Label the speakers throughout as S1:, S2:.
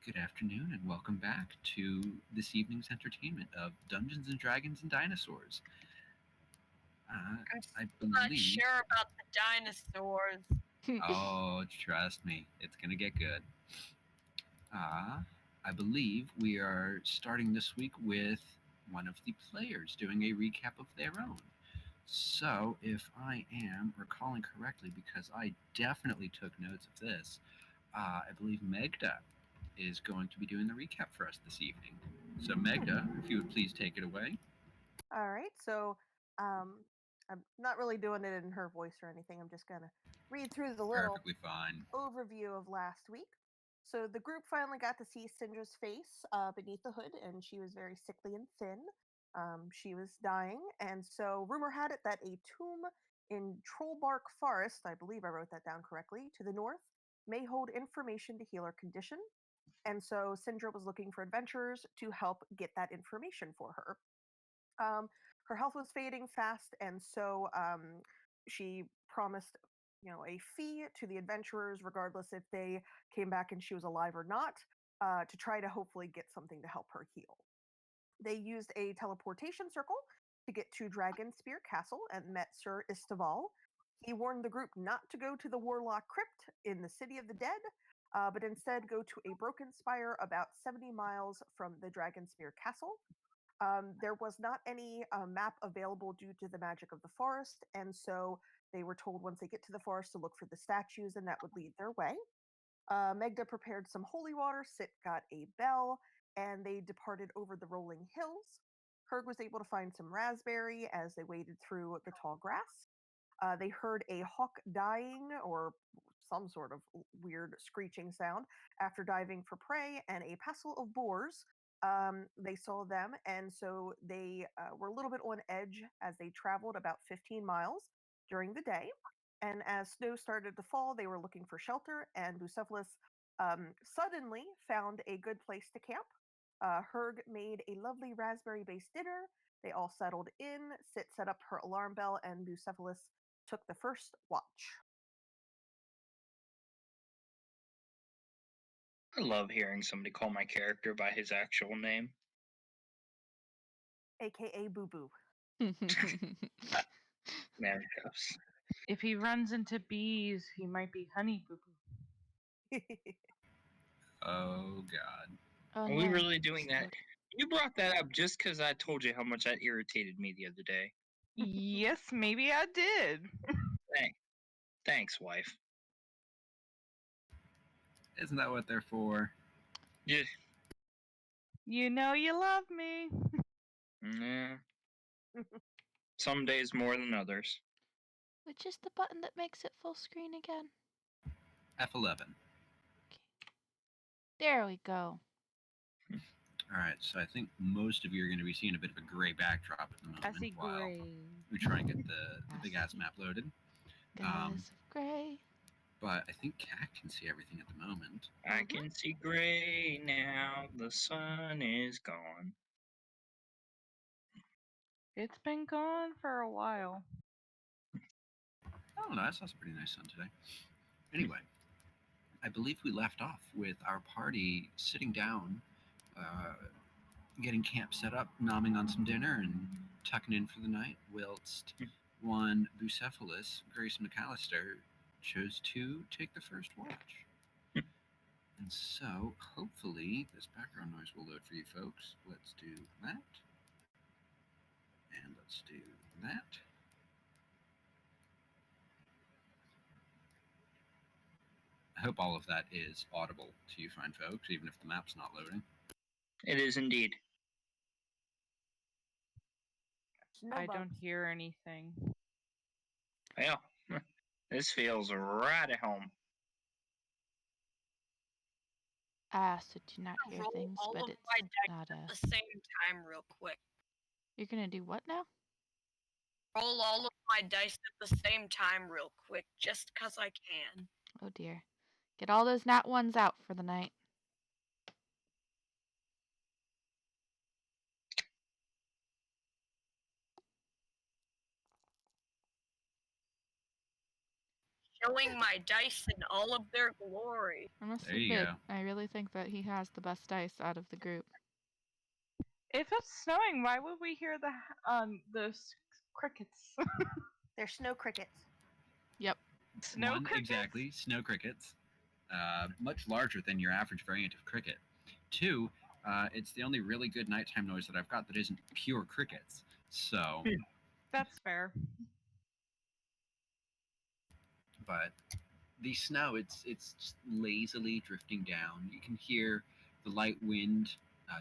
S1: Good afternoon, and welcome back to this evening's entertainment of Dungeons and Dragons and Dinosaurs.
S2: I'm
S1: I
S2: still not
S1: believe.
S2: sure about the dinosaurs.
S1: Oh, trust me, it's gonna get good. Uh, I believe we are starting this week with one of the players doing a recap of their own. So, if I am recalling correctly, because I definitely took notes of this, I believe Megda is going to be doing the recap for us this evening. So, Megda, if you would please take it away.
S3: All right, so um, I'm not really doing it in her voice or anything. I'm just gonna read through the little
S1: Perfectly fine.
S3: overview of last week. So the group finally got to see Syndra's face beneath the hood, and she was very sickly and thin. She was dying, and so rumor had it that a tomb in Trollbark Forest, I believe I wrote that down correctly, to the north, may hold information to heal her condition. And so Syndra was looking for adventurers to help get that information for her. Um, Her health was fading fast, and so she promised, a fee to the adventurers, regardless if they came back and she was alive or not, to try to hopefully get something to help her heal. They used a teleportation circle to get to Dragonspear Castle and met Sir Istival. He warned the group not to go to the Warlock Crypt in the City of the Dead, but instead go to a broken spire about 70 miles from the Dragonspear Castle. There was not any map available due to the magic of the forest, and so they were told once they get to the forest to look for the statues, and that would lead their way. Megda prepared some holy water, Sit got a bell, and they departed over the rolling hills. Herg was able to find some raspberry as they waded through the tall grass. They heard a hawk dying or some sort of weird screeching sound after diving for prey, and a passel of boars. They saw them, and so they were a little bit on edge as they traveled about 15 miles during the day. And as snow started to fall, they were looking for shelter, and Bucephalus suddenly found a good place to camp. Herg made a lovely raspberry based dinner. They all settled in. Sit set up her alarm bell, and Bucephalus took the first watch.
S4: I love hearing somebody call my character by his actual name.
S3: AKA Boo Boo.
S4: Man cuffs.
S2: If he runs into bees, he might be Honey Boo Boo.
S1: Oh, God.
S5: Oh,
S4: Are
S5: no.
S4: we really doing that? You brought that up just because I told you how much that irritated me the other day.
S2: Yes, maybe I did.
S4: Thanks, wife.
S1: Isn't that what they're for?
S4: Yeah.
S2: You know you love me.
S4: Yeah. Some days more than others.
S5: Which is the button that makes it full screen again?
S1: F11.
S5: Okay. There we go.
S1: All right, so I think most of you are going to be seeing a bit of a gray backdrop at the moment
S2: I see
S1: while
S2: gray.
S1: we try and get the big ass map loaded.
S5: Guys of Gray.
S1: But I think Cat can see everything at the moment.
S4: I can see gray now. The sun is gone.
S2: It's been gone for a while.
S1: I don't know, I saw some pretty nice sun today. Anyway, I believe we left off with our party sitting down, getting camp set up, nomming on some dinner, and tucking in for the night, whilst one Bucephalus, Grace McAllister, chose to take the first watch. And so, hopefully, this background noise will load for you folks. Let's do that. And let's do that. I hope all of that is audible to you fine folks, even if the map's not loading.
S4: It is indeed.
S3: No
S2: I
S3: bugs.
S2: don't hear anything.
S4: Well, this feels right at home.
S5: I also do not hear
S2: Roll
S5: things,
S2: all
S5: but
S2: of
S5: it's
S2: my dice
S5: not
S2: at
S5: a...
S2: the same time real quick.
S5: You're gonna do what now?
S2: Roll all of my dice at the same time real quick, just 'cause I can.
S5: Oh dear. Get all those nat ones out for the night.
S2: showing my dice in all of their glory.
S5: I must
S1: There you
S5: admit,
S1: go.
S5: I really think that he has the best dice out of the group.
S6: If it's snowing, why would we hear the crickets?
S3: They're snow crickets.
S5: Yep.
S6: Snow
S1: One,
S6: crickets?
S1: exactly, snow crickets. Much larger than your average variant of cricket. Two, it's the only really good nighttime noise that I've got that isn't pure crickets. So,
S6: That's fair.
S1: but the snow, it's just lazily drifting down. You can hear the light wind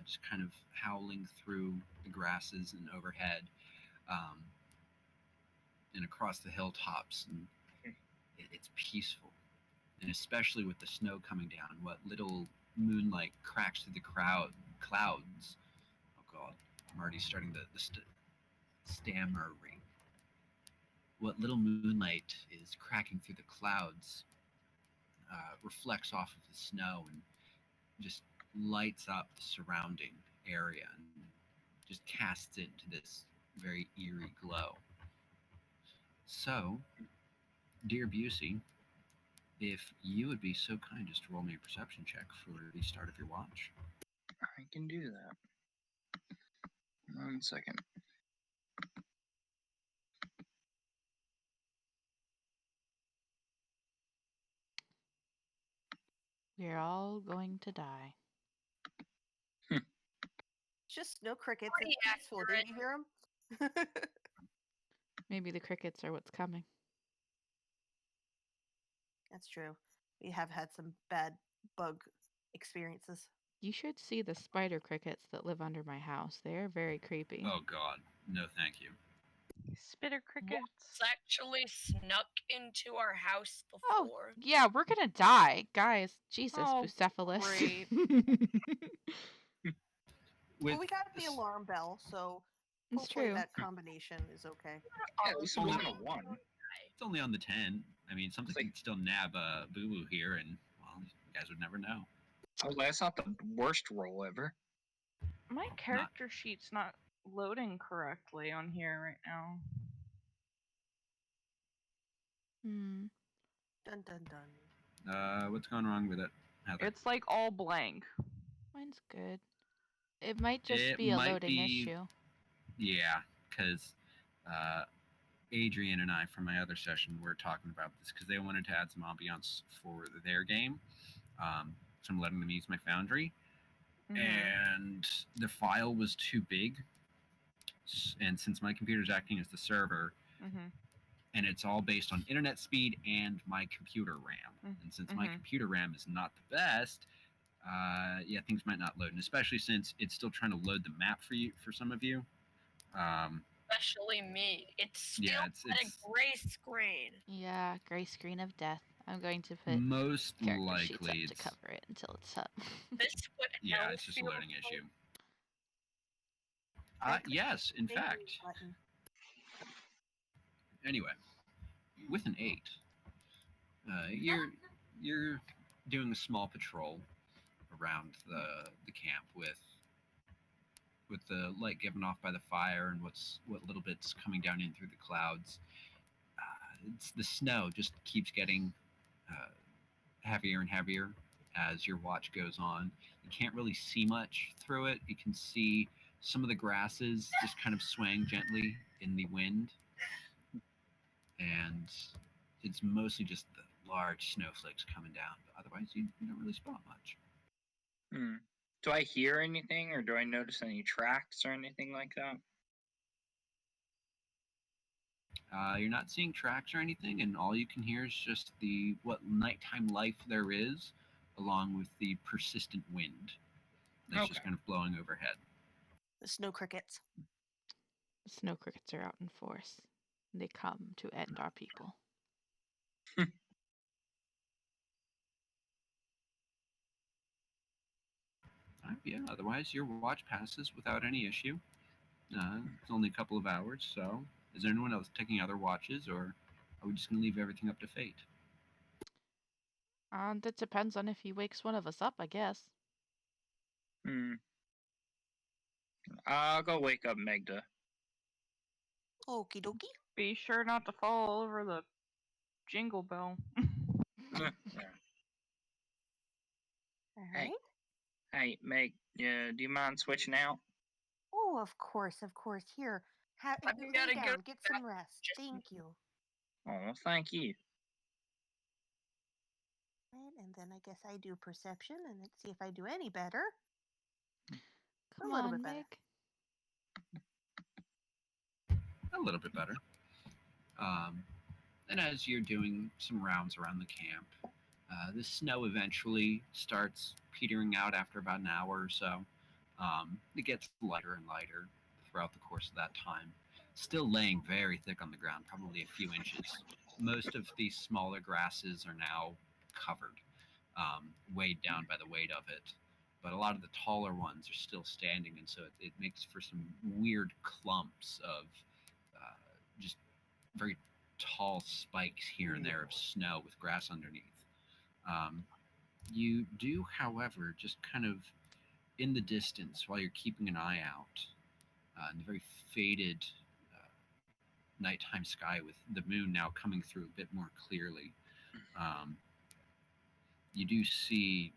S1: just kind of howling through the grasses and overhead, and across the hilltops, and it's peaceful. And especially with the snow coming down, what little moonlight cracks through the clouds. Oh God, I'm already starting the stammering. What little moonlight is cracking through the clouds reflects off of the snow and just lights up the surrounding area and just casts it into this very eerie glow. So, dear Busey, if you would be so kind as to roll me a perception check for the start of your watch.
S4: I can do that. 1 second.
S5: We're all going to die.
S3: Just snow crickets.
S2: Pretty
S3: It's peaceful. Didn't you hear them?
S5: Maybe the crickets are what's coming.
S3: That's true. We have had some bad bug experiences.
S5: You should see the spider crickets that live under my house. They're very creepy.
S1: Oh God, no, thank you.
S6: Spitter crickets.
S2: It's actually snuck into our house
S5: Oh,
S2: before.
S5: yeah, we're gonna die. Guys, Jesus,
S6: Oh,
S5: Bucephalus.
S6: great.
S3: Well, we got the alarm bell, so
S5: It's
S3: hopefully
S5: true.
S3: that combination is okay.
S4: Yeah, at least it wasn't a 1.
S1: It's only on the 10. I mean, something
S4: like-
S1: can still nab a Boo Boo here, and, well, you guys would never know.
S4: Oh, that's not the worst roll ever.
S6: My character sheet's not loading correctly on here right now.
S5: Hmm.
S3: Dun dun dun.
S1: What's going wrong with it, Heather?
S6: It's like all blank.
S5: Mine's good. It might just
S1: It
S5: be a
S1: might
S5: loading
S1: be-
S5: issue.
S1: Yeah, because Adrian and I from my other session were talking about this because they wanted to add some ambiance for their game. So I'm letting them use my Foundry,
S6: Mhm.
S1: and the file was too big. And since my computer's acting as the server,
S6: Mhm.
S1: and it's all based on internet speed and my computer RAM.
S6: Mm,
S1: And since my
S6: mhm.
S1: computer RAM is not the best, yeah, things might not load. And especially since it's still trying to load the map for some of you.
S2: Especially me. It's still
S1: Yeah,
S2: at a gray screen.
S5: Yeah, gray screen of death. I'm going to put
S1: most
S5: character sheets up
S1: likely
S5: to
S1: it's
S5: cover it until it's up.
S2: This would
S1: yeah,
S2: hell
S1: it's just a
S2: feel
S1: loading
S2: like.
S1: issue.
S3: I clicked
S1: Yes, in
S3: the menu
S1: fact.
S3: button.
S1: Anyway, with an 8, you're doing a small patrol around the camp with the light given off by the fire and what little bits coming down in through the clouds. It's the snow just keeps getting heavier and heavier as your watch goes on. You can't really see much through it. You can see some of the grasses just kind of swaying gently in the wind, and it's mostly just the large snowflakes coming down. But otherwise, you don't really spot much.
S4: Hmm. Do I hear anything, or do I notice any tracks or anything like that?
S1: You're not seeing tracks or anything, and all you can hear is just what nighttime life there is, along with the persistent wind that's just
S4: Okay.
S1: kind of blowing overhead.
S3: The snow crickets.
S5: The snow crickets are out in force. They come to end our people.
S1: Yeah, otherwise your watch passes without any issue. It's only a couple of hours, so is there anyone else taking other watches, or are we just going to leave everything up to fate?
S5: That depends on if he wakes one of us up, I guess.
S4: Hmm. I'll go wake up Megda.
S3: Okie dokie.
S6: Be sure not to fall over the Jingle Bell.
S4: Yeah.
S3: All
S4: Hey.
S3: right.
S4: Hey, Meg, do you mind switching out?
S3: Oh, of course, of course. Here,
S2: I
S3: lay
S2: gotta go
S3: down,
S2: to
S3: get
S2: the
S3: some rest.
S2: just-
S3: Thank you.
S4: Oh, thank you.
S3: Right, and then I guess I do perception, and let's see if I do any better.
S5: Come
S3: little
S5: on,
S3: bit better.
S5: Meg.
S1: A little bit better. And as you're doing some rounds around the camp, the snow eventually starts petering out after about an hour or so. It gets lighter and lighter throughout the course of that time. Still laying very thick on the ground, probably a few inches. Most of these smaller grasses are now covered, weighed down by the weight of it. But a lot of the taller ones are still standing, and so it makes for some weird clumps of just very tall spikes here and there of snow with grass underneath. Um, you do, however, just kind of in the distance while you're keeping an eye out in the very faded nighttime sky with the moon now coming through a bit more clearly, you do see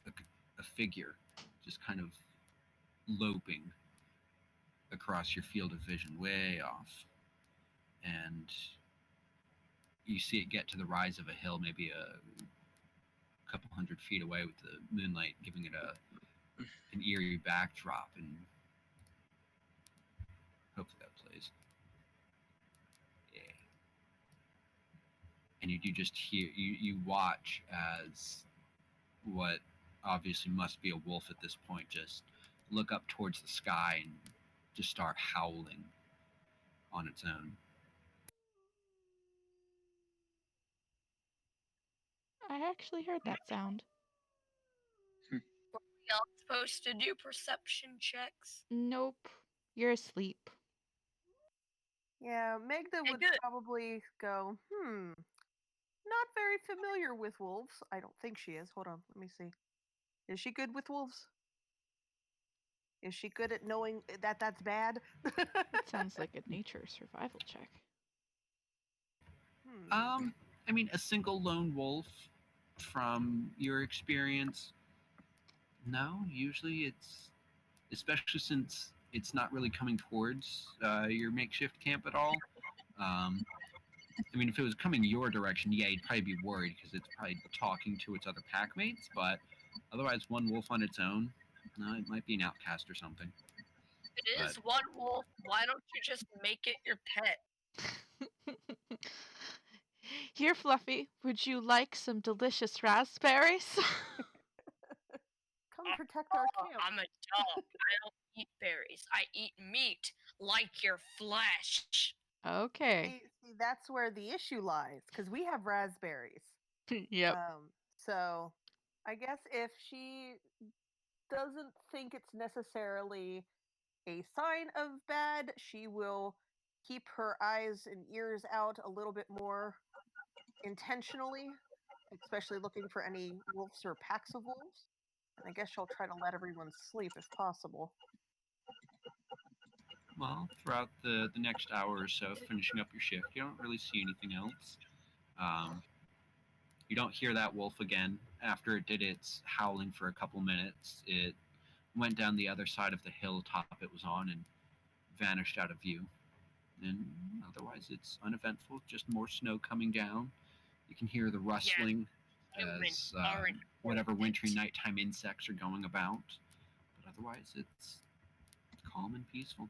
S1: a figure just kind of loping across your field of vision way off. And you see it get to the rise of a hill, maybe a couple 100 feet away, with the moonlight giving it an eerie backdrop, and hopefully that plays. Yeah. And you do just hear, you watch as what obviously must be a wolf at this point just look up towards the sky and just start howling on its own.
S5: I actually heard that sound.
S2: we all supposed to do perception checks?
S5: Nope. You're asleep.
S3: Yeah, Megda
S2: Okay,
S3: would
S2: good.
S3: probably go, not very familiar with wolves. I don't think she is. Hold on, let me see. Is she good with wolves? Is she good at knowing that that's bad?
S5: It sounds like a nature survival check.
S1: I mean, a single lone wolf, from your experience, no. Usually it's, especially since it's not really coming towards your makeshift camp at all. I mean, if it was coming your direction, yeah, you'd probably be worried because it's probably talking to its other pack mates. But otherwise, one wolf on its own, no, it might be an outcast or something.
S2: It is one wolf. Why don't you just make it your pet?
S5: Here, Fluffy, would you like some delicious raspberries?
S3: Come protect our camp.
S2: I'm a dog. I don't eat berries. I eat meat, like your flesh.
S5: Okay.
S3: See, that's where the issue lies, because we have raspberries.
S5: Yep.
S3: So I guess if she doesn't think it's necessarily a sign of bad, she will keep her eyes and ears out a little bit more intentionally, especially looking for any wolves or packs of wolves. And I guess she'll try to let everyone sleep if possible.
S1: Well, throughout the next hour or so, finishing up your shift, you don't really see anything else. You don't hear that wolf again. After it did its howling for a couple minutes, it went down the other side of the hilltop it was on and vanished out of view. And otherwise, it's uneventful. Just more snow coming down. You can hear the rustling as whatever wintry nighttime insects are going about. But otherwise, it's calm and peaceful.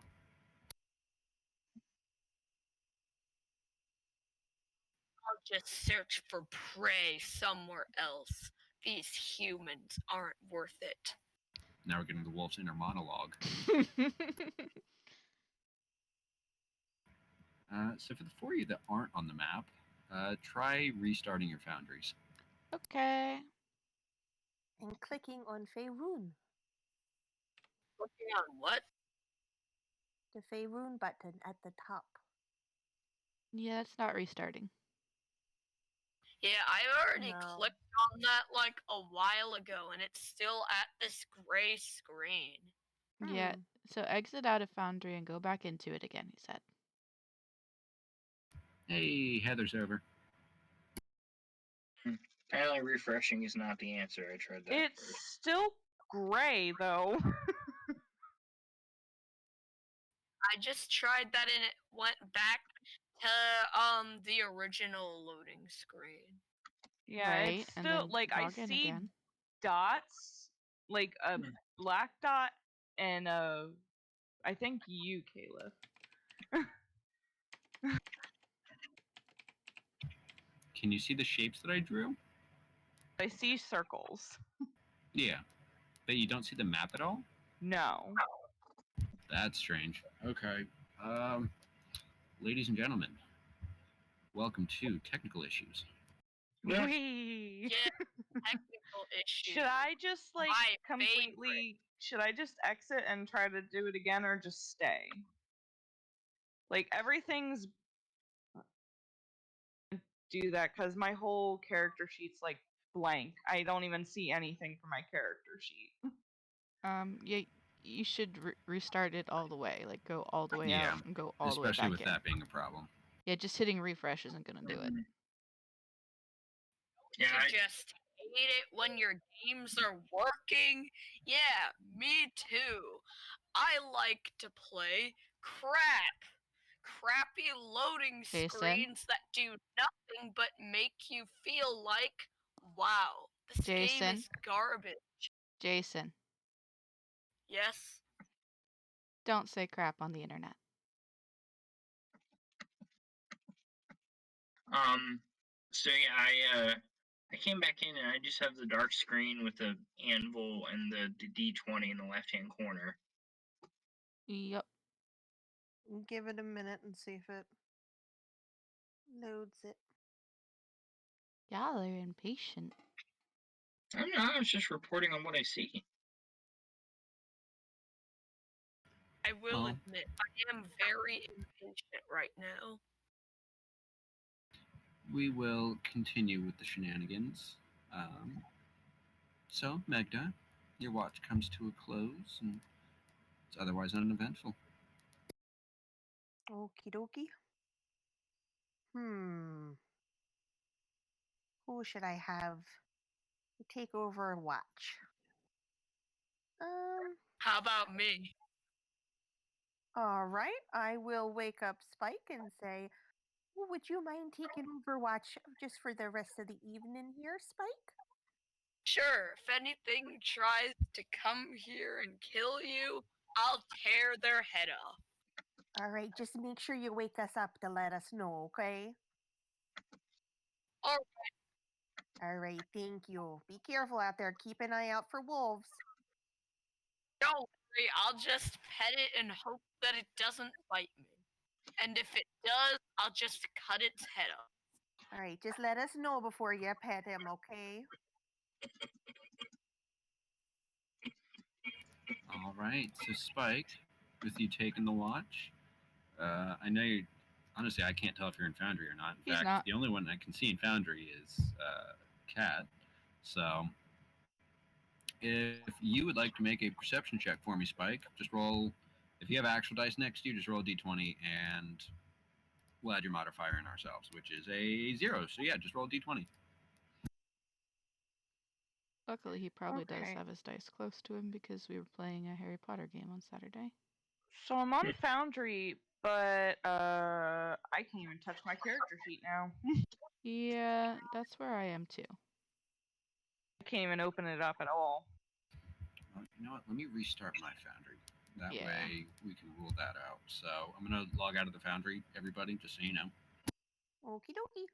S2: I'll just search for prey somewhere else. These humans aren't worth it.
S1: Now we're getting the wolf's inner monologue. So for the four of you that aren't on the map, try restarting your foundries.
S5: Okay.
S3: And clicking on Faerun,
S2: Looking on what?
S3: the Faerun button at the top.
S5: Yeah, it's not restarting.
S2: Yeah, I already
S3: No.
S2: clicked on that like a while ago, and it's still at this gray screen.
S5: Yeah, so exit out of Foundry and go back into it again, he said.
S1: Hey, Heather's over.
S4: Apparently, refreshing is not the answer. I tried that
S6: It's
S4: first.
S6: still gray though.
S2: I just tried that and it went back to the original loading screen.
S6: Yeah,
S5: Right,
S6: it's
S5: and
S6: still
S5: then
S6: like I
S5: log in
S6: see
S5: again.
S6: dots, like a
S4: Hmm.
S6: black dot and I think you, Caleb.
S1: Can you see the shapes that I drew?
S6: I see circles.
S1: Yeah. But you don't see the map at all?
S6: No.
S1: That's strange. Okay. Um, Ladies and gentlemen, welcome to Technical Issues.
S4: Yeah.
S6: Wee.
S2: Yeah, technical issue.
S6: Should I just like
S2: My
S6: completely? Should I just exit and try to do it again, or just stay? Like everything's do that because my whole character sheet's like blank. I don't even see anything for my character sheet.
S5: Yeah, you should restart it all the way. Like go all the way
S1: Yeah,
S5: out and go all the way
S1: especially
S5: back
S1: with
S5: in.
S1: that being a problem.
S5: Yeah, just hitting refresh isn't gonna do it.
S4: Mhm. Yeah,
S2: You just hate it when your games are working. Yeah, me too. I like to play crappy loading
S5: Jason?
S2: screens that do nothing but make you feel like, wow, this game
S5: Jason?
S2: is garbage.
S5: Jason,
S2: Yes?
S5: don't say crap on the internet.
S4: So yeah, I came back in and I just have the dark screen with the anvil and the D20 in the left-hand corner.
S5: Yup.
S3: Give it a minute and see if it loads it.
S5: Y'all are impatient.
S4: I'm not. I was just reporting on what I see.
S2: I will
S1: Oh.
S2: admit, I am very impatient right now.
S1: We will continue with the shenanigans. So, Magda, your watch comes to a close and it's otherwise uneventful.
S3: Okie dokie. Who should I have to take over and watch?
S2: How about me?
S3: All right. I will wake up Spike and say, would you mind taking over watch just for the rest of the evening here, Spike?
S2: Sure, if anything tries to come here and kill you, I'll tear their head off.
S3: All right. Just make sure you wake us up to let us know, okay?
S2: All
S3: All right. Thank you. Be careful out there. Keep an eye out for wolves.
S2: Don't worry, I'll just pet it and hope that it doesn't bite me. And if it does, I'll just cut its head off.
S3: All right. Just let us know before you pet him, okay?
S1: All right, so Spike, with you taking the watch, I know you. Honestly, I can't tell if you're in Foundry or not. In
S5: He's
S1: fact,
S5: not.
S1: the only one I can see in Foundry is Cat. So, if you would like to make a perception check for me, Spike, just roll. If you have actual dice next to you, just roll a d20, and we'll add your modifier in ourselves, which is a 0. So yeah, just roll a d20.
S5: Luckily, he probably does
S6: Okay.
S5: have his dice close to him because we were playing a Harry Potter game on Saturday.
S6: So I'm on Foundry, but I can't even touch my character sheet now.
S5: Yeah, that's where I am too.
S6: I can't even open it up at all.
S1: Well, you know what? Let me restart my Foundry. That
S5: Yeah.
S1: way we can rule that out. So I'm gonna log out of the Foundry, everybody, just so you know,
S3: Okie dokie.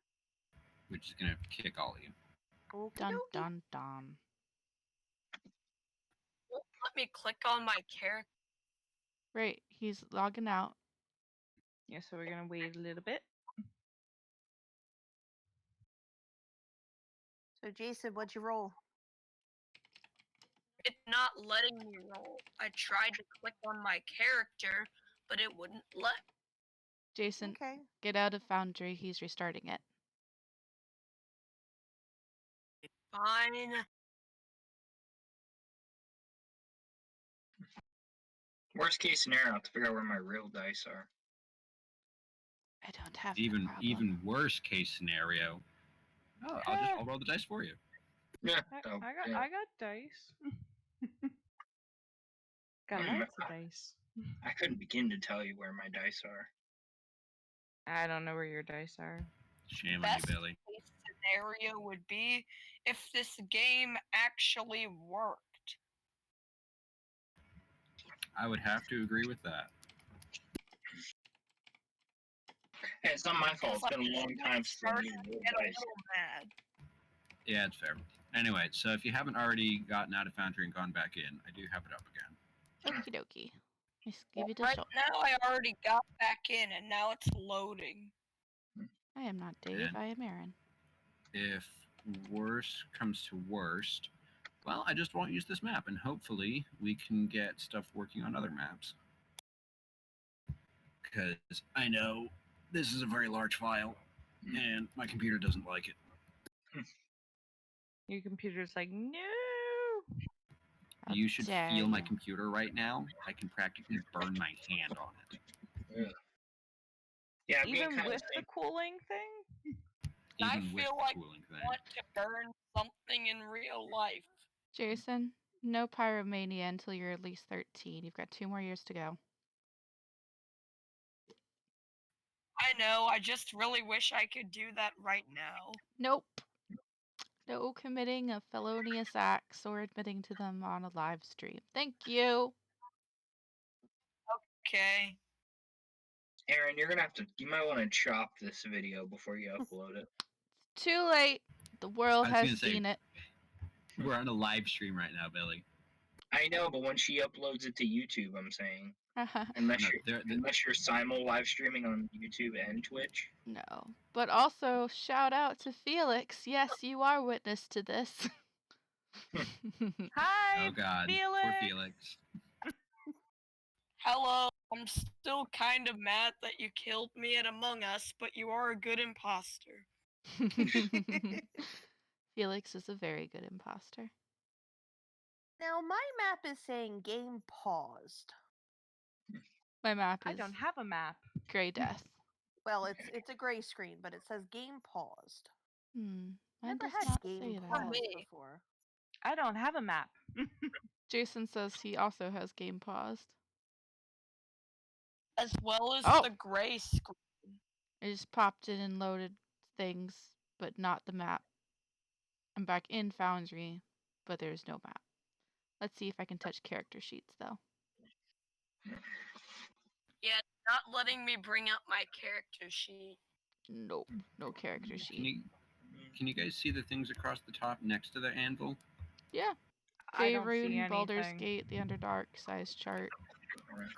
S1: which is gonna kick all of you.
S3: Okie
S5: Dun
S3: dokie.
S5: dun dun.
S2: Let me click on my character.
S5: Right, he's logging out.
S6: Yeah, so we're gonna wait a little bit.
S3: So, Jason, what'd you roll?
S2: It's not letting me roll. I tried to click on my character, but it wouldn't let.
S5: Jason,
S3: Okay.
S5: get out of Foundry. He's restarting it.
S2: Fine.
S4: Worst case scenario, I have to figure out where my real dice are.
S5: I don't have that
S1: Even
S5: problem.
S1: even worse case scenario, Oh, I'll roll the dice for you.
S4: Yeah.
S6: I got dice. Got lots of dice.
S4: I couldn't begin to tell you where my dice are.
S6: I don't know where your dice are.
S1: Shame on you,
S2: Best
S1: Billy.
S2: case scenario would be if this game actually worked.
S1: I would have to agree with that.
S4: Hey, it's not my fault. It's been a long time since I
S2: started
S4: used
S2: to
S4: those
S2: get a
S4: dice.
S2: little mad.
S1: Yeah, it's fair. Anyway, so if you haven't already gotten out of Foundry and gone back in, I do have it up again.
S5: Okie dokie. Let's give it a
S2: Right
S5: shot.
S2: now, I already got back in, and now it's loading.
S5: I am not Dave,
S1: And
S5: I am Aaron.
S1: if worst comes to worst, well, I just won't use this map, and hopefully we can get stuff working on other maps. Because I know this is a very large file, and my computer doesn't like it.
S6: Your computer's like, no.
S5: How
S1: You should
S5: dare
S1: feel my
S5: you.
S1: computer right now. I can practically burn my hand on it.
S4: Yeah, I'm being
S6: Even
S4: kind
S6: with
S4: of
S6: the cooling thing?
S2: I
S1: Even with
S2: feel
S1: the
S2: like
S1: cooling
S2: I
S1: thing.
S2: want to burn something in real life.
S5: Jason, no pyromania until you're at least 13. You've got 2 more years to go.
S2: I know, I just really wish I could do that right now.
S5: Nope. No committing of felonious acts or admitting to them on a live stream. Thank you.
S2: Okay.
S4: Aaron, you're gonna have to. You might want to chop this video before you upload it.
S5: Too late. The world
S1: I was
S5: has
S1: gonna say-
S5: seen it.
S1: We're on a live stream right now, Billy.
S4: I know, but when she uploads it to YouTube, I'm saying, unless
S1: No,
S4: you're simul live streaming on YouTube and Twitch.
S5: No. But also, shout out to Felix. Yes, you are witness to this.
S6: Hi,
S1: oh God,
S6: Felix.
S1: poor Felix.
S2: Hello, I'm still kind of mad that you killed me at Among Us, but you are a good imposter.
S5: Felix is a very good imposter.
S3: Now my map is saying game paused.
S5: My map
S6: I
S5: is
S6: don't have a map.
S5: Gray Death.
S3: Well, it's a gray screen, but it says game paused.
S5: Mine
S3: Never
S5: does
S3: had
S5: not
S3: game
S5: say
S3: paused
S5: that.
S2: me.
S3: before.
S6: I don't have a map.
S5: Jason says he also has game paused.
S2: As well as
S5: Oh.
S2: the gray screen.
S5: I just popped in and loaded things, but not the map. I'm back in Foundry, but there's no map. Let's see if I can touch character sheets, though.
S2: Yeah, it's not letting me bring up my character sheet.
S5: Nope, no character sheet.
S1: Can you guys see the things across the top next to the anvil?
S5: Yeah.
S6: I don't see
S5: Faerun, Baldur's
S6: anything.
S5: Gate, the Underdark, size chart.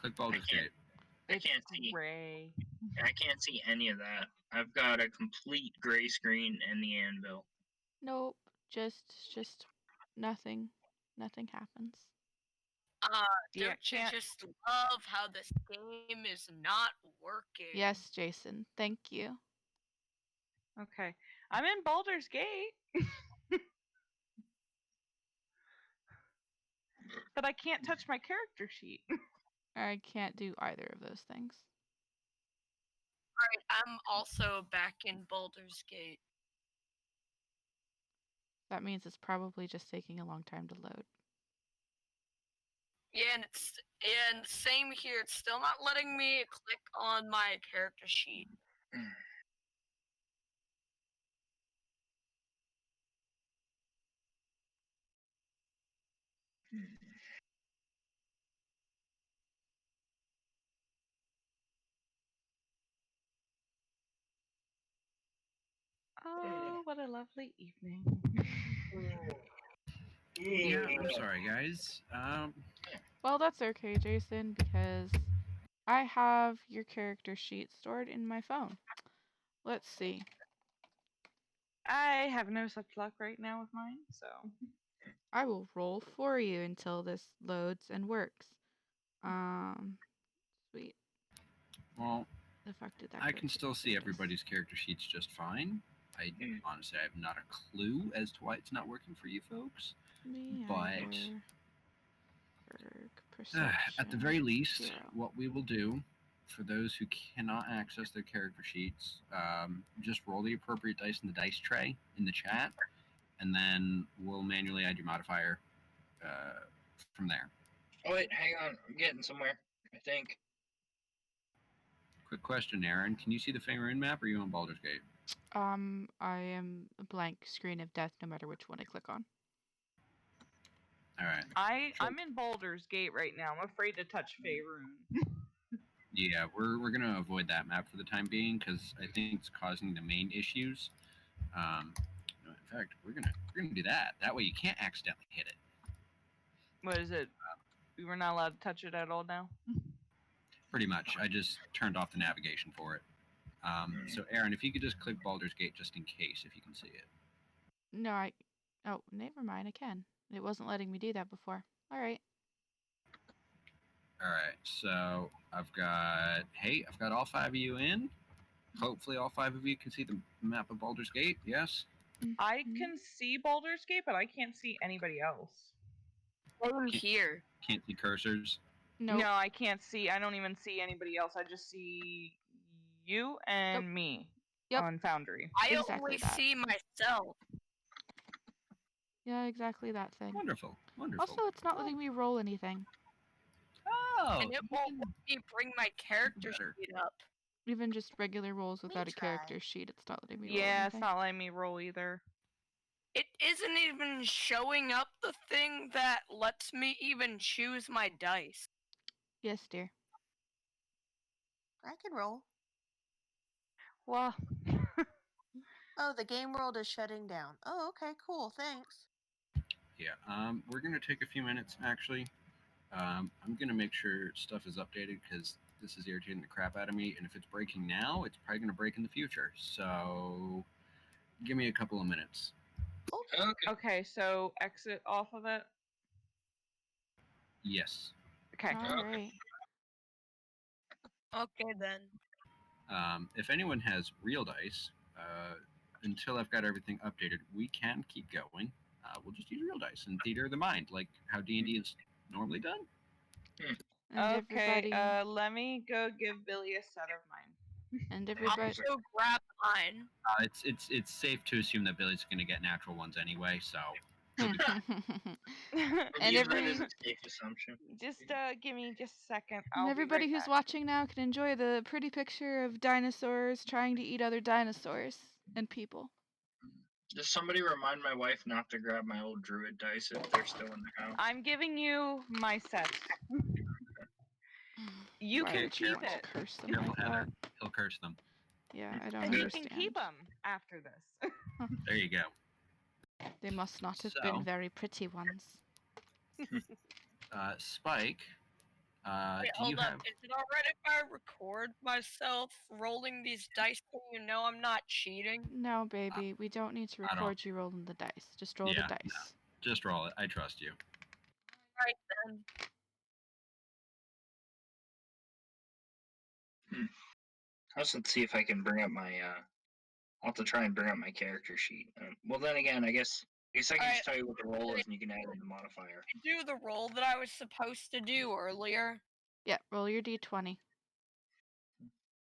S1: Click Baldur's Gate.
S4: I
S6: It's
S4: can't see.
S6: gray.
S4: I can't see any of that. I've got a complete gray screen and the anvil.
S5: Nope, just nothing. Nothing happens.
S6: Yeah,
S2: Don't you
S6: can't.
S2: just love how this game is not working?
S5: Yes, Jason, thank you.
S6: Okay, I'm in Baldur's Gate, but I can't touch my character sheet.
S5: I can't do either of those things.
S2: Alright, I'm also back in Baldur's Gate.
S5: That means it's probably just taking a long time to load.
S2: Yeah, and same here. It's still not letting me click on my character sheet.
S6: Oh, what a lovely evening.
S1: Yeah, I'm sorry, guys.
S5: Well, that's okay, Jason, because I have your character sheet stored in my phone. Let's see.
S6: I have no such luck right now with mine, so.
S5: I will roll for you until this loads and works. Sweet.
S1: Well,
S5: The fuck did that
S1: I
S5: go
S1: can
S5: to?
S1: still see
S5: There it is.
S1: everybody's character sheets just fine. I honestly have not a clue as to why it's not working for you folks.
S5: Me
S1: but
S5: either. Perk,
S1: at the very
S5: perception,
S1: least,
S5: 0.
S1: what we will do for those who cannot access their character sheets, just roll the appropriate dice in the dice tray in the chat, and then we'll manually add your modifier from there.
S4: Oh wait, hang on. I'm getting somewhere. I think.
S1: Quick question, Aaron. Can you see the Faerun map, or are you on Baldur's Gate?
S5: I am a blank screen of death no matter which one I click on.
S1: All right.
S6: I'm in Baldur's Gate right now. I'm afraid to touch Faerun.
S1: Yeah, we're gonna avoid that map for the time being because I think it's causing the main issues. In fact, we're gonna do that. That way you can't accidentally hit it.
S6: What is it? We were not allowed to touch it at all now?
S1: Pretty much. I just turned off the navigation for it. So Aaron, if you could just click Baldur's Gate just in case, if you can see it.
S5: No, oh, never mind, I can. It wasn't letting me do that before. All right.
S1: All right. So I've got all 5 of you in. Hopefully, all 5 of you can see the map of Baldur's Gate. Yes.
S6: I
S5: Mhm.
S6: can see Baldur's Gate, but I can't see anybody else.
S2: I'm here.
S1: Can't see cursors.
S5: Nope.
S6: No, I can't see. I don't even see anybody else. I just see you and me
S5: Yep.
S6: on Foundry.
S2: I
S5: Exactly
S2: only
S5: that.
S2: see myself.
S5: Yeah, exactly that thing.
S1: Wonderful. Wonderful.
S5: Also, it's not letting me roll anything.
S1: Oh.
S2: And it won't let me bring my character
S1: Better.
S2: sheet up.
S5: Even just regular rolls without a
S3: try.
S5: character sheet, it's not letting me roll
S6: Yeah, it's
S5: anything.
S6: not letting me roll either.
S2: It isn't even showing up the thing that lets me even choose my dice.
S5: Yes, dear.
S3: I can roll.
S6: Well,
S3: Oh, the game world is shutting down. Oh, okay, cool. Thanks.
S1: Yeah. We're gonna take a few minutes actually. I'm gonna make sure stuff is updated because this is irritating the crap out of me. And if it's breaking now, it's probably gonna break in the future. So give me a couple of minutes.
S4: Okay.
S6: okay, so exit off of it.
S1: Yes.
S6: Okay.
S5: All right.
S2: Okay then.
S1: If anyone has real dice, until I've got everything updated, we can keep going. We'll just use real dice in Theater of the Mind, like how D&D is normally done.
S5: And
S6: Okay,
S5: everybody,
S6: let me go give Billy a set of mine.
S5: and
S2: I'll
S5: everybody,
S2: go grab mine.
S1: It's safe to assume that Billy's going to get natural ones anyway, so he'll be fine.
S5: And
S4: Use that
S5: every-
S4: as a safe assumption.
S6: Just give me just a second.
S5: and
S6: I'll
S5: everybody
S6: be right
S5: who's
S6: back.
S5: watching now can enjoy the pretty picture of dinosaurs trying to eat other dinosaurs and people.
S4: Does somebody remind my wife not to grab my old druid dice if they're still in the house?
S6: I'm giving you my set. You
S5: Why
S6: can
S5: would you
S6: keep
S5: want to
S6: it.
S5: curse them
S1: Careful,
S5: like that?
S1: Heather. He'll curse them.
S5: Yeah, I don't
S6: And you
S5: understand.
S6: can keep them after this.
S1: There you go.
S5: They must not have
S1: So-
S5: been very pretty ones.
S1: Spike,
S2: Wait,
S1: do you
S2: hold up.
S1: have...
S2: Is it alright if I record myself rolling these dice so you know I'm not cheating?
S5: No, baby, we don't need to
S1: I don't-
S5: record you rolling the dice. Just roll
S1: Yeah,
S5: the
S1: no.
S5: dice.
S1: Just roll it. I trust you.
S2: Alright then.
S4: Let's see if I can bring up my. I'll have to try and bring up my character sheet. Well, then again, I guess I can
S2: Alright.
S4: just tell you what the roll is, and you can add in the modifier.
S2: Do the roll that I was supposed to do earlier.
S5: Yeah, roll your d20.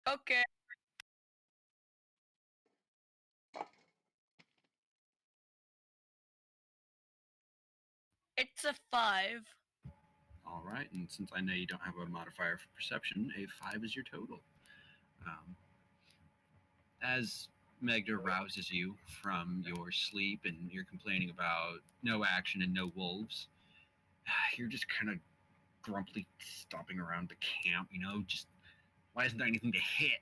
S2: Okay. It's a 5.
S1: All right, and since I know you don't have a modifier for perception, a 5 is your total. As Magda rouses you from your sleep and you're complaining about no action and no wolves, you're just kind of grumpily stomping around the camp, just why isn't there anything to hit?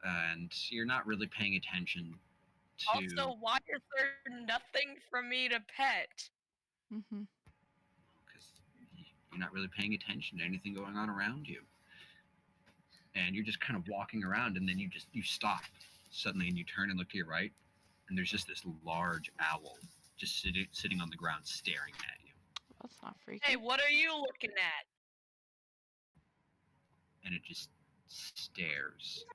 S1: And you're not really paying attention to...
S2: Also, why is there nothing for me to pet?
S5: Mm-hmm.
S1: Because you're not really paying attention to anything going on around you. And you're just kind of walking around, and then you stop suddenly, and you turn and look to your right, and there's just this large owl just sitting on the ground staring at you.
S5: That's not freaky.
S2: Hey, what are you looking at?
S1: And it just stares.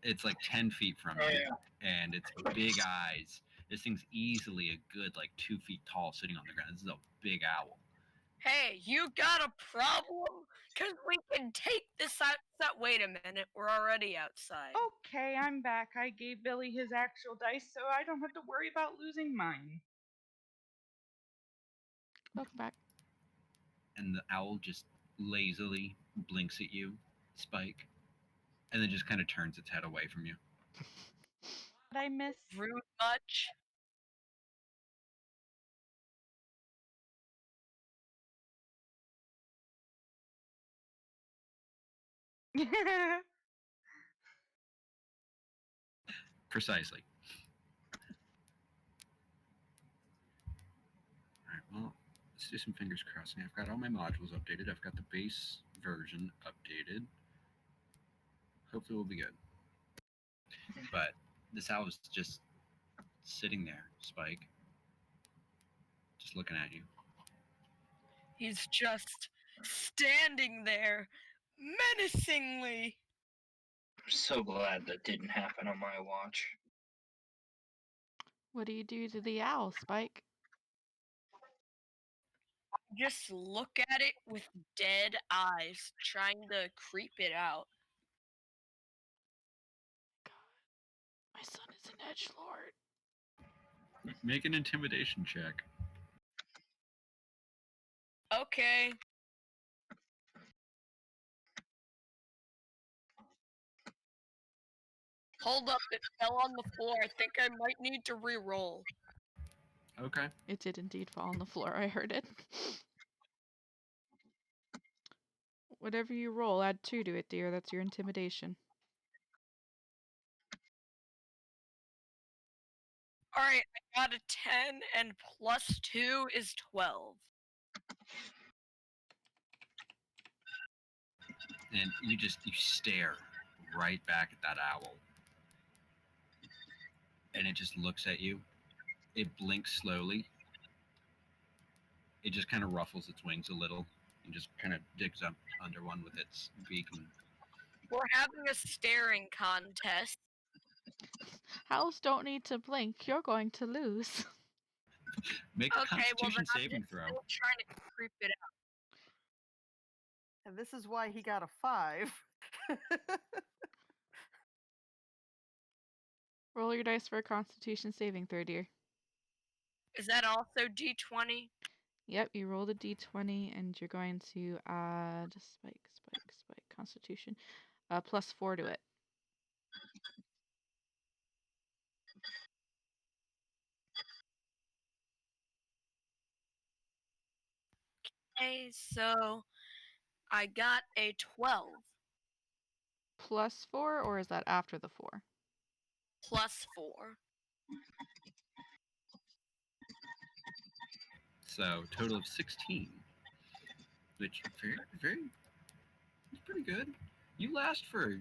S1: It's like 10 feet from
S4: Oh,
S1: you,
S4: yeah.
S1: and it's big eyes. This thing's easily a good 2 feet tall, sitting on the ground. This is a big owl,
S2: Hey, you got a problem? Because we can take this outside. Wait a minute, we're already outside.
S6: Okay, I'm back. I gave Billy his actual dice, so I don't have to worry about losing mine.
S5: Welcome back.
S1: And the owl just lazily blinks at you, Spike, and then just kind of turns its head away from you.
S6: Did I miss?
S2: Rude much?
S1: Precisely. All right, well, let's do some fingers crossing. I've got all my modules updated. I've got the base version updated. Hopefully, we'll be good. But this owl is just sitting there, Spike, just looking at you.
S2: He's just standing there, menacingly.
S4: I'm so glad that didn't happen on my watch.
S5: What do you do to the owl, Spike?
S2: Just look at it with dead eyes, trying to creep it out.
S5: My son is an edgelord.
S1: Make an intimidation check.
S2: Okay. Hold up, it fell on the floor. I think I might need to re-roll.
S1: Okay.
S5: It did indeed fall on the floor. I heard it. Whatever you roll, add 2 to it, dear. That's your intimidation.
S2: Alright, I got a 10, and plus 2 is 12.
S1: And you stare right back at that owl. And it just looks at you. It blinks slowly. It just kind of ruffles its wings a little and just kind of digs up under one with its beak. And
S2: We're having a staring contest.
S5: Owls don't need to blink. You're going to lose.
S1: make a
S2: Okay, well then
S1: Constitution
S2: I'm
S1: saving
S2: just
S1: throw.
S2: still trying to creep it out.
S3: And this is why he got a 5.
S5: Roll your dice for a Constitution saving throw, dear.
S2: Is that also D20?
S5: Yep, you rolled a d20 and you're going to add spike, Constitution, plus 4 to it.
S2: Okay, so I got a 12
S5: Plus 4, or is that after the 4?
S2: plus 4.
S1: So total of 16. Which very it's pretty good. You last for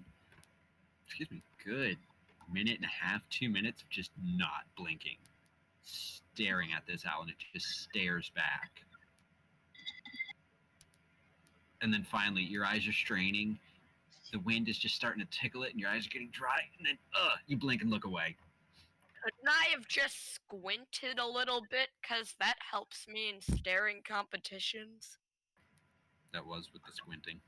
S1: good minute and a half, 2 minutes of just not blinking. Staring at this owl, and it just stares back. And then finally your eyes are straining. The wind is just starting to tickle it and your eyes are getting dry, and then you blink and look away.
S2: Couldn't I have just squinted a little bit? Because that helps me in staring competitions.
S1: That was with the squinting.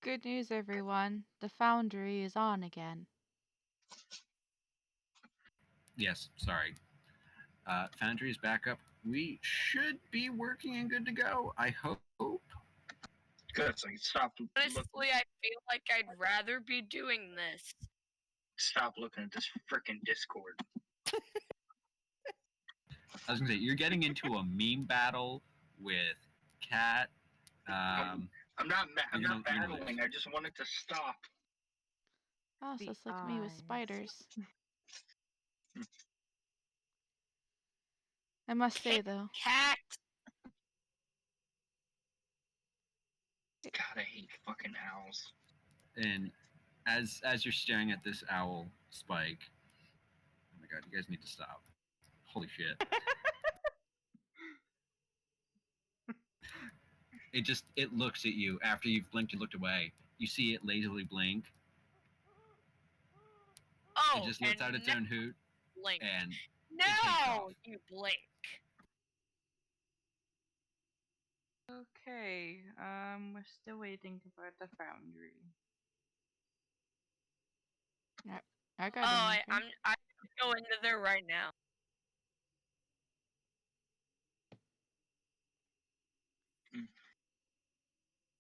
S5: Good news, everyone. The foundry is on again.
S1: Yes, sorry. Foundry is back up. We should be working and good to go. I hope.
S4: Good, so you stop.
S2: Honestly, I feel like I'd rather be doing this.
S4: Stop looking at this freaking Discord.
S1: I was gonna say, you're getting into a meme battle with Cat.
S4: I'm not. I'm
S1: You're
S4: not
S1: gonna lose.
S4: battling. I just wanted to stop.
S5: Oh, so
S3: The
S5: it's like me with
S3: eyes.
S5: spiders. I must say, though,
S2: Cat.
S4: God, I hate fucking owls.
S1: And as you're staring at this owl, Spike. Oh my god, you guys need to stop. Holy shit. It looks at you after you've blinked and looked away. You see it lazily blink.
S2: Oh,
S1: It just lets
S2: and
S1: out its
S2: now
S1: own hoot
S2: blink.
S1: and takes
S2: No,
S1: off.
S2: you blink.
S6: Okay, we're still waiting about the foundry.
S5: I got
S2: Oh,
S5: anything.
S2: I'm go into there right now.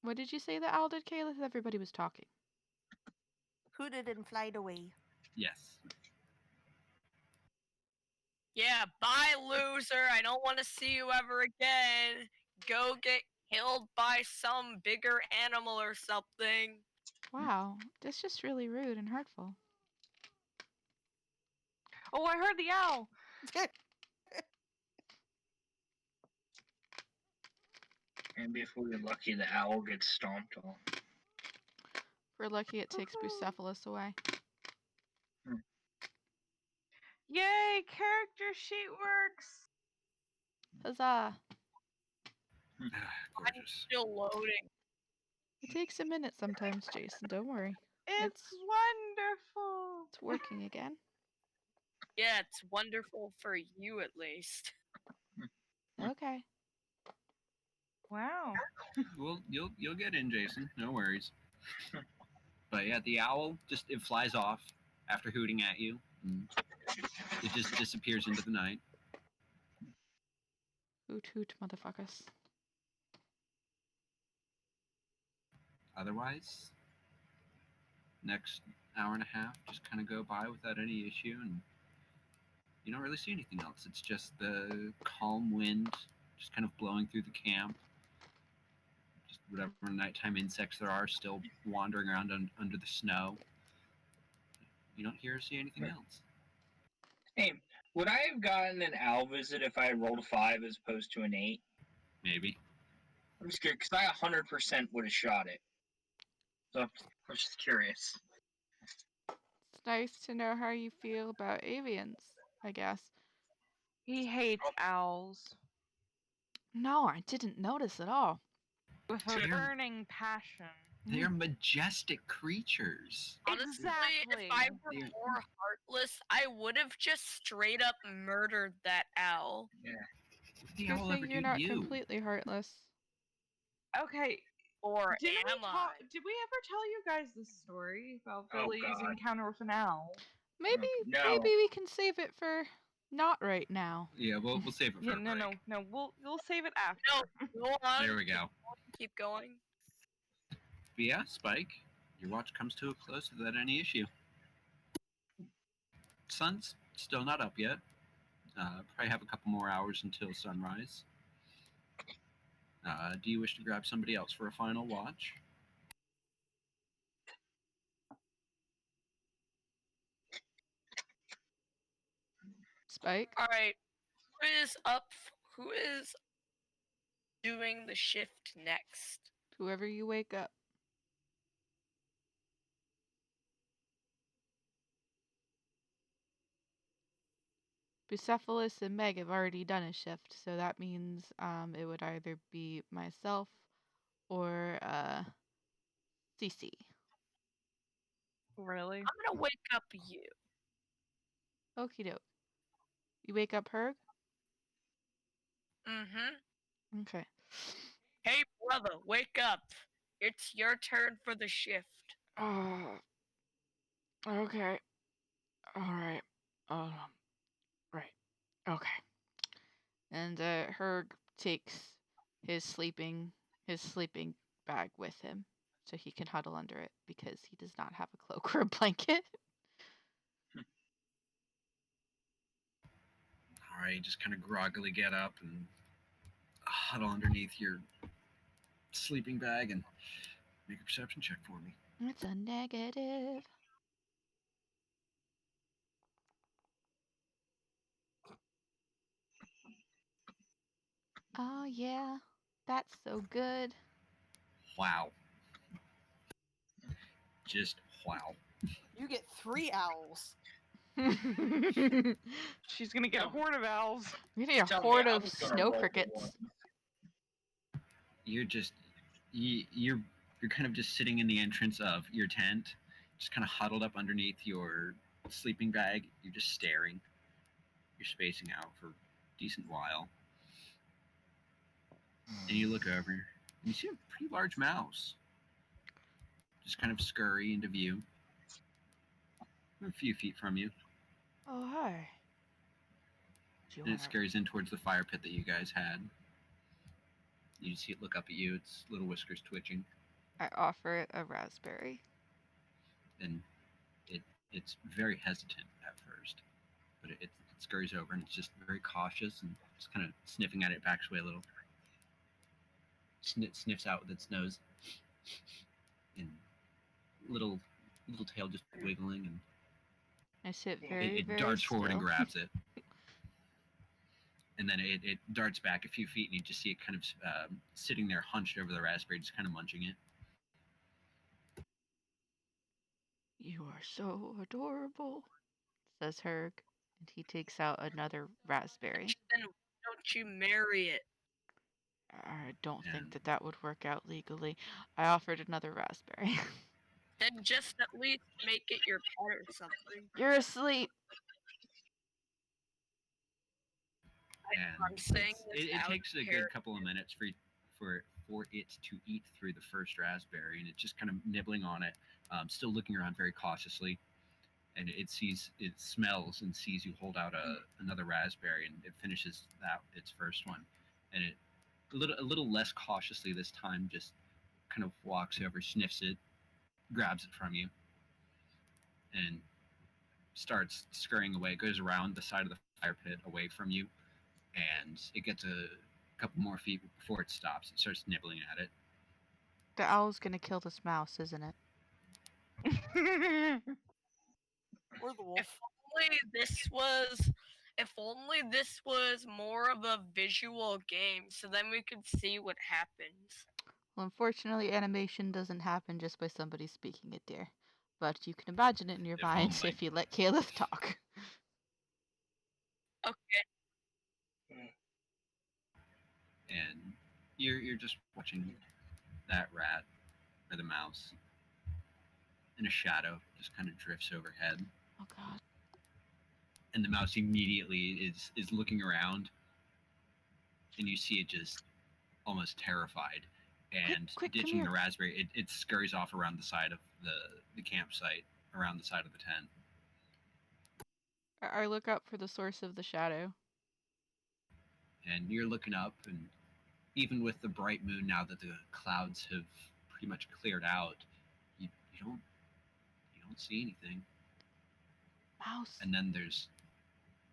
S5: What did you say that Owl did, Kayla? Everybody was talking.
S3: Hooted and flied away.
S1: Yes.
S2: Yeah, bye, loser. I don't want to see you ever again. Go get killed by some bigger animal or something.
S5: Wow, that's just really rude and hurtful.
S6: Oh, I heard the owl.
S4: Maybe if we get lucky, the owl gets stomped off.
S5: If we're lucky, it takes Bucephalus away.
S6: Yay, character sheet works.
S5: Huzzah!
S1: Gorgeous.
S2: Still loading.
S5: It takes a minute sometimes, Jason. Don't worry.
S6: It's wonderful.
S5: It's working again.
S2: Yeah, it's wonderful for you at least.
S5: Okay.
S6: Wow.
S1: Well, you'll get in, Jason. No worries. But yeah, the owl it flies off after hooting at you. And it just disappears into the night.
S5: Hoot hoot, motherfuckers.
S1: Otherwise, next hour and a half just kind of go by without any issue, and you don't really see anything else. It's just the calm wind just kind of blowing through the camp. Just whatever nighttime insects there are still wandering around under the snow. You don't hear or see anything else.
S4: Hey, would I have gotten an owl visit if I had rolled a 5 as opposed to an 8?
S1: Maybe.
S4: I'm just curious, because I 100% would have shot it. So I'm just curious.
S5: It's nice to know how you feel about avians, I guess.
S6: He hates owls
S5: No, I didn't notice at all.
S6: with a burning passion.
S1: They're majestic creatures.
S2: Honestly,
S6: Exactly.
S2: if I were more heartless, I would have just straight up murdered that owl.
S1: What
S5: It's
S1: the
S5: a good
S1: owl ever
S5: thing you're
S1: do
S5: not
S1: you?
S5: completely heartless.
S6: Okay,
S2: Or
S6: did
S2: am I?
S6: we ever tell you guys the story about
S4: Oh,
S6: Billy's
S4: God.
S6: encounter with an owl?
S5: Maybe
S4: No.
S5: maybe we can save it for not right now.
S1: Yeah, we'll save it for
S6: Yeah,
S1: a break.
S6: no. We'll save it after.
S2: No, go on.
S1: There we go.
S2: Keep going.
S1: But yeah, Spike, your watch comes to a close without any issue. Sun's still not up yet. Probably have a couple more hours until sunrise. Do you wish to grab somebody else for a final watch?
S5: Spike,
S2: All right. Who is up? Who is doing the shift next?
S5: whoever you wake up. Bucephalus and Meg have already done a shift, so that means it would either be myself or Cece.
S6: Really?
S2: I'm gonna wake up you.
S5: Okie doke. You wake up Herg?
S2: Mm-hmm.
S5: Okay.
S2: Hey, brother, wake up. It's your turn for the shift.
S5: Okay. Alright. Right. Okay. And Herg takes his sleeping bag with him so he can huddle under it because he does not have a cloak or a blanket.
S1: All right, just kind of groggily get up and huddle underneath your sleeping bag and make a perception check for me.
S5: It's a negative. Oh yeah, that's so good.
S1: Wow. Just wow.
S3: You get 3 owls.
S6: She's gonna get a
S4: No.
S6: horde of owls.
S5: We need a
S4: Tell me,
S5: horde
S4: I
S5: of
S4: was gonna
S5: snow
S4: roll for
S5: crickets.
S4: one.
S1: You're just you're kind of just sitting in the entrance of your tent, just kind of huddled up underneath your sleeping bag. You're just staring. You're spacing out for a decent while. And you look over, and you see a pretty large mouse just kind of scurry into view, a few feet from you,
S5: Oh, hi. Do you
S1: and it
S5: want to?
S1: scurries in towards the fire pit that you guys had. You see it look up at you, its little whiskers twitching,
S5: I offer it a raspberry.
S1: and it's very hesitant at first, but it scurries over and it's just very cautious and just kind of sniffing at it, backs away a little, sniffs out with its nose, and little tail just wiggling, and
S5: I sit
S1: it,
S5: very,
S1: it
S5: very
S1: darts forward and
S5: still.
S1: grabs it, and then it darts back a few feet, and you just see it kind of sitting there hunched over the raspberry, just kind of munching it.
S5: You are so adorable, says Herg, and he takes out another raspberry.
S2: Then why don't you marry it?
S5: I don't think
S1: And
S5: that that would work out legally. I offered another raspberry.
S2: Then just at least make it your pet or something.
S5: You're asleep.
S1: and
S2: I'm saying this
S1: it
S2: out
S1: takes a
S2: here.
S1: good couple of minutes for it to eat through the first raspberry, and it's just kind of nibbling on it, still looking around very cautiously. And it smells and sees you hold out another raspberry, and it finishes that its first one, and it a little less cautiously this time, just kind of walks over, sniffs it, grabs it from you, and starts scurrying away. It goes around the side of the fire pit away from you, and it gets a couple more feet before it stops. It starts nibbling at it.
S5: The owl's gonna kill this mouse, isn't it?
S3: Or the wolf.
S2: If only this was more of a visual game, so then we could see what happens.
S5: Well, unfortunately, animation doesn't happen just by somebody speaking it, dear. But you can imagine it in your
S1: If
S5: mind
S1: only.
S5: if you let Caleb talk.
S2: Okay.
S1: And you're just watching that rat or the mouse, and a shadow just kind of drifts overhead,
S5: Oh God.
S1: and the mouse immediately is looking around, and you see it just almost terrified, and
S5: Quick, come
S1: ditching
S5: here.
S1: the raspberry, it scurries off around the side of the campsite, around the side of the tent.
S5: I look up for the source of the shadow.
S1: And you're looking up, and even with the bright moon, now that the clouds have pretty much cleared out, you don't see anything.
S5: Mouse.
S1: And then there's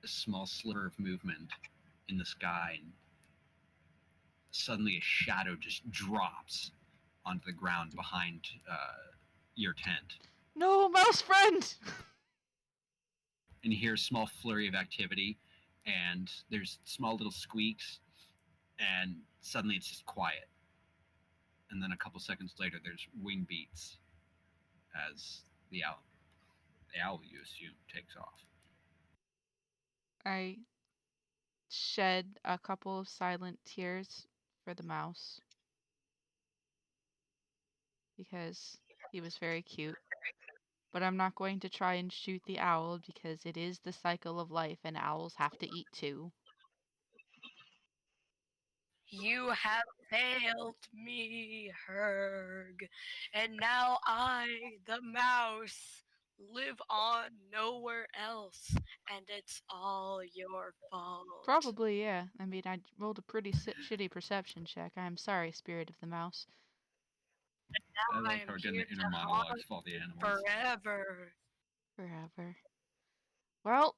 S1: a small sliver of movement in the sky, and suddenly a shadow just drops onto the ground behind your tent.
S5: No, mouse friend.
S1: And you hear a small flurry of activity, and there's small little squeaks, and suddenly it's just quiet. And then a couple seconds later, there's wing beats as the owl, you assume, takes off.
S5: I shed a couple of silent tears for the mouse because he was very cute. But I'm not going to try and shoot the owl because it is the cycle of life and owls have to eat too.
S2: You have failed me, Herg, and now I, the mouse, live on nowhere else, and it's all your fault.
S5: Probably, yeah. I mean, I rolled a pretty shitty perception check. I'm sorry, spirit of the mouse.
S1: I love
S2: I'm
S1: how again
S2: here
S1: the inner
S2: to
S1: monologues
S2: haunt
S1: follow the animals.
S2: forever.
S5: Forever. Well,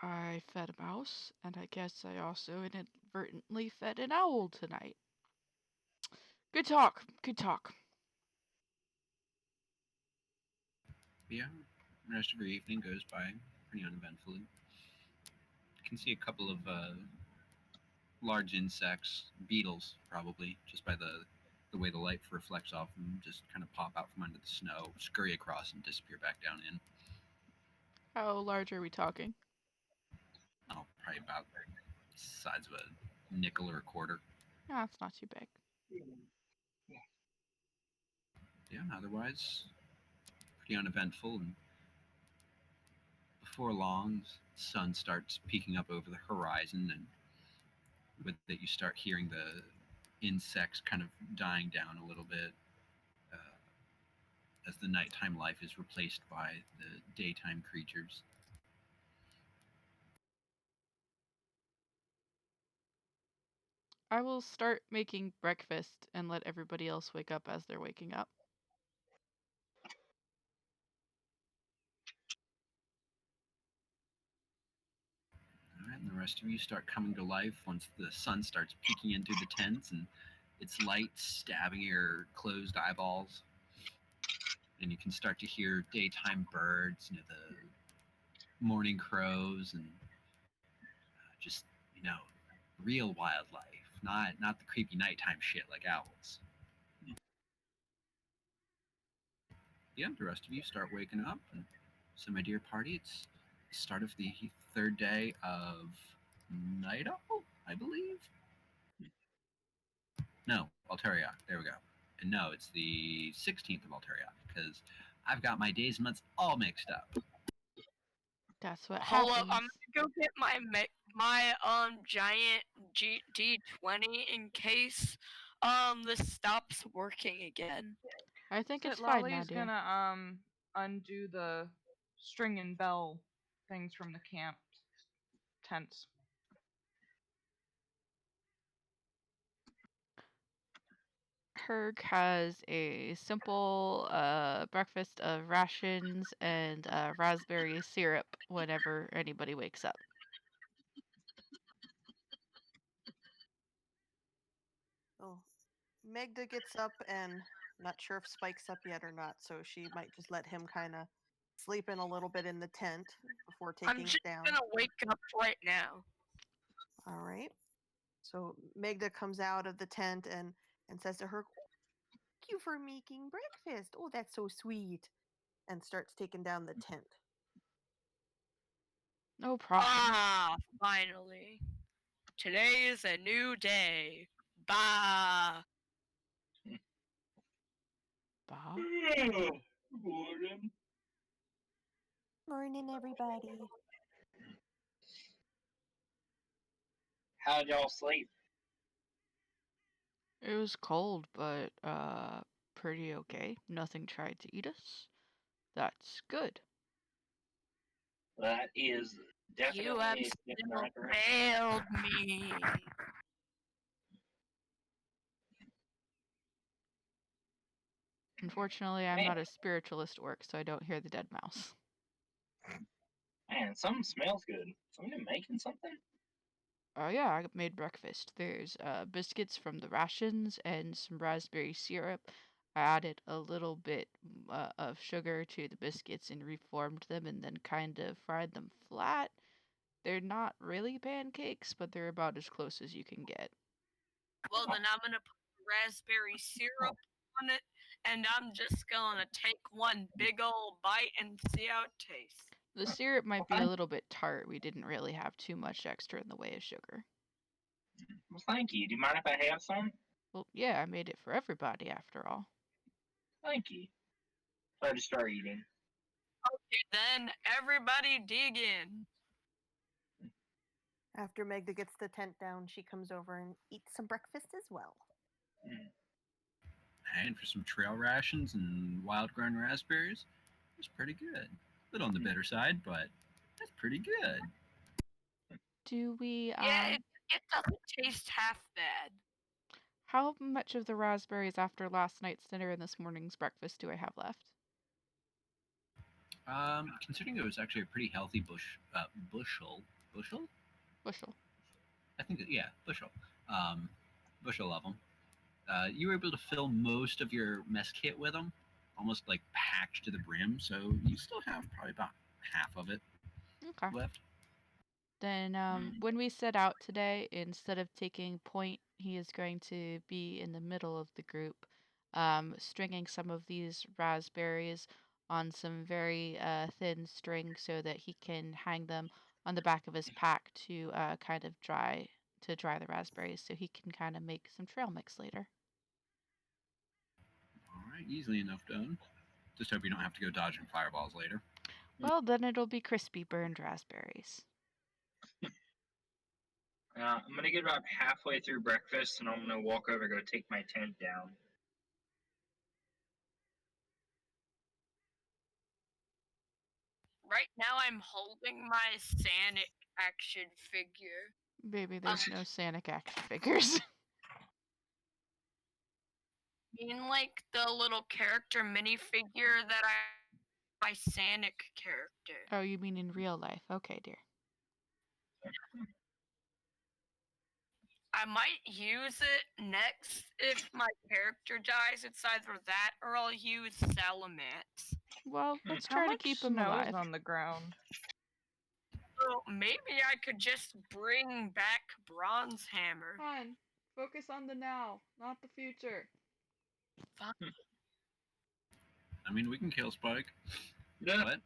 S5: I fed a mouse, and I guess I also inadvertently fed an owl tonight. Good talk. Good talk.
S1: Yeah, the rest of your evening goes by pretty uneventfully. You can see a couple of large insects, beetles probably, just by the way the light reflects off them, just kind of pop out from under the snow, scurry across, and disappear back down in.
S5: How large are we talking?
S1: Oh, probably about the size of a nickel or a quarter.
S5: Ah, it's not too big.
S1: Yeah, otherwise, pretty uneventful. And before long, the sun starts peeking up over the horizon, and with it, you start hearing insects kind of dying down a little bit uh, as the nighttime life is replaced by the daytime creatures.
S5: I will start making breakfast and let everybody else wake up as they're waking up.
S1: All right, and the rest of you start coming to life once the sun starts peeking in through the tents and its light stabbing your closed eyeballs. And you can start to hear daytime birds, the morning crows, and just real wildlife, not the creepy nighttime shit like owls. Yeah, the rest of you start waking up, and so my dear party, it's the start of the third day of Night Owl, I believe. No, Alteriok. There we go. And no, it's the 16th of Alteriok because I've got my days and months all mixed up.
S5: That's what
S2: Hold up, I'm
S5: happens.
S2: gonna go get my giant D20 in case this stops working again.
S5: I think it's
S6: So
S5: fine now,
S6: Lolly's
S5: dear.
S6: gonna undo the string and bell things from the camp tents.
S5: Herg has a simple breakfast of rations and raspberry syrup whenever anybody wakes up.
S3: Oh, Magda gets up and not sure if Spike's up yet or not, so she might just let him kind of sleep in a little bit in the tent before
S2: I'm
S3: taking
S2: just
S3: it down.
S2: gonna wake up right now.
S3: All right. So Magda comes out of the tent and says to her, "Thank you for making breakfast. Oh, that's so sweet." And starts taking down the tent.
S5: No problem.
S2: Ah, finally. Today is a new day. Bah.
S5: Bah.
S4: Boredom.
S3: Morning, everybody.
S4: How'd y'all sleep?
S5: It was cold, but pretty okay. Nothing tried to eat us. That's good.
S4: That is
S2: You have
S4: definitely a step in the
S2: still
S4: right direction.
S2: failed me.
S5: Unfortunately, I'm
S4: Man,
S5: not a spiritualist orc, so I don't hear the dead mouse.
S4: man, something smells good. Somebody making something?
S5: Oh yeah, I made breakfast. There's biscuits from the rations and some raspberry syrup. I added a little bit of sugar to the biscuits and reformed them and then kind of fried them flat. They're not really pancakes, but they're about as close as you can get.
S2: Well, then I'm gonna put raspberry syrup on it, and I'm just gonna take one big old bite and see how it tastes.
S5: The syrup might be
S4: Okay.
S5: a little bit tart. We didn't really have too much extra in the way of sugar.
S4: Well, thank you. Do you mind if I have some?
S5: Well, yeah, I made it for everybody after all.
S4: Thank you. So I just start eating.
S2: Okay, then everybody dig in.
S3: After Magda gets the tent down, she comes over and eats some breakfast as well.
S4: Mm.
S1: And for some trail rations and wild grown raspberries, it's pretty good. A little on the bitter side, but that's pretty good.
S5: Do we
S2: Yeah, it doesn't taste half bad.
S5: how much of the raspberries after last night's dinner and this morning's breakfast do I have left?
S1: Considering it was actually a pretty healthy bushel,
S5: Bushel.
S1: I think, yeah, um, bushel of them. You were able to fill most of your mess kit with them, almost like packed to the brim. So you still have probably about half of it
S5: Okay.
S1: left.
S5: Then when we set out today, instead of taking point, he is going to be in the middle of the group, stringing some of these raspberries on some very thin string so that he can hang them on the back of his pack to kind of dry the raspberries so he can kind of make some trail mix later.
S1: All right, easily enough done. Just hope you don't have to go dodging fireballs later.
S5: Well, then it'll be crispy burned raspberries.
S4: I'm gonna get about halfway through breakfast, and I'm gonna walk over, go take my tent down.
S2: Right now, I'm holding my Sonic action figure.
S5: Baby, there's no Sonic action figures.
S2: I mean, like the little character minifigure that my Sonic character.
S5: Oh, you mean in real life? Okay, dear.
S2: I might use it next if my character dies. It's either that or I'll use Salamence.
S5: Well, let's
S6: How
S5: try to
S6: much
S5: keep him
S6: snow
S5: alive.
S6: is on the ground?
S2: So maybe I could just bring back Bronze Hammer.
S5: Fine. Focus on the now, not the future.
S1: I mean, we can kill Spike.
S4: Yeah.
S1: But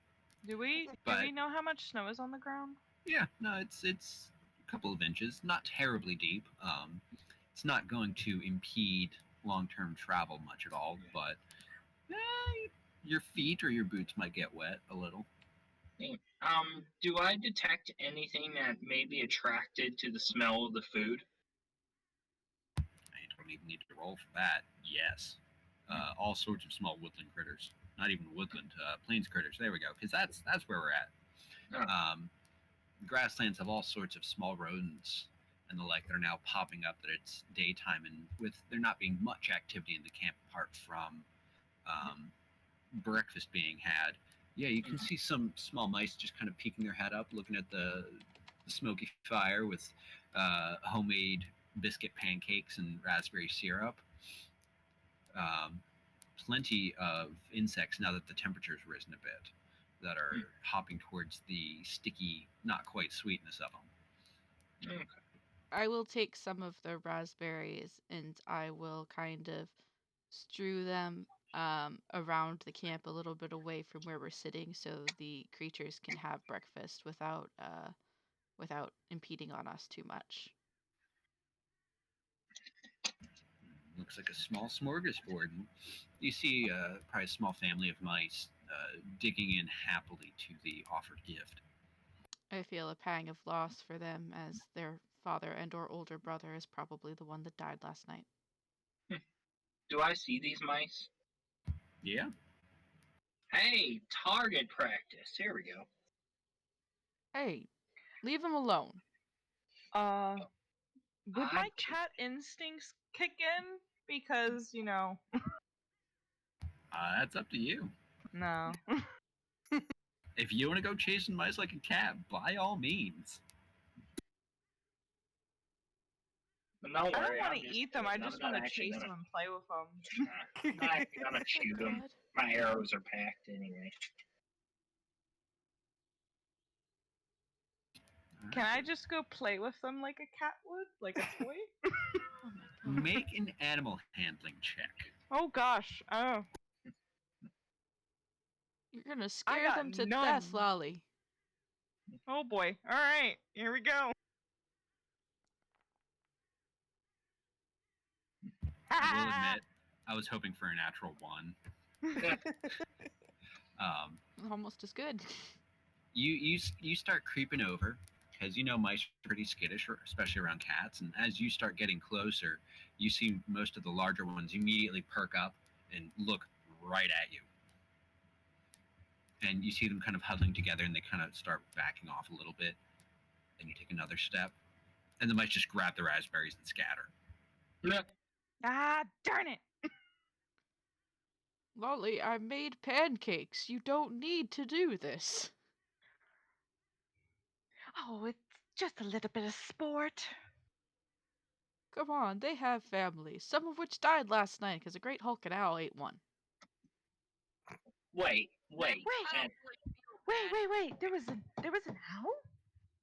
S6: Do we
S1: But-
S6: know how much snow is on the ground?
S1: yeah, no, it's a couple of inches, not terribly deep. It's not going to impede long-term travel much at all, but your feet or your boots might get wet a little.
S4: Do I detect anything that may be attracted to the smell of the food?
S1: I don't even need to roll for that. Yes, all sorts of small woodland critters. Not even woodland, plains critters. There we go. Because that's where we're at.
S4: Oh.
S1: Grasslands have all sorts of small rodents and the like that are now popping up. That it's daytime, and with there not being much activity in the camp apart from breakfast being had, yeah, you can see some small mice just kind of peeking their head up, looking at the smoky fire with homemade biscuit pancakes and raspberry syrup. Plenty of insects now that the temperature's risen a bit that are hopping towards the sticky, not quite sweetness of them.
S4: Okay.
S5: I will take some of the raspberries and I will kind of strew them around the camp a little bit away from where we're sitting so the creatures can have breakfast without impeding on us too much.
S1: Looks like a small smorgasbord. And you see probably a small family of mice digging in happily to the offered gift.
S5: I feel a pang of loss for them as their father and or older brother is probably the one that died last night.
S4: Do I see these mice?
S1: Yeah.
S4: Hey, target practice. Here we go.
S5: Hey, leave him alone.
S6: Would my
S4: I-
S6: cat instincts kick in? Because,
S1: That's up to you.
S6: no.
S1: If you want to go chasing mice like a cat, by all means.
S4: But don't
S6: I don't
S4: worry,
S6: want
S4: I'm
S6: to
S4: just
S6: eat them.
S4: kidding.
S6: I just
S4: I'm
S6: want
S4: not
S6: to
S4: actually
S6: chase
S4: gonna.
S6: them and play with them.
S4: I'm not actually gonna shoot them.
S5: God.
S4: My arrows are packed anyway.
S6: Can I just go play with them like a cat would? Like a toy?
S5: Oh my god.
S1: Make an animal handling check.
S6: Oh gosh. Oh.
S5: You're gonna scare
S6: got
S5: them to
S6: none.
S5: death, Lolly.
S6: Oh boy. Alright. Here we go.
S1: I will admit, I was hoping for a natural one.
S5: Almost as good.
S1: You start creeping over because you know mice are pretty skittish, especially around cats. And as you start getting closer, you see most of the larger ones immediately perk up and look right at you. And you see them kind of huddling together, and they kind of start backing off a little bit. Then you take another step, and the mice just grab the raspberries and scatter.
S6: Ah, darn it.
S5: Lolly, I made pancakes. You don't need to do this.
S6: Oh, it's just a little bit of sport.
S5: Come on, they have families, some of which died last night because a great hulking owl ate one.
S4: Wait.
S6: Wait.
S4: and-
S6: Wait. There was an owl?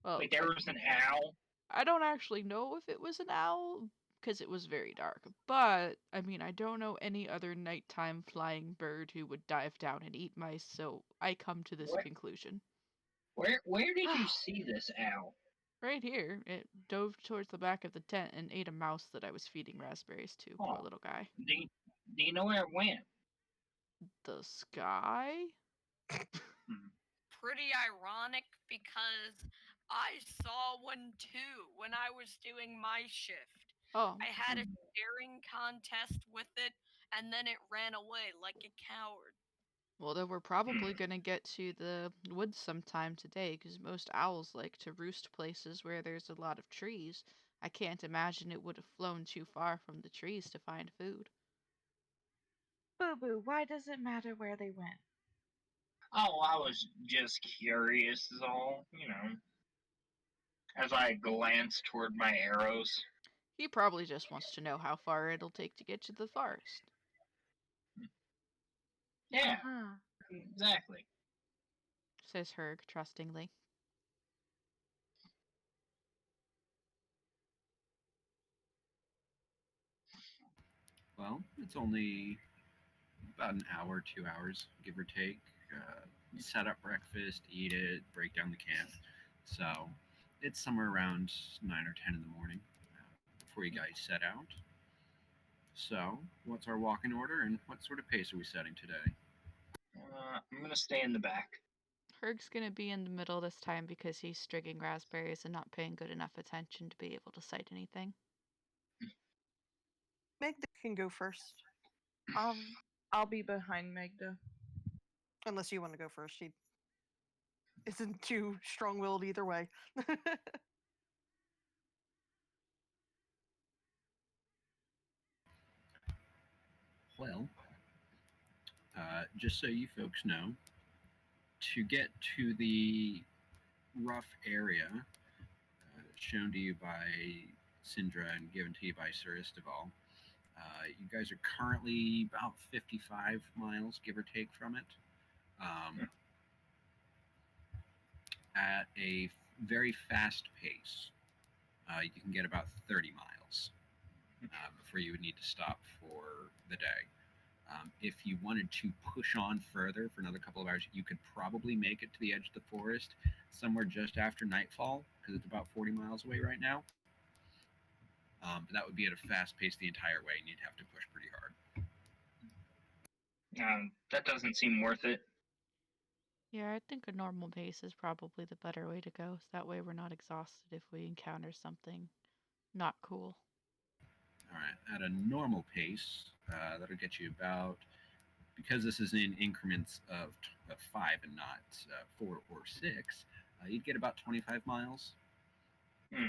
S5: Well,
S4: Wait, there was an owl?
S5: I don't actually know if it was an owl because it was very dark. But I mean, I don't know any other nighttime flying bird who would dive down and eat mice, so I come to this
S4: What?
S5: conclusion.
S4: Where did you see this owl?
S5: Right here, it dove towards the back of the tent and ate a mouse that I was feeding raspberries to. Poor
S4: Oh.
S5: little guy.
S4: Do you know where it went?
S5: The sky?
S2: Pretty ironic because I saw one too when I was doing my shift.
S5: Oh,
S2: I had a staring contest with it, and then it ran away like a coward.
S5: well, then we're probably gonna get to the woods sometime today, because most owls like to roost places where there's a lot of trees. I can't imagine it would have flown too far from the trees to find food.
S6: Boo Boo, why does it matter where they went?
S4: Oh, I was just curious, is all. You know, as I glance toward my arrows.
S5: He probably just wants to know how far it'll take to get to the forest,
S4: Yeah,
S6: Uh-huh.
S4: exactly.
S5: says Herg trustingly.
S1: Well, it's only about an hour, 2 hours, give or take. Set up breakfast, eat it, break down the camp. So it's somewhere around 9 or 10 in the morning before you guys set out. So, what's our walking order and what sort of pace are we setting today?
S4: I'm gonna stay in the back.
S5: Herg's gonna be in the middle this time because he's strigging raspberries and not paying good enough attention to be able to sight anything.
S3: Meg can go first,
S6: I'll be behind Magda.
S3: unless you want to go first. She isn't too strong-willed either way.
S1: Well, just so you folks know, to get to the rough area shown to you by Sindra and given to you by Sir Istival, you guys are currently about 55 miles, give or take, from it. At a very fast pace, you can get about 30 miles before you would need to stop for the day. If you wanted to push on further for another couple of hours, you could probably make it to the edge of the forest somewhere just after nightfall because it's about 40 miles away right now. But that would be at a fast pace the entire way, and you'd have to push pretty hard.
S4: That doesn't seem worth it.
S5: Yeah, I think a normal pace is probably the better way to go, so that way we're not exhausted if we encounter something not cool.
S1: All right, at a normal pace, that'll get you about, because this is in increments of five and not 4 or 6, you'd get about 25 miles, which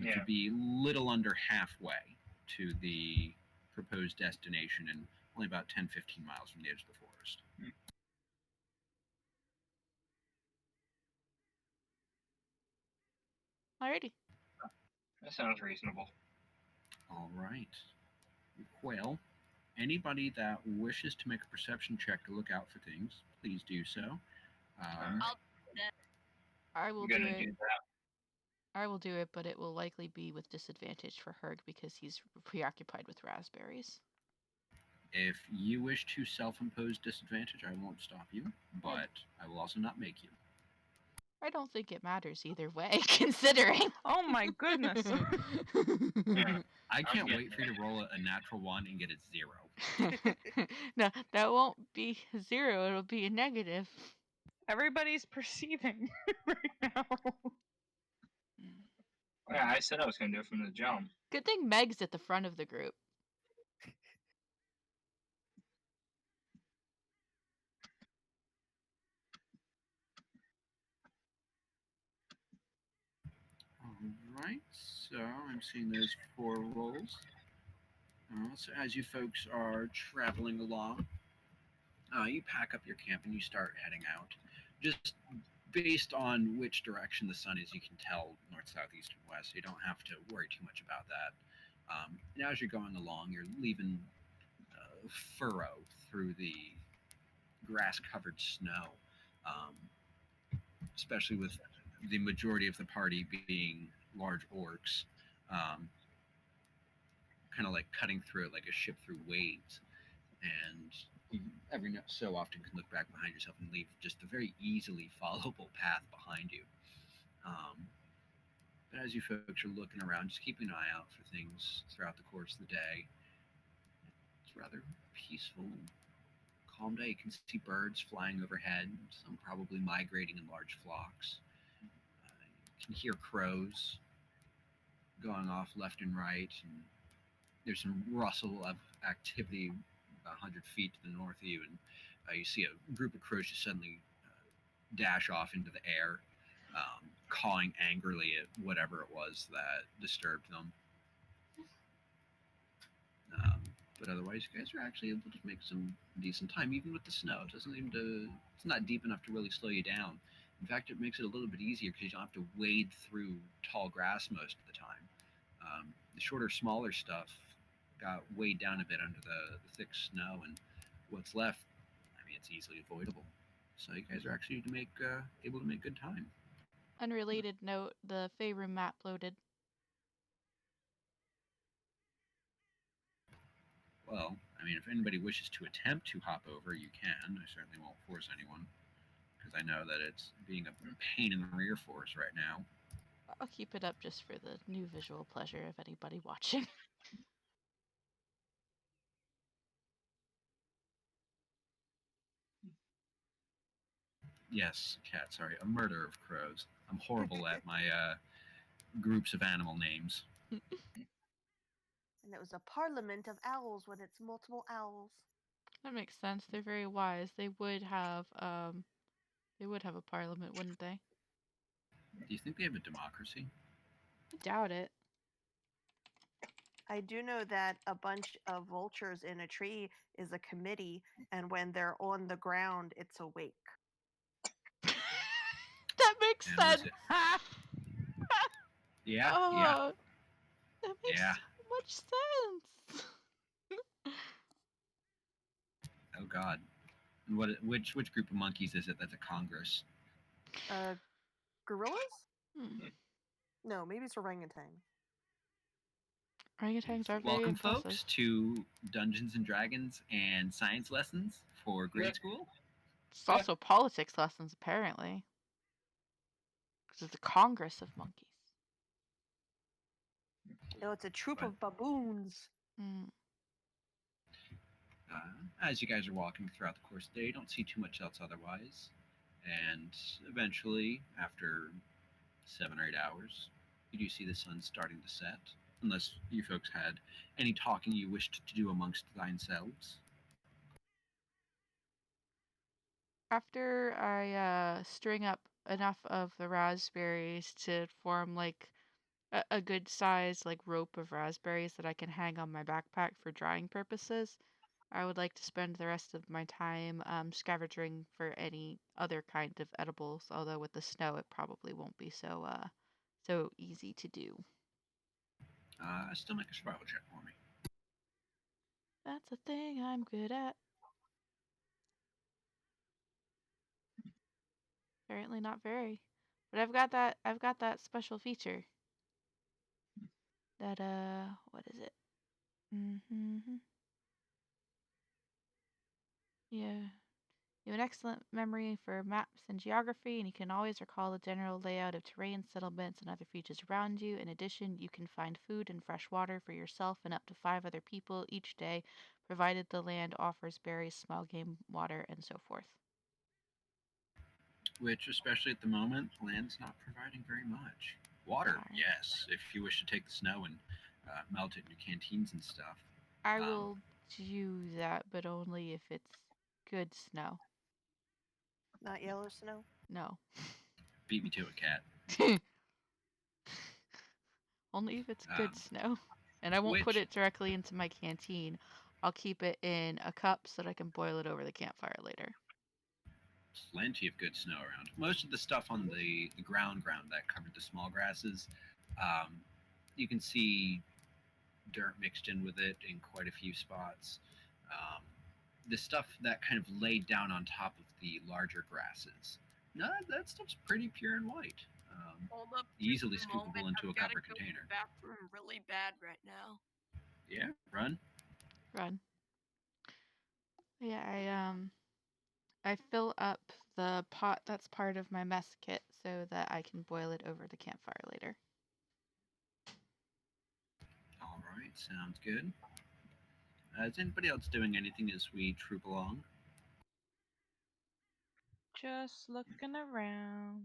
S4: Yeah.
S1: would be little under halfway to the proposed destination and only about 10-15 miles from the edge of the forest.
S5: Alrighty.
S4: That sounds reasonable.
S1: All right. Well, anybody that wishes to make a perception check to look out for things, please do so.
S2: I'll do that.
S5: I will
S4: I'm
S5: do
S4: gonna
S5: it.
S4: do that.
S5: I will do it, but it will likely be with disadvantage for Herg because he's preoccupied with raspberries.
S1: If you wish to self-impose disadvantage, I won't stop you, but I will also not make you.
S5: I don't think it matters either way, considering.
S6: Oh my goodness.
S4: Yeah.
S1: I can't
S4: getting
S1: wait for you to roll a natural one and get a 0.
S5: No, that won't be 0, it'll be a negative.
S6: Everybody's perceiving right now.
S4: Yeah, I said I was gonna do it from the jump.
S5: Good thing Meg's at the front of the group.
S1: All right, so I'm seeing those 4 rolls. So as you folks are traveling along, you pack up your camp and you start heading out. Just based on which direction the sun is, you can tell north, south, east, and west. So you don't have to worry too much about that. And as you're going along, you're leaving a furrow through the grass-covered snow, um, especially with the majority of the party being large orcs, kind of like cutting through it like a ship through waves. And you every so often can look back behind yourself and leave just a very easily followable path behind you. Um, but as you folks are looking around, just keeping an eye out for things throughout the course of the day. It's rather peaceful, calm day. You can see birds flying overhead, some probably migrating in large flocks. You can hear crows going off left and right, and there's some rustle of activity about 100 feet to the north of you, and you see a group of crows just suddenly dash off into the air, cawing angrily at whatever it was that disturbed them. Um, but otherwise, you guys are actually able to make some decent time, even with the snow. It doesn't seem to. It's not deep enough to really slow you down. In fact, it makes it a little bit easier because you don't have to wade through tall grass most of the time. The shorter, smaller stuff got weighed down a bit under the thick snow, and what's left, I mean, it's easily avoidable. So you guys are actually able to make good time.
S5: Unrelated note: the Fey room map loaded.
S1: Well, I mean, if anybody wishes to attempt to hop over, you can. I certainly won't force anyone because I know that it's being a pain in the rear for us right now.
S5: I'll keep it up just for the new visual pleasure of anybody watching.
S1: Yes, cat. Sorry, a murder of crows. I'm horrible at my groups of animal names.
S3: And it was a parliament of owls when it's multiple owls.
S5: That makes sense. They're very wise. They would have a parliament, wouldn't they?
S1: Do you think they have a democracy?
S5: I doubt it.
S3: I do know that a bunch of vultures in a tree is a committee, and when they're on the ground, it's awake.
S5: That makes
S1: And was
S5: sense.
S1: it? Yeah, yeah,
S5: Oh, that makes
S1: yeah.
S5: so much sense.
S1: Oh God. And which group of monkeys is it that's a congress?
S3: Gorillas?
S5: Hmm.
S3: No, maybe it's orangutan.
S5: Orangutans are very
S1: Welcome,
S5: impressive.
S1: folks, to Dungeons and Dragons and science lessons for grade school.
S5: It's also politics lessons, apparently. Because it's a congress of monkeys.
S3: No, it's a troop
S1: What?
S3: of baboons.
S5: Mm.
S1: As you guys are walking throughout the course of the day, you don't see too much else otherwise. And eventually, after 7 or 8 hours, you do see the sun starting to set. Unless you folks had any talking you wished to do amongst yourselves.
S5: After I string up enough of the raspberries to form like a good size like rope of raspberries that I can hang on my backpack for drying purposes, I would like to spend the rest of my time scavenging for any other kind of edibles. Although with the snow, it probably won't be so easy to do.
S1: Still make a survival check for me.
S5: That's a thing I'm good at. Apparently not very, but I've got that special feature. That what is it? Mm-hmm. Yeah. You have an excellent memory for maps and geography, and you can always recall the general layout of terrain, settlements, and other features around you. In addition, you can find food and fresh water for yourself and up to 5 other people each day, provided the land offers berries, small game, water, and so forth.
S1: Which, especially at the moment, land's not providing very much. Water,
S5: Alright.
S1: yes, if you wish to take the snow and melt it in your canteens and stuff.
S5: I will do that, but only if it's good snow.
S3: Not yellow snow.
S5: No.
S1: Beat me to it, cat.
S5: Only if it's good snow. And I won't put it directly into my canteen. I'll keep it in a cup so that I can boil it over the campfire later.
S1: Plenty of good snow around. Most of the stuff on the ground that covered the small grasses, you can see dirt mixed in with it in quite a few spots. Um, the stuff that kind of laid down on top of the larger grasses, no, that stuff's pretty pure and white.
S2: Hold up.
S1: Easily
S2: just a
S1: scoopable
S2: moment,
S1: into a
S2: I've gotta
S1: covered
S2: go to
S1: container.
S2: the bathroom really bad right now.
S1: Yeah, run.
S5: Run. Yeah, I fill up the pot that's part of my mess kit so that I can boil it over the campfire later.
S1: All right, sounds good. Is anybody else doing anything as we troop along?
S6: Just looking around.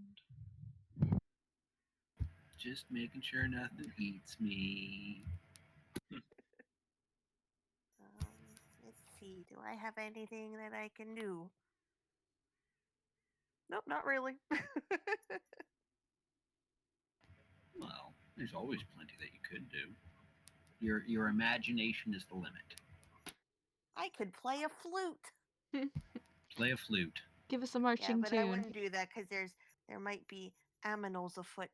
S1: Just making sure nothing eats me.
S3: Let's see. Do I have anything that I can do? Nope, not really.
S1: Well, there's always plenty that you could do. Your imagination is the limit.
S3: I could play a flute.
S1: Play a flute.
S5: Give us a
S3: Yeah,
S5: marching
S3: but I
S5: tune.
S3: wouldn't do that because there might be aminals afoot.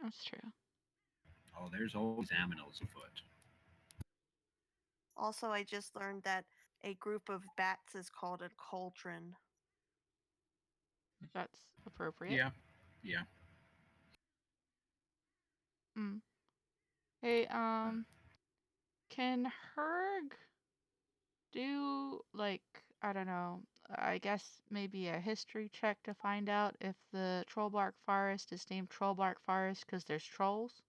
S5: That's true.
S1: Oh, there's always aminals afoot.
S3: Also, I just learned that a group of bats is called a cauldron.
S5: That's appropriate.
S1: Yeah, yeah.
S5: Mm. Hey,
S1: Uh,
S5: can Herg do like, I don't know, I guess maybe a history check to find out if the Trollbark Forest is named Trollbark Forest because there's trolls?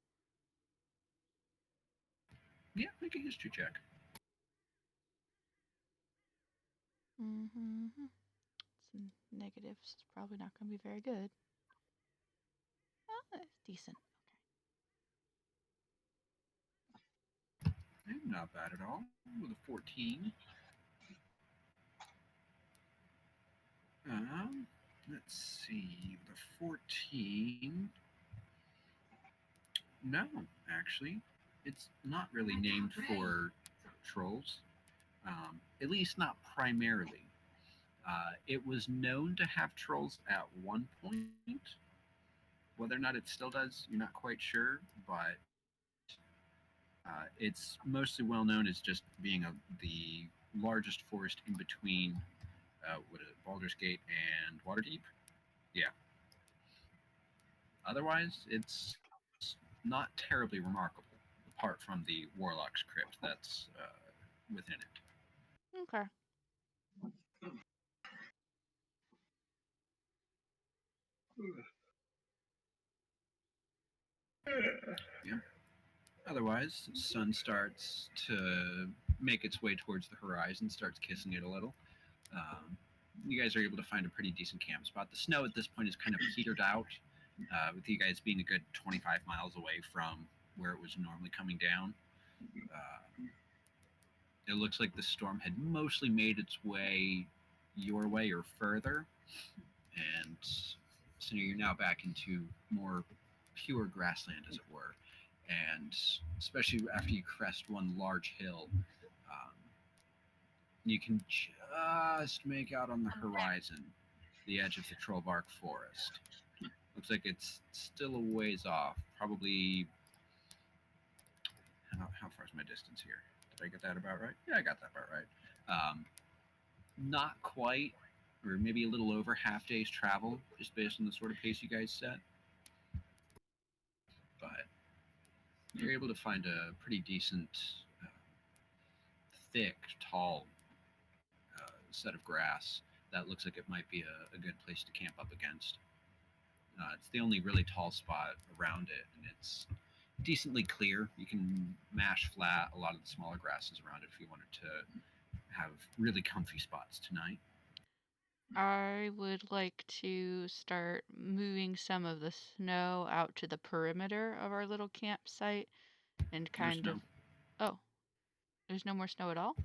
S1: yeah, make a history check.
S5: Mm-hmm. Some negatives. It's probably not going to be very good. It's decent.
S1: Not bad at all. With a 14. Let's see. With a 14. No, actually. It's not really named for trolls. At least not primarily. It was known to have trolls at one point. Whether or not it still does, you're not quite sure, but it's mostly well known as just being the largest forest in between what is it, Baldur's Gate and Waterdeep. Yeah. Otherwise, it's not terribly remarkable, apart from the Warlock's Crypt that's within it.
S5: Okay.
S1: Yeah. Otherwise, the sun starts to make its way towards the horizon, starts kissing it a little. Um, you guys are able to find a pretty decent camp spot. The snow at this point is kind of petered out, with you guys being a good 25 miles away from where it was normally coming down. It looks like the storm had mostly made its way your way or further, and so you're now back into more pure grassland, as it were. And especially after you crest one large hill, um, you can just make out on the horizon the edge of the Trollbark Forest. Looks like it's still a ways off. Probably, how far is my distance here? Did I get that about right? Yeah, I got that about right. Not quite, or maybe a little over half day's travel, just based on the sort of pace you guys set. But you're able to find a pretty decent, uh, thick, tall set of grass that looks like it might be a good place to camp up against. It's the only really tall spot around it, and it's decently clear. You can mash flat a lot of the smaller grasses around it if you wanted to have really comfy spots tonight.
S5: I would like to start moving some of the snow out to the perimeter of our little campsite and
S1: No
S5: kind of.
S1: snow.
S5: Oh, there's no more snow at all?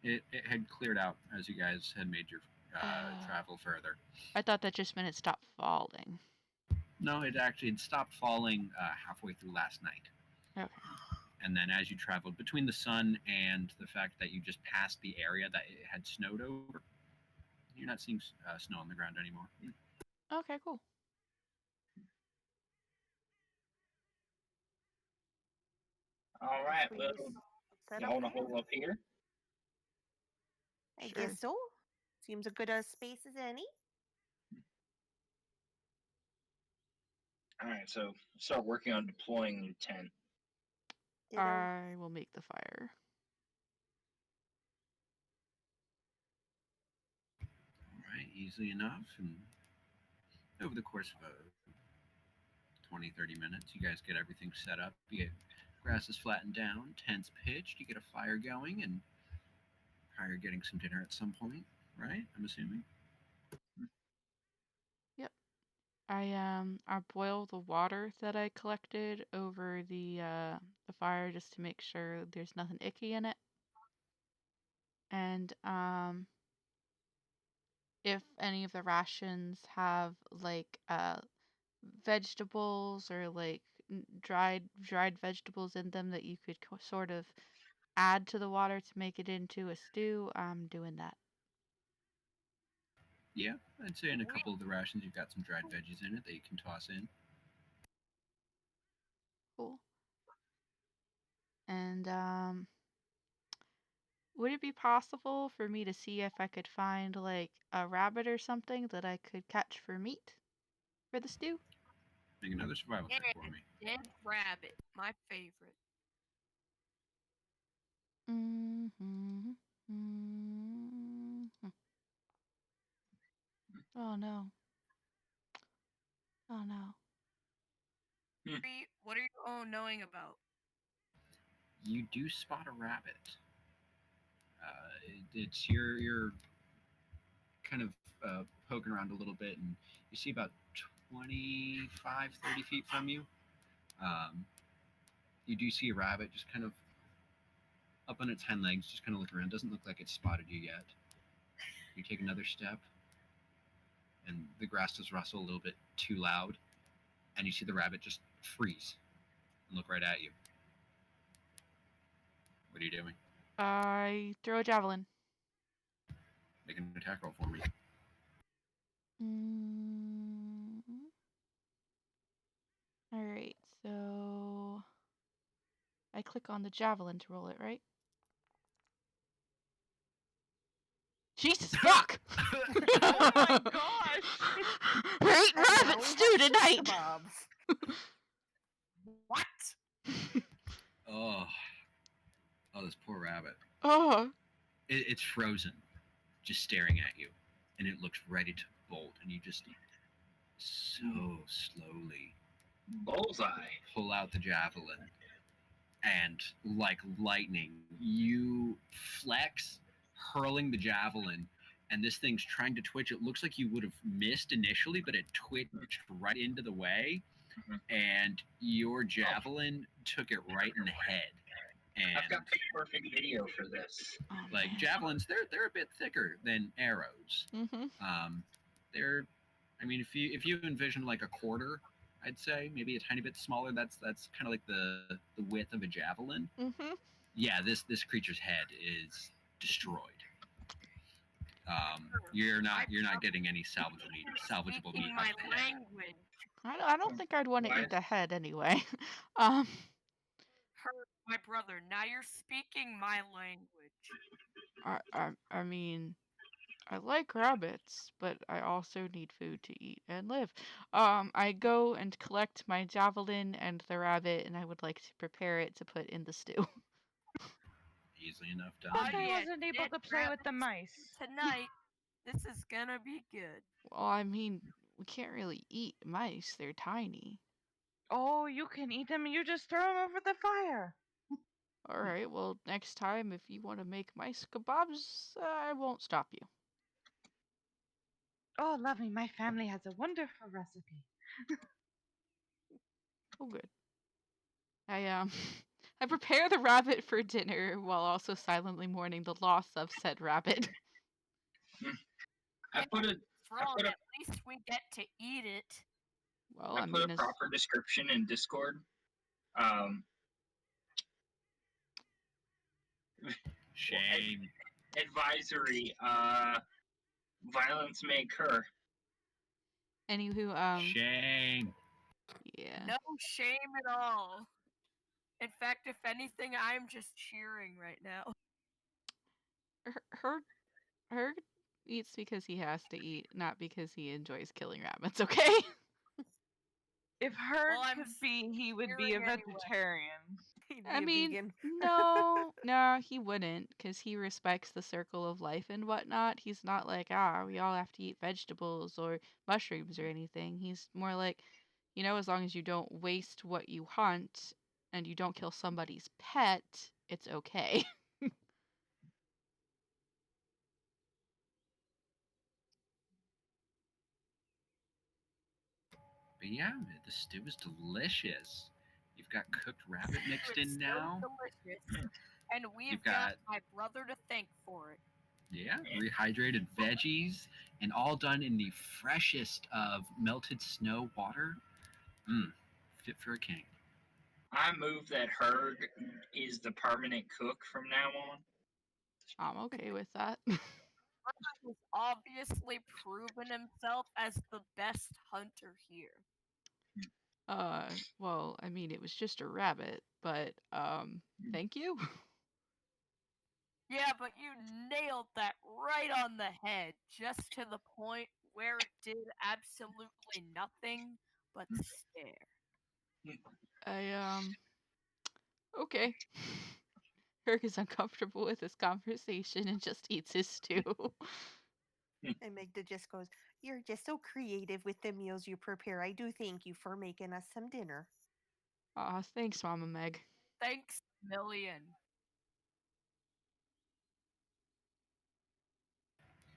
S1: It had cleared out as you guys had made your
S5: Oh.
S1: travel further.
S5: I thought that just meant it stopped falling.
S1: No, it actually had stopped falling halfway through last night.
S5: Okay.
S1: And then as you traveled between the sun and the fact that you just passed the area that it had snowed over, you're not seeing snow on the ground anymore.
S5: Okay, cool.
S4: All right.
S3: We
S4: Well,
S3: just set
S4: you
S3: up
S4: want to
S3: camp.
S4: hold up here?
S3: I
S5: Sure.
S3: guess so. Seems a good space as any.
S4: All right. So start working on deploying the tent.
S3: Ditto.
S5: I will make the fire.
S1: All right, easily enough. And over the course of 20, 30 minutes, you guys get everything set up. You get grass is flattened down, tents pitched, you get a fire going, and probably getting some dinner at some point, right? I'm assuming.
S5: Yep. I boil the water that I collected over the fire just to make sure there's nothing icky in it. And if any of the rations have like vegetables or like dried vegetables in them that you could sort of add to the water to make it into a stew, I'm doing that.
S1: Yeah, I'd say in a couple of the rations you've got some dried veggies in it that you can toss in.
S5: Cool. And would it be possible for me to see if I could find like a rabbit or something that I could catch for meat for the stew?
S1: Make another survival check for me.
S2: Dead rabbit, my favorite.
S5: Mm-hmm. Mm-hmm. Oh no. Oh no.
S2: What are you all knowing about?
S1: You do spot a rabbit. It's you're kind of poking around a little bit, and you see about 25, 30 feet from you. Um, you do see a rabbit just kind of up on its hind legs, just kind of looking around. Doesn't look like it's spotted you yet. You take another step, and the grass does rustle a little bit too loud, and you see the rabbit just freeze and look right at you. What are you doing?
S5: I throw a javelin.
S1: Make an attack roll for me.
S5: All right, so I click on the javelin to roll it, right? Jesus fuck!
S6: Oh my gosh!
S5: We're eating
S3: And now
S5: rabbit
S3: we
S5: stew
S3: have
S5: tonight!
S3: kebabs. What?
S1: Oh, this poor rabbit.
S5: Oh,
S1: It's frozen, just staring at you, and it looks ready to bolt, and you just so slowly
S4: Bullseye.
S1: pull out the javelin, and like lightning, you flex, hurling the javelin, and this thing's trying to twitch. It looks like you would have missed initially, but it twitched right into the way,
S4: Mhm.
S1: and your javelin took it right in the head.
S4: I've
S1: And
S4: got the perfect video for this.
S5: oh
S1: like
S5: man.
S1: javelins, they're a bit thicker than arrows.
S5: Mm-hmm.
S1: They're, I mean, if you envision like a quarter, I'd say maybe a tiny bit smaller. That's kind of like the width of a javelin.
S5: Mm-hmm.
S1: Yeah, this creature's head is destroyed. You're not getting any salvageable meat
S2: Speaking
S1: out
S2: my
S1: of the head.
S2: language.
S5: I don't think I'd want to
S4: Why-
S5: eat the head anyway. um,
S2: Her, my brother. Now you're speaking my language.
S5: I mean, I like rabbits, but I also need food to eat and live. I go and collect my javelin and the rabbit, and I would like to prepare it to put in the stew.
S1: Easily enough done.
S6: But I
S2: yeah,
S6: wasn't able
S2: dead
S6: to play with the
S2: rabbits
S6: mice.
S2: tonight. This is gonna be good.
S5: Well, I mean, we can't really eat mice; they're tiny.
S6: Oh, you can eat them. You just throw them over the fire.
S5: All right. Well, next time, if you want to make mice kebabs, I won't stop you.
S6: Oh, lovely. My family has a wonderful recipe.
S5: Oh, good. I I prepare the rabbit for dinner while also silently mourning the loss of said rabbit.
S4: I put a
S2: It's wrong. At least we get to eat it.
S5: Well,
S4: I
S5: I
S4: put
S5: mean,
S4: a
S5: as
S4: proper description in Discord. Um,
S1: Shame.
S4: advisory. Violence may occur.
S5: anywho,
S1: Shame.
S5: yeah.
S2: No shame at all. In fact, if anything, I'm just cheering right now.
S5: Her eats because he has to eat, not because he enjoys killing rabbits. Okay.
S6: If Herd
S2: Well, I'm
S6: could be, he would be a
S2: cheering anyway.
S6: vegetarian.
S3: He'd be
S5: I
S3: a
S5: mean,
S3: vegan.
S5: no, he wouldn't, because he respects the circle of life and whatnot. He's not like, we all have to eat vegetables or mushrooms or anything. He's more like, as long as you don't waste what you hunt and you don't kill somebody's pet, it's okay.
S1: But yeah, the stew is delicious. You've got cooked rabbit mixed
S2: It's
S1: in
S2: so
S1: now.
S2: delicious. And we've
S1: You've
S2: got
S1: got,
S2: my brother to thank for it.
S1: yeah, rehydrated veggies, and all done in the freshest of melted snow water. Mmm, fit for a king.
S4: I move that Herg is the permanent cook from now on.
S5: I'm okay with that.
S2: Has obviously proven himself as the best hunter here.
S5: Well, I mean, it was just a rabbit, but thank you.
S2: Yeah, but you nailed that right on the head, just to the point where it did absolutely nothing but stare.
S5: I okay. Kirk is uncomfortable with this conversation and just eats his stew.
S3: And Magda just goes, "You're just so creative with the meals you prepare. I do thank you for making us some dinner."
S5: Aw, thanks, Mama Meg.
S2: Thanks a million.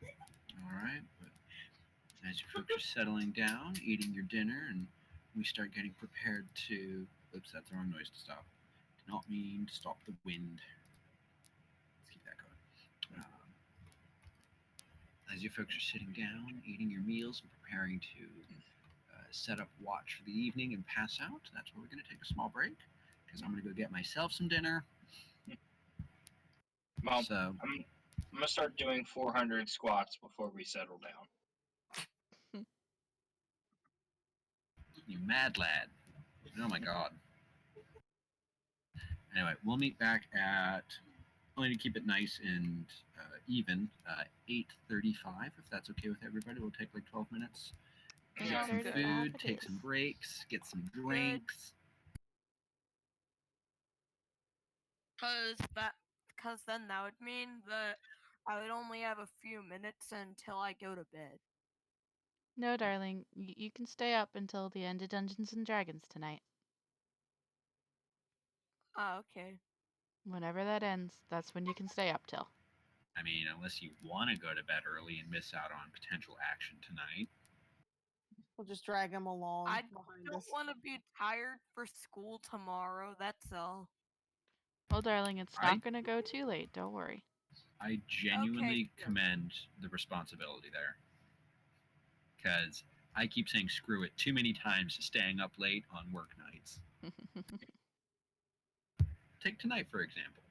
S1: All right, but as you folks are settling down, eating your dinner, and we start getting prepared to. Oops, that's the wrong noise to stop. Did not mean to stop the wind. Let's keep that going. As you folks are sitting down, eating your meals, and preparing to set up watch for the evening and pass out, that's where we're going to take a small break because I'm going to go get myself some dinner.
S4: Well,
S1: So,
S4: I'm gonna start doing 400 squats before we settle down.
S1: you mad lad. Oh my god. Anyway, we'll meet back at, only to keep it nice and even, 8:35, if that's okay with everybody. We'll take like 12 minutes. Get some
S5: 8:35
S1: food,
S5: it
S1: take
S5: is.
S1: some breaks, get some drinks.
S2: Cause then that would mean that I would only have a few minutes until I go to bed.
S5: No, darling, you can stay up until the end of Dungeons and Dragons tonight.
S2: Oh, okay.
S5: Whenever that ends, that's when you can stay up till.
S1: I mean, unless you want to go to bed early and miss out on potential action tonight.
S3: We'll just drag him along
S2: I
S3: behind
S2: don't
S3: us.
S2: want to be tired for school tomorrow, that's all.
S5: Well, darling, it's
S1: I-
S5: not gonna go too late. Don't worry.
S1: I genuinely
S2: good.
S1: commend the responsibility there. Because I keep saying screw it too many times staying up late on work nights. Take tonight, for example.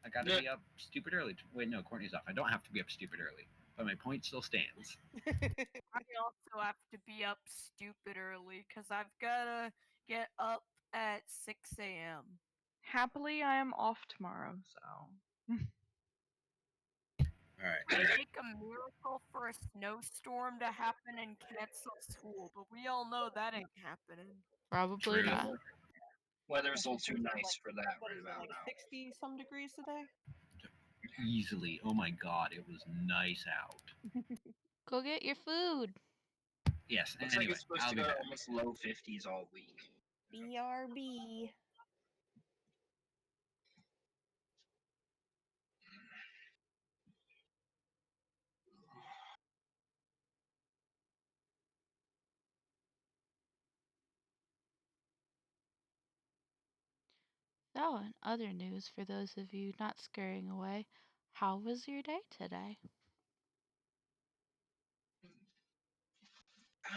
S1: I got to
S4: Yeah.
S1: be up stupid early. Wait, no, Courtney's off. I don't have to be up stupid early. But my point still stands.
S2: I also have to be up stupid early because I've gotta get up at 6 a.m.
S6: Happily, I am off tomorrow, so.
S1: All right.
S2: It'd take a miracle for a snowstorm to happen and cancel school, but we all know that ain't happening.
S5: Probably
S1: True.
S5: not.
S4: Weather's a little too
S3: Especially since
S4: nice for that
S3: what
S4: right
S3: is it,
S4: about
S3: like
S4: now.
S3: 60 some degrees today?
S1: Easily. Oh my god, it was nice out.
S5: Go get your food.
S1: Yes,
S4: Looks like
S1: anyway,
S4: it's supposed
S1: I'll
S4: to
S1: be
S4: go to
S1: back.
S4: almost low 50s all week.
S3: BRB.
S5: So, in other news, for those of you not scurrying away, how was your day today?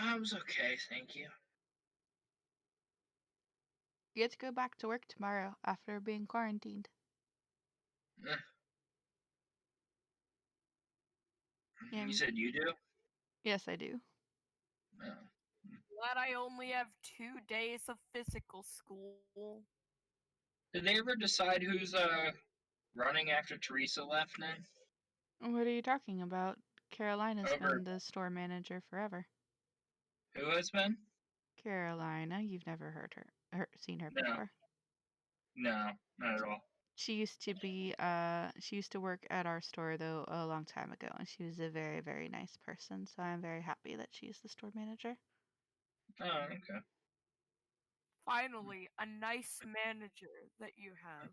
S4: I was okay, thank you.
S5: You get to go back to work tomorrow after being quarantined.
S4: Eh.
S5: Yeah.
S4: You said you do?
S5: Yes, I do.
S4: Oh.
S2: Glad I only have 2 days of physical school.
S4: Did they ever decide who's running after Teresa left then?
S5: What are you talking about? Carolina's
S4: Over
S5: been the store manager forever.
S4: who has been?
S5: Carolina, you've never seen her
S4: No,
S5: before.
S4: no, not at all.
S5: She used to work at our store though a long time ago, and she was a very, very nice person, so I'm very happy that she's the store manager.
S4: Oh, okay.
S2: Finally, a nice manager that you have.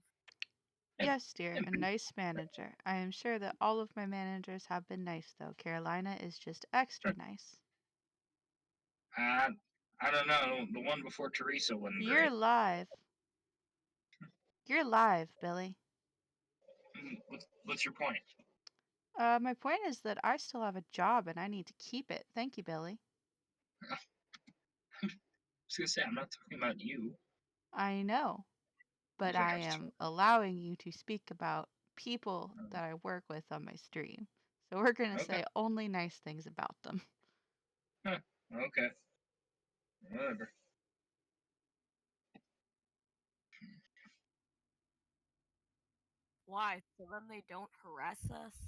S5: Yes, dear, a nice manager. I am sure that all of my managers have been nice though. Carolina is just extra nice.
S4: I I don't know. The one before Teresa wasn't
S5: You're
S4: great.
S5: live. You're live, Billy.
S4: What's your point?
S5: My point is that I still have a job and I need to keep it. Thank you, Billy.
S4: I was gonna say I'm not talking about you.
S5: I know, but
S4: Usually
S5: I
S4: have to.
S5: am allowing you to speak about people that I work with on my stream. So we're going to
S4: Okay.
S5: say only nice things about them.
S4: Huh. Okay. Whatever.
S2: Why? So then they don't harass us?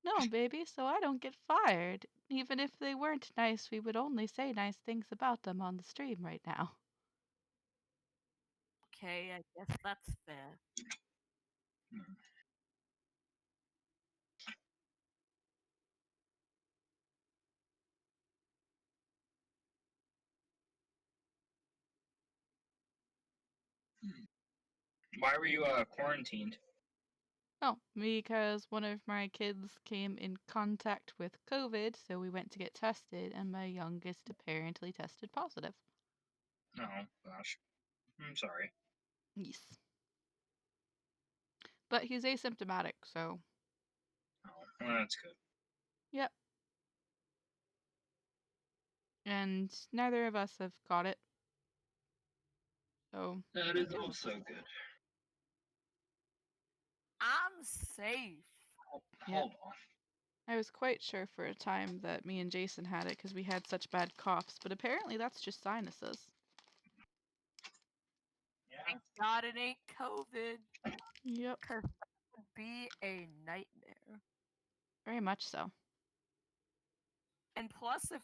S5: No, baby, so I don't get fired. Even if they weren't nice, we would only say nice things about them on the stream right now.
S2: Okay, I guess that's fair.
S4: Hmm. Why were you quarantined?
S5: Oh, because one of my kids came in contact with COVID, so we went to get tested, and my youngest apparently tested positive.
S4: Oh gosh. I'm sorry.
S5: Yes. But he's asymptomatic, so
S4: Oh, well, that's good.
S5: yep. And neither of us have caught it. So
S4: That
S5: we're
S4: is
S5: good.
S4: also good.
S2: I'm safe.
S5: Yep.
S4: Hold on.
S5: I was quite sure for a time that me and Jason had it because we had such bad coughs, but apparently that's just sinuses.
S4: Yeah.
S2: Thank God it ain't COVID.
S5: Yep.
S2: Because that would be a nightmare.
S5: Very much so.
S2: And plus, if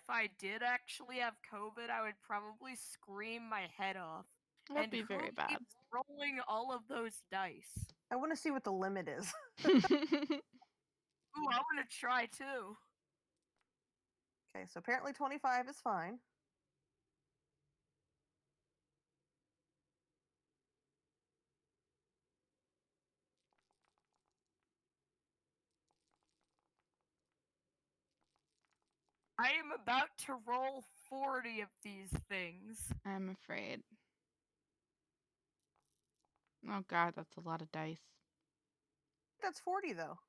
S2: I did actually have COVID, I would probably scream my head off.
S5: That'd
S2: And
S5: be
S2: who
S5: very bad.
S2: keeps rolling all of those dice?
S3: I want to see what the limit is.
S2: Ooh, I want to try too.
S3: Okay, so apparently 25 is fine.
S2: I am about to roll 40 of these things.
S5: I'm afraid. Oh god, that's a lot of dice.
S3: That's 40 though.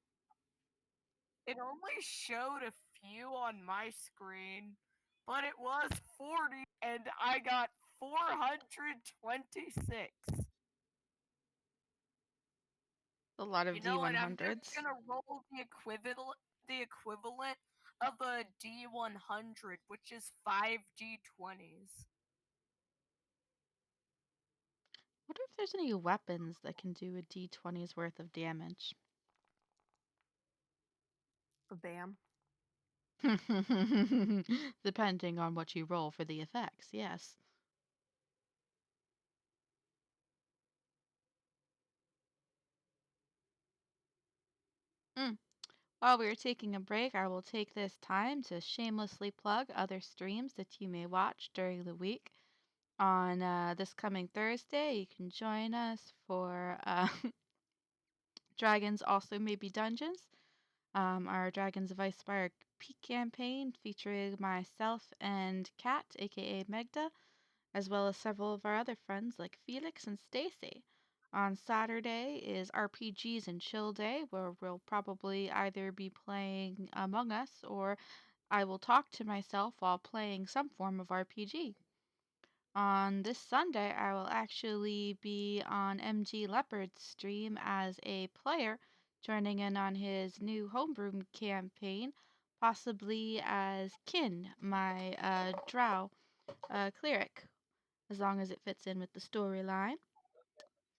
S2: It only showed a few on my screen, but it was 40 and I got 426.
S5: A lot of
S2: You know, and I'm just
S5: D100s.
S2: gonna roll the equivalent of a D100, which is 5 D20s.
S5: Wonder if there's any weapons that can do a D20's worth of damage.
S3: Bam.
S5: Depending on what you roll for the effects, yes. While we are taking a break, I will take this time to shamelessly plug other streams that you may watch during the week. On this coming Thursday, you can join us for Dragons Also Maybe Dungeons, our Dragons of Icespire Peak campaign featuring myself and Kat, aka Megda, as well as several of our other friends like Felix and Stacy. On Saturday is RPGs and Chill Day, where we'll probably either be playing Among Us or I will talk to myself while playing some form of RPG. On this Sunday, I will actually be on MG Leopard's stream as a player, joining in on his new homebrew campaign, possibly as Kin, my drow cleric, as long as it fits in with the storyline.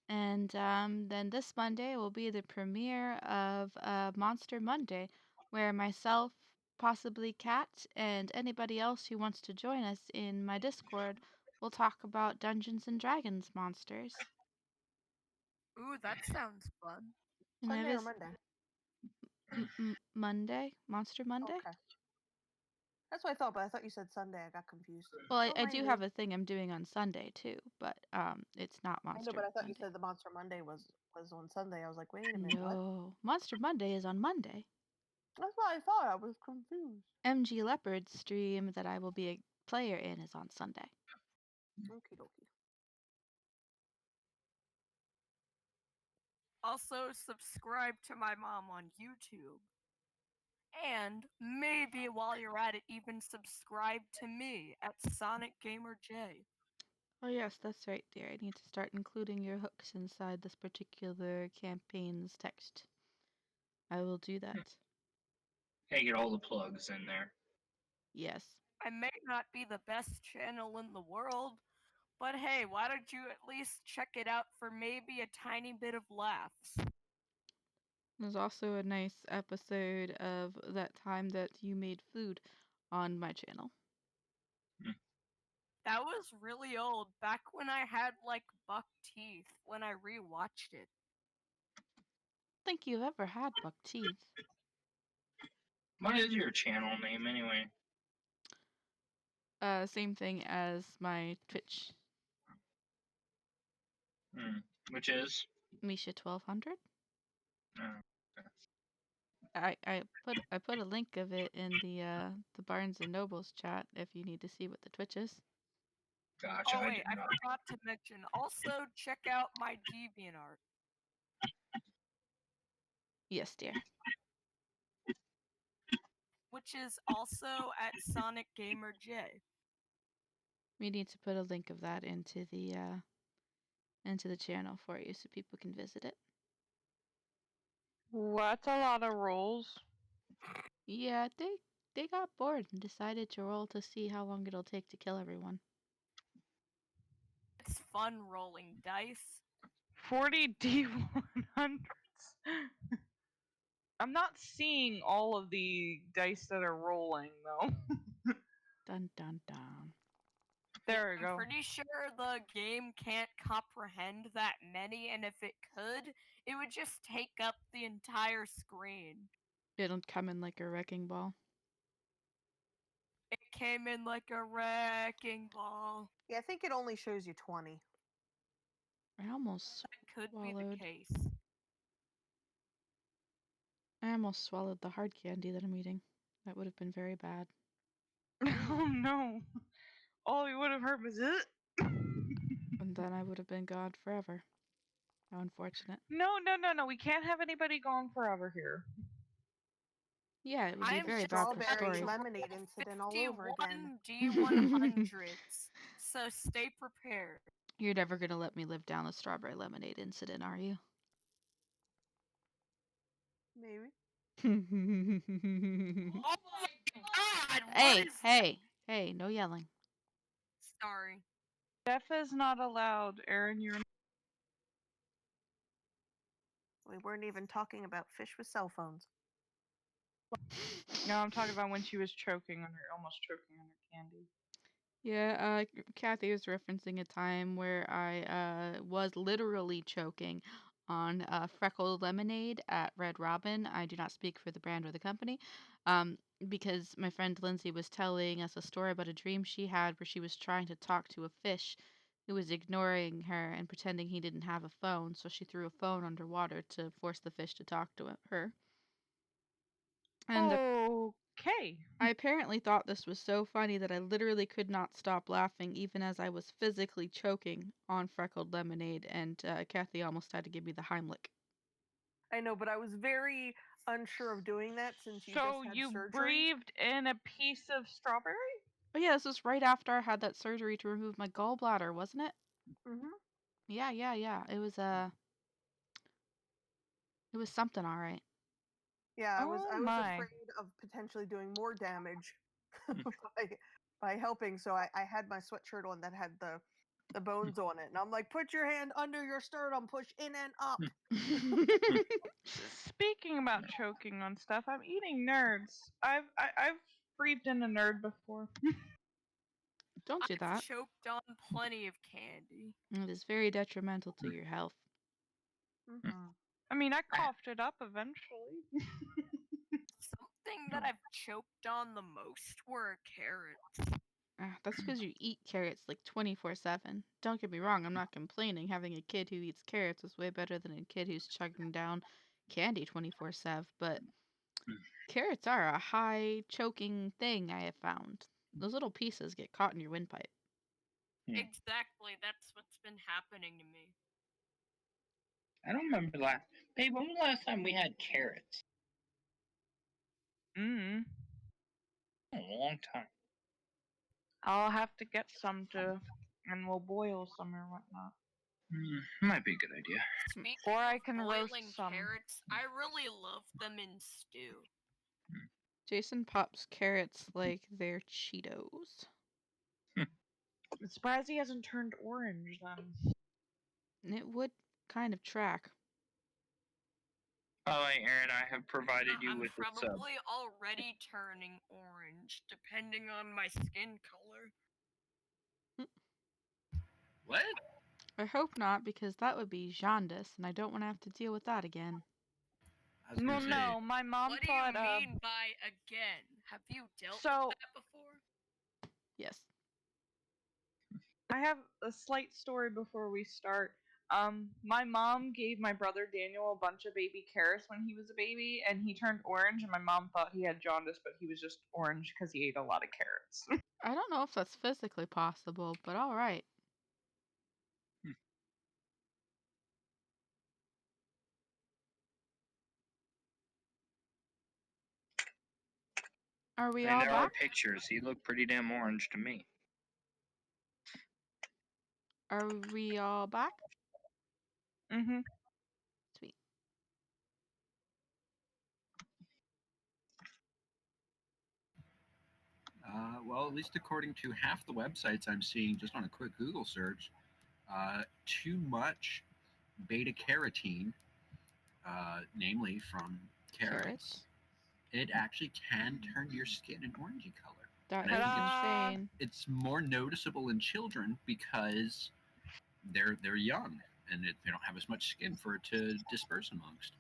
S5: And then this Monday will be the premiere of Monster Monday, where myself, possibly Kat, and anybody else who wants to join us in my Discord will talk about Dungeons and Dragons monsters.
S2: Ooh, that sounds fun.
S5: And I
S3: Sunday or
S5: was
S3: Monday?
S5: Monday, Monster Monday.
S3: Okay. That's what I thought, but I thought you said Sunday. I got confused.
S5: Well, I
S3: Don't
S5: do
S3: mind
S5: have
S3: me.
S5: a thing I'm doing on Sunday too, but it's not
S3: I know,
S5: Monster
S3: but I thought you
S5: Monday.
S3: said the Monster Monday was on Sunday. I was like, wait a minute, what?
S5: No, Monster Monday is on Monday.
S3: That's what I thought. I was confused.
S5: MG Leopard's stream that I will be player in is on Sunday.
S3: Okie dokie.
S2: Also, subscribe to my mom on YouTube. And maybe while you're at it, even subscribe to me at Sonic Gamer J.
S5: Oh yes, that's right, dear. I need to start including your hooks inside this particular campaign's text. I will do that.
S4: Hey, get all the plugs in there.
S5: Yes.
S2: I may not be the best channel in the world, but hey, why don't you at least check it out for maybe a tiny bit of laughs?
S5: There's also a nice episode of that time that you made food on my channel.
S2: That was really old, back when I had like buck teeth when I rewatched it.
S5: Think you've ever had buck teeth?
S4: What is your channel name anyway?
S5: Same thing as my Twitch,
S4: Which is?
S5: Misha 1200.
S4: Uh,
S5: I put a link of it in the Barnes and Nobles chat if you need to see what the Twitch is.
S4: Gotcha.
S2: Oh
S4: I
S2: wait,
S4: did
S2: I
S4: not.
S2: forgot to mention. Also, check out my DeviantArt.
S5: Yes, dear.
S2: Which is also at Sonic Gamer J.
S5: We need to put a link of that into the channel for you so people can visit it.
S6: What's a lot of rules?
S5: Yeah, they got bored and decided to roll to see how long it'll take to kill everyone.
S2: It's fun rolling dice.
S6: 40 D100s. I'm not seeing all of the dice that are rolling though.
S5: Dun dun dun.
S6: There we
S2: I'm
S6: go.
S2: pretty sure the game can't comprehend that many, and if it could, it would just take up the entire screen.
S5: It'll come in like a wrecking ball.
S2: It came in like a wrecking ball.
S3: Yeah, I think it only shows you 20.
S5: I almost
S2: That could be the
S5: swallowed.
S2: case.
S5: I almost swallowed the hard candy that I'm eating. That would have been very bad.
S6: Oh no. All you would have heard was it.
S5: And then I would have been gone forever. How unfortunate.
S6: No. We can't have anybody gone forever here.
S5: Yeah, it would be
S2: I
S5: a
S2: am
S5: very
S2: just
S5: bad
S2: about
S3: Strawberry
S5: story.
S2: to
S3: lemonade
S2: roll
S3: incident all over again.
S2: 51 D100s, so stay prepared.
S5: You're never gonna let me live down the strawberry lemonade incident, are you?
S3: Maybe.
S2: Oh my god, what
S5: Hey,
S2: is
S5: hey, no yelling.
S2: Sorry.
S6: Jeff is not allowed. Aaron, you're.
S3: We weren't even talking about fish with cell phones.
S6: No, I'm talking about when she was choking on her, almost choking on her candy.
S5: Yeah, Kathy was referencing a time where I was literally choking on freckled lemonade at Red Robin. I do not speak for the brand or the company, because my friend Lindsay was telling us a story about a dream she had where she was trying to talk to a fish who was ignoring her and pretending he didn't have a phone. So she threw a phone underwater to force the fish to talk to her. And
S6: Okay.
S5: I apparently thought this was so funny that I literally could not stop laughing even as I was physically choking on freckled lemonade, and Kathy almost had to give me the Heimlich.
S3: I know, but I was very unsure of doing that since you
S6: So
S3: just had
S6: you
S3: surgery.
S6: breathed in a piece of strawberry?
S5: Oh yeah, this was right after I had that surgery to remove my gallbladder, wasn't it?
S3: Mm-hmm.
S5: Yeah. It was something, all right.
S3: Yeah,
S6: Oh
S3: I was
S6: my.
S3: afraid of potentially doing more damage by helping, so I had my sweatshirt on that had the bones on it, and I'm like, put your hand under your sternum, push in and up.
S6: Speaking about choking on stuff, I'm eating nerds. I've breathed in a nerd before.
S5: Don't do
S2: I've
S5: that.
S2: choked on plenty of candy.
S5: It is very detrimental to your health.
S3: Mm-hmm.
S6: I mean, I coughed it up eventually.
S2: Something that I've choked on the most were carrots.
S5: That's because you eat carrots like 24/7. Don't get me wrong, I'm not complaining. Having a kid who eats carrots is way better than a kid who's chugging down candy 24/7. But carrots are a high choking thing, I have found. those little pieces get caught in your windpipe.
S2: Exactly, that's what's been happening to me.
S4: I don't remember last. Babe, when was the last time we had carrots?
S6: Mm.
S4: A long time.
S6: I'll have to get some and we'll boil some or whatnot.
S4: Might be a good idea.
S2: Speaking
S6: Or I
S2: of
S6: can roast
S2: boiling
S6: some.
S2: carrots, I really love them in stew.
S5: Jason pops carrots like they're Cheetos.
S6: I'm surprised he hasn't turned orange then.
S5: It would kind of track.
S4: By the way, Aaron, I have provided you
S2: I'm
S4: with a sub.
S2: probably already turning orange, depending on my skin color.
S1: What?
S5: I hope not, because that would be jaundice, and I don't want to have to deal with that again.
S1: I was gonna say,
S6: No, my mom
S2: What do
S6: thought.
S2: you mean by again? Have you dealt
S6: So-
S2: with that before?
S5: Yes.
S6: I have a slight story before we start. My mom gave my brother Daniel a bunch of baby carrots when he was a baby, and he turned orange. And my mom thought he had jaundice, but he was just orange because he ate a lot of carrots.
S5: I don't know if that's physically possible, but all right. Are we
S4: I mean,
S5: all
S4: there are
S5: back?
S4: pictures. He looked pretty damn orange to me.
S5: Are we all back?
S6: Mm-hmm.
S5: Sweet.
S1: well, at least according to half the websites I'm seeing just on a quick Google search, too much beta carotene, namely from carrots, it actually can turn your skin an orangey color.
S5: That
S1: And I
S5: is
S1: think
S5: insane.
S1: it's more noticeable in children because they're young and they don't have as much skin for it to disperse amongst.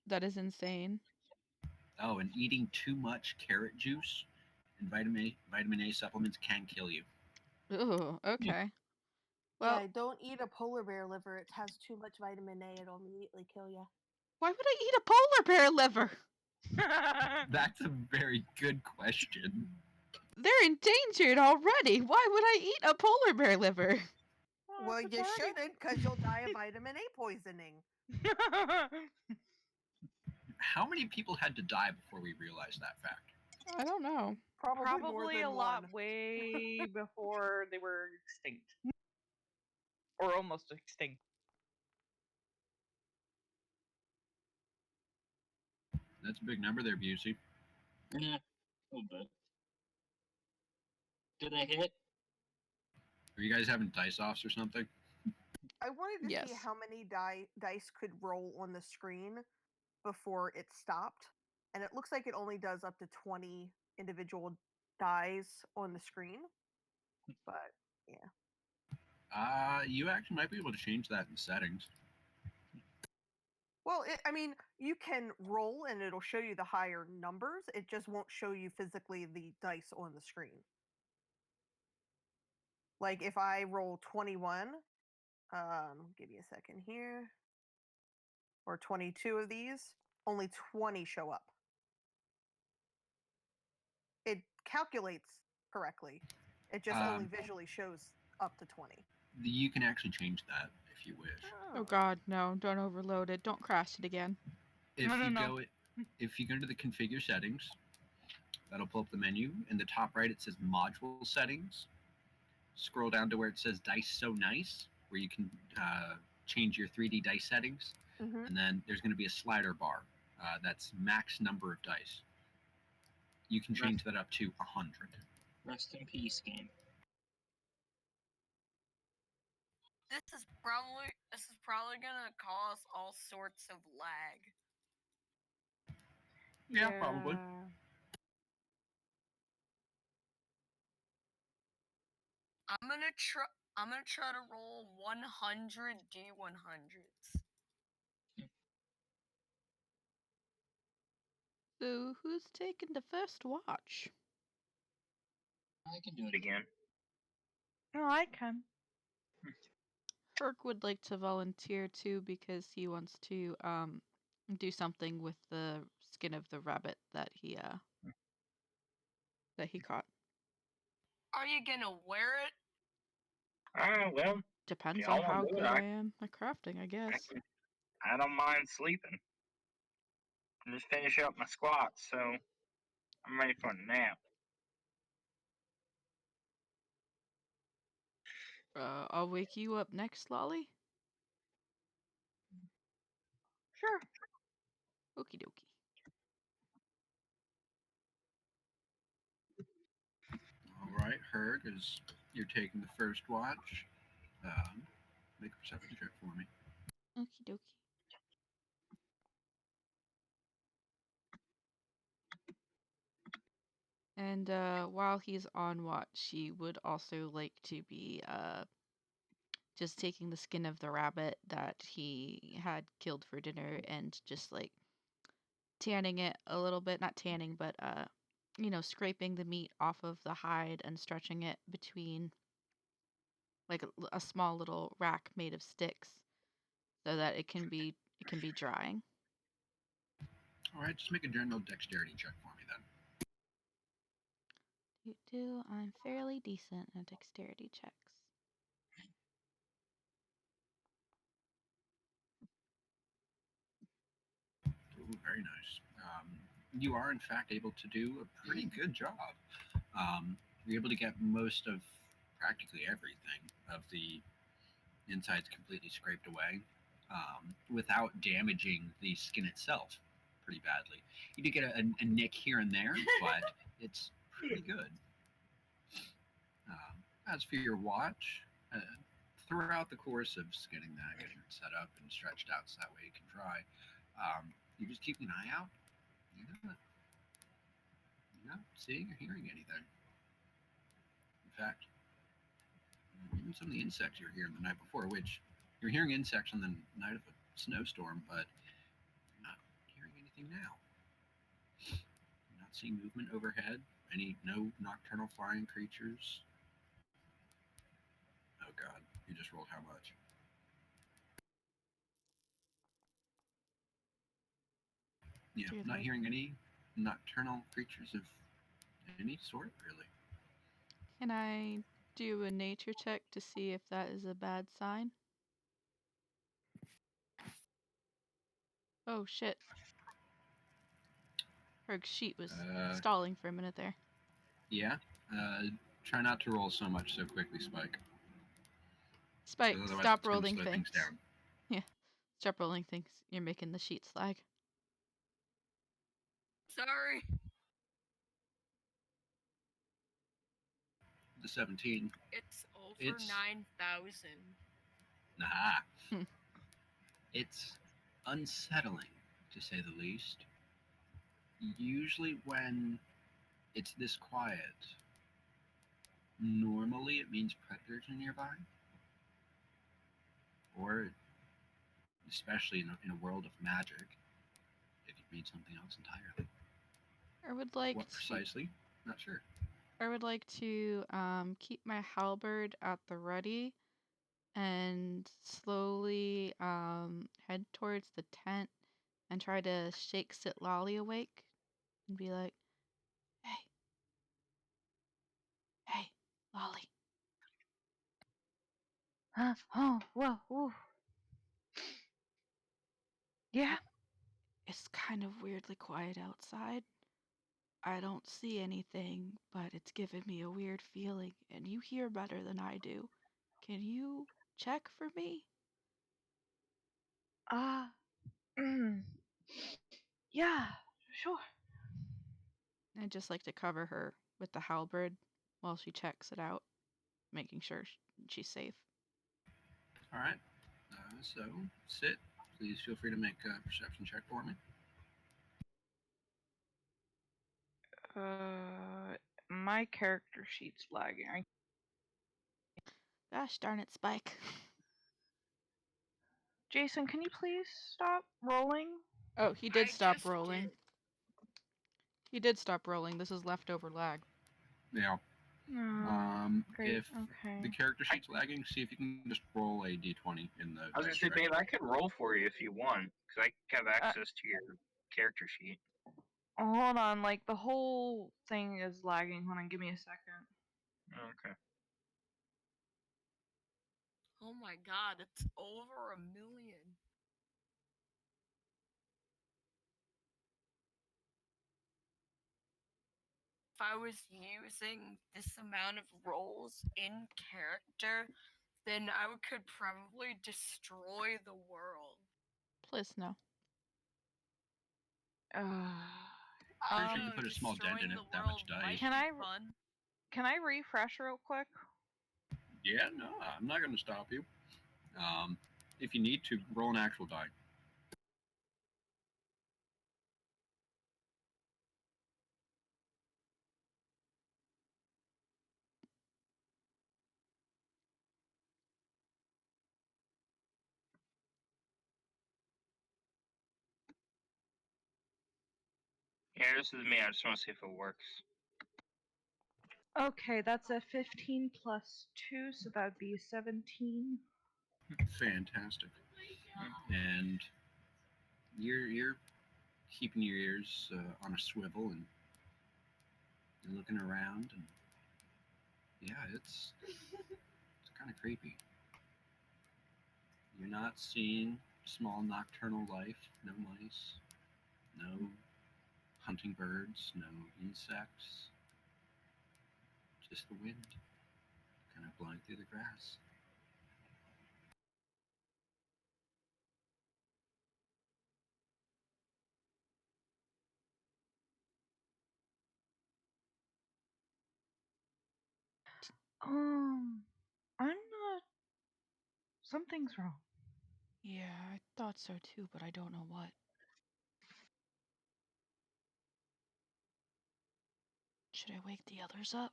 S5: That is insane.
S1: Oh, and eating too much carrot juice and vitamin A supplements can kill you.
S5: Ooh, okay. Well,
S3: Yeah, don't eat a polar bear liver. It has too much vitamin A. It'll immediately kill you.
S5: why would I eat a polar bear liver?
S1: That's a very good question.
S5: They're endangered already. Why would I eat a polar bear liver?
S3: Well, you shouldn't, because you'll die of vitamin A poisoning.
S1: How many people had to die before we realized that fact?
S5: I don't know.
S3: Probably more than
S6: a lot
S3: one.
S6: way before they were extinct. Or almost extinct.
S1: That's a big number there, Busey.
S4: Yeah, a little bit. Did I hit?
S1: Are you guys having dice offs or something?
S3: I wanted to see
S5: Yes.
S3: how many dice could roll on the screen before it stopped, and it looks like it only does up to 20 individual dies on the screen. But yeah.
S1: You actually might be able to change that in settings.
S3: Well, I mean, you can roll and it'll show you the higher numbers. It just won't show you physically the dice on the screen. Like if I roll 21, give me a second here, or 22 of these, only 20 show up. It calculates correctly. It just only visually shows up to 20.
S1: You can actually change that if you wish.
S5: Oh god, no, don't overload it. Don't crash it again.
S1: If
S6: No.
S1: if you go into the configure settings, that'll pull up the menu. In the top right, it says module settings. Scroll down to where it says dice so nice, where you can change your 3D dice settings.
S3: Mm-hmm.
S1: And then there's going to be a slider bar. That's max number of dice. You can change that up to 100.
S4: Rest in peace, game.
S2: This is probably gonna cause all sorts of lag.
S1: Yeah, probably.
S2: I'm gonna try to roll 100 D100s.
S5: So, who's taking the first watch?
S4: I can do it again.
S6: No, I can.
S5: Herc would like to volunteer too because he wants to do something with the skin of the rabbit that he caught.
S2: Are you gonna wear it?
S4: Well, if
S5: Depends on
S4: y'all want
S5: how
S4: to do it,
S5: good I am at crafting, I guess.
S4: I don't mind sleeping. I just finish up my squats, so I'm ready for a nap.
S5: I'll wake you up next, Lolly.
S6: Sure.
S5: Okie dokie.
S1: All right, Herg, as you're taking the first watch, make a perception check for me.
S5: Okie dokie. And while he's on watch, he would also like to be just taking the skin of the rabbit that he had killed for dinner and just like tanning it a little bit, not tanning, but scraping the meat off of the hide and stretching it between like a small little rack made of sticks so that it can be drying.
S1: All right, just make a general dexterity check for me then.
S5: I'm fairly decent at dexterity checks.
S1: Ooh, very nice. You are, in fact, able to do a pretty good job. You're able to get most of practically everything of the insides completely scraped away without damaging the skin itself pretty badly. You do get a nick here and there, but it's pretty good. As for your watch, throughout the course of skinning that, getting it set up and stretched out so that way it can dry, you just keep an eye out. You're not seeing or hearing anything. In fact, even some of the insects you were hearing the night before, which you're hearing insects on the night of a snowstorm, but you're not hearing anything now. You're not seeing movement overhead. No nocturnal flying creatures. Oh God, you just rolled how much? Yeah,
S5: Dear
S1: not
S5: Lord.
S1: hearing any nocturnal creatures of any sort, really.
S5: Can I do a nature check to see if that is a bad sign? Oh shit. Herg's sheet was stalling for a minute there.
S1: Yeah. Try not to roll so much so quickly, Spike.
S5: Spike,
S1: Otherwise,
S5: stop
S1: it's going to
S5: rolling
S1: slow
S5: things.
S1: things down.
S5: Yeah, stop rolling things. You're making the sheet slag.
S2: Sorry.
S1: The 17.
S2: It's over
S1: It's
S2: 9,000.
S1: nah.
S5: Hmm.
S1: It's unsettling, to say the least. Usually, when it's this quiet, normally it means predators are nearby, or especially in a world of magic, it could mean something else entirely.
S5: I would like
S1: What
S5: to.
S1: precisely? Not sure.
S5: I would like to keep my halberd at the ready and slowly head towards the tent and try to shake Sitlali awake and be like, "Hey, hey, Lolly."
S6: Oh, whoa, whoa. Yeah.
S5: It's kind of weirdly quiet outside. I don't see anything, but it's giving me a weird feeling, and you hear better than I do. Can you check for me?
S6: Uh, mm, yeah, sure.
S5: I'd just like to cover her with the halberd while she checks it out, making sure she's safe.
S1: All right. So sit. Please feel free to make a perception check for me.
S6: My character sheet's lagging.
S5: Gosh darn it, Spike.
S6: Jason, can you please stop rolling?
S5: Oh, he
S2: I
S5: did stop
S2: just
S5: rolling.
S2: did.
S5: He did stop rolling. This is leftover lag.
S1: Yeah.
S6: Great.
S1: If
S6: Okay.
S1: the character sheet's lagging, see if you can just roll a d20 in the.
S4: I was gonna say, babe, I could roll for you if you want, because I have access to your character sheet.
S6: Hold on, like the whole thing is lagging. Hold on, give me a second.
S4: Okay.
S2: Oh my god, it's over 1,000,000. If I was using this amount of rolls in character, then I could probably destroy the world.
S5: Please no.
S1: Pretty sure you
S2: So
S1: put a small dent in
S2: destroying
S1: it
S2: the
S1: with that
S2: world
S1: much dice.
S2: might
S6: Can
S2: be
S6: I-
S2: fun.
S6: Can I refresh real quick?
S1: Yeah, no, I'm not going to stop you. If you need to, roll an actual die.
S4: Yeah, this is me. I just want to see if it works.
S6: Okay, that's a 15 plus 2, so that would be 17.
S1: Fantastic. And you're keeping your ears on a swivel and you're looking around, and yeah, it's kind of creepy. You're not seeing small nocturnal life, no mice, no hunting birds, no insects, just the wind kind of blowing through the grass.
S6: I'm not. Something's wrong.
S5: Yeah, I thought so too, but I don't know what. Should I wake the others up?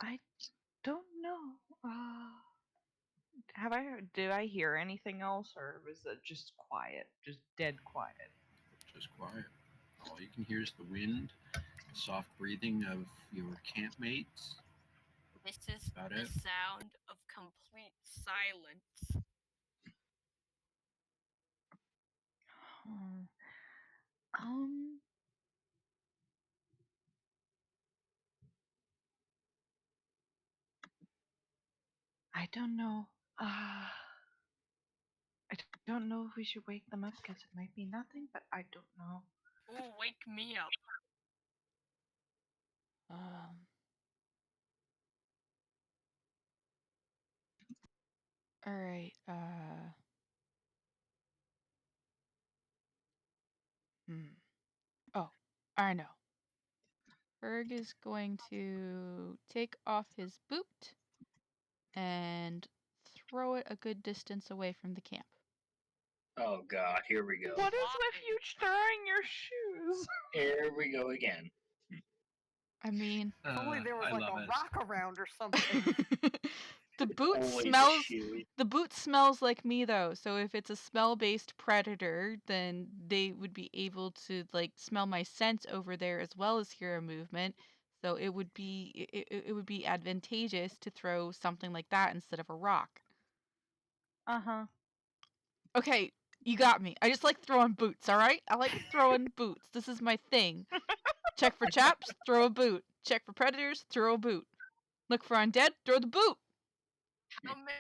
S6: I don't know. Did I hear anything else, or was it just quiet? Just dead quiet?
S1: Just quiet. All you can hear is the wind, the soft breathing of your campmates.
S2: This is
S1: About
S2: the
S1: it.
S2: sound of complete silence.
S6: Hmm. Um, I don't know. I don't know if we should wake them up because it might be nothing, but I don't know.
S2: Ooh, wake me up.
S5: Um. All right. Oh, I know. Berg is going to take off his boot and throw it a good distance away from the camp.
S4: Oh God, here we go.
S6: What is with
S2: Why?
S6: you throwing your shoes?
S4: Here we go again.
S5: I mean,
S3: If only there was
S1: I
S3: like
S1: love
S3: a
S1: it.
S3: rock around or something.
S5: the boot
S4: Always a
S5: smells.
S4: shoe.
S5: The boot smells like me though, so if it's a smell-based predator, then they would be able to like smell my scent over there as well as hear a movement. So it would be advantageous to throw something like that instead of a rock.
S6: Uh-huh.
S5: Okay, you got me. I just like throwing boots, all right? I like throwing boots. This is my thing. Check for traps, throw a boot. Check for predators, throw a boot. Look for undead, throw the boot.
S2: How many?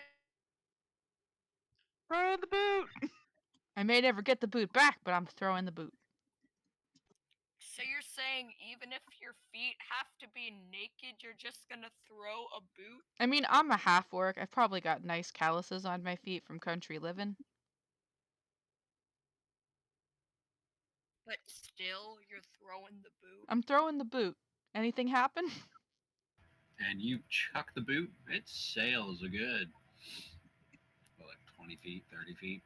S6: Throw the boot.
S5: I may never get the boot back, but I'm throwing the boot.
S2: So you're saying even if your feet have to be naked, you're just gonna throw a boot?
S5: I mean, I'm a half orc. I've probably got nice calluses on my feet from country living.
S2: But still, you're throwing the boot?
S5: I'm throwing the boot. Anything happen?
S1: And you chuck the boot, it sails a good, well, like 20 feet, 30 feet.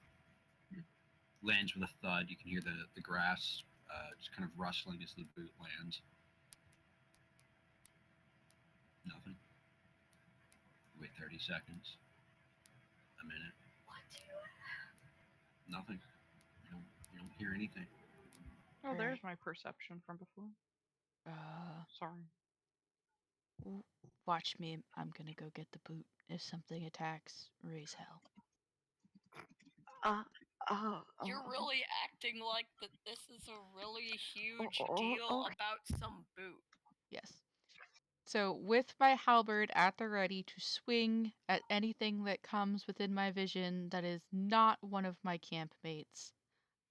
S1: Lands with a thud. You can hear the grass just kind of rustling as the boot lands. Nothing. Wait 30 seconds. A minute. Nothing. You don't hear anything.
S6: Oh, there's
S5: Right.
S6: my perception from before. Sorry.
S5: Watch me. I'm gonna go get the boot. If something attacks, raise hell.
S6: Uh, oh,
S2: You're
S6: oh,
S2: really acting like that this is a really huge
S6: oh,
S2: deal
S6: okay.
S2: about some boot.
S5: Yes. So, with my halberd at the ready to swing at anything that comes within my vision that is not one of my campmates,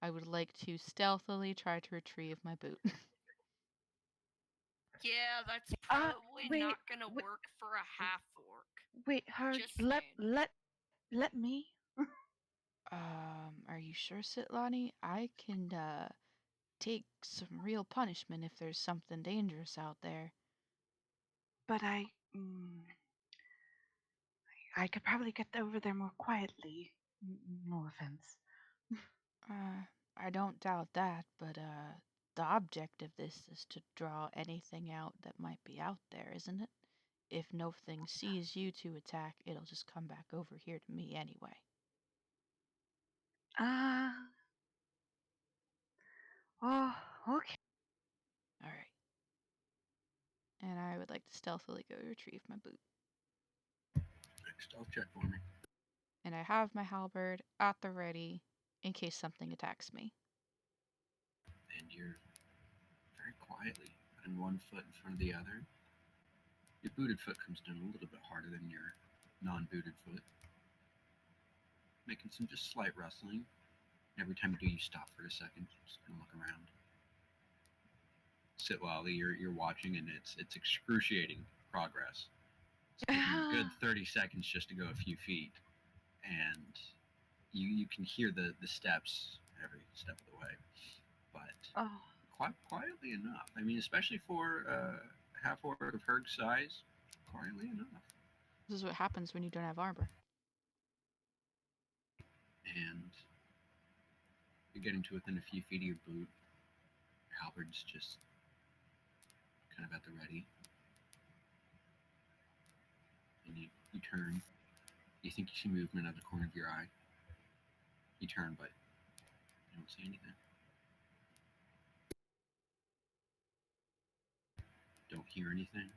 S5: I would like to stealthily try to retrieve my boot.
S2: Yeah, that's
S6: Uh,
S2: probably
S6: wait,
S2: not gonna
S6: wait,
S2: work for a half orc.
S6: wait, her,
S2: Just saying.
S6: let me.
S5: Are you sure, Sitlani? I can, take some real punishment if there's something dangerous out there.
S6: But I could probably get over there more quietly. No offense.
S5: I don't doubt that, but, the object of this is to draw anything out that might be out there, isn't it? If no thing sees you to attack, it'll just come back over here to me anyway.
S6: Uh, oh, okay.
S5: All right. And I would like to stealthily go retrieve my boot.
S1: Stealth check for me.
S5: And I have my halberd at the ready in case something attacks me.
S1: And you're very quietly putting one foot in front of the other. Your booted foot comes down a little bit harder than your non-booted foot, making some just slight rustling. Every time you do, you stop for a second, just kind of look around. Sitwally, you're watching, and it's excruciating progress. It's taking a good 30 seconds just to go a few feet, and you can hear the steps every step of the way, but
S6: Oh,
S1: quite quietly enough. I mean, especially for a half orc of Herg's size, quietly enough.
S5: This is what happens when you don't have armor.
S1: And you're getting to within a few feet of your boot. Your halberd's just kind of at the ready, and you turn. You think you see movement out of the corner of your eye. You turn, but you don't see anything. Don't hear anything.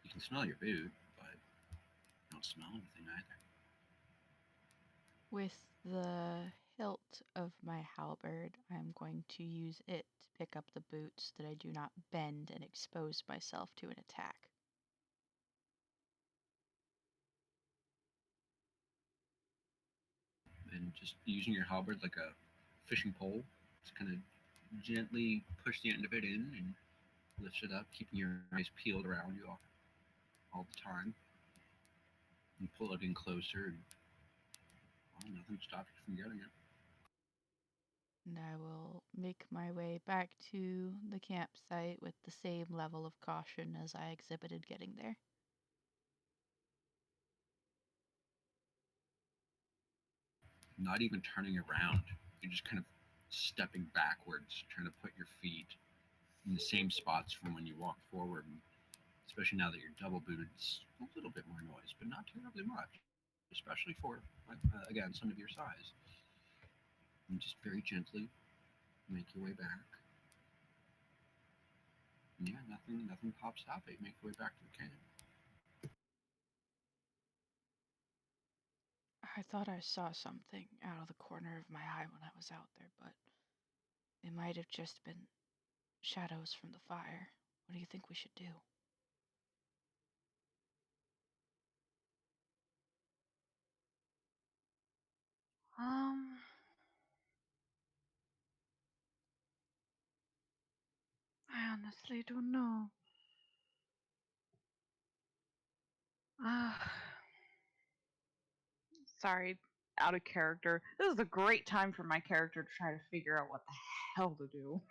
S1: You can smell your boot, but you don't smell anything either.
S5: With the hilt of my halberd, I'm going to use it to pick up the boot so that I do not bend and expose myself to an attack.
S1: And just using your halberd like a fishing pole, just kind of gently push the end of it in and lift it up, keeping your eyes peeled around you all the time. And pull it in closer, and well, nothing stops you from getting it.
S5: And I will make my way back to the campsite with the same level of caution as I exhibited getting there.
S1: Not even turning around. You're just kind of stepping backwards, trying to put your feet in the same spots from when you walked forward. And especially now that you're double booted, it's a little bit more noise, but not terribly much, especially for, again, some of your size. And just very gently make your way back. And yeah, nothing pops out, but you make your way back to the camp.
S5: I thought I saw something out of the corner of my eye when I was out there, but it might have just been shadows from the fire. What do you think we should do?
S6: um, I honestly don't know. Ah, sorry, out of character. This is a great time for my character to try to figure out what the hell to do.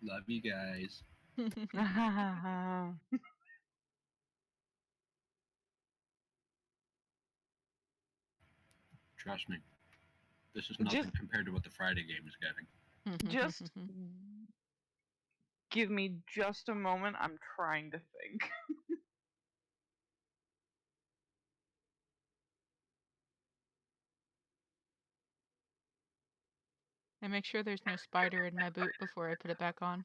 S1: Love you guys. Trust me, this is
S6: just,
S1: nothing compared to what the Friday game is getting.
S6: just give me just a moment. I'm trying to think.
S5: And make sure there's no spider in my boot before I put it back on.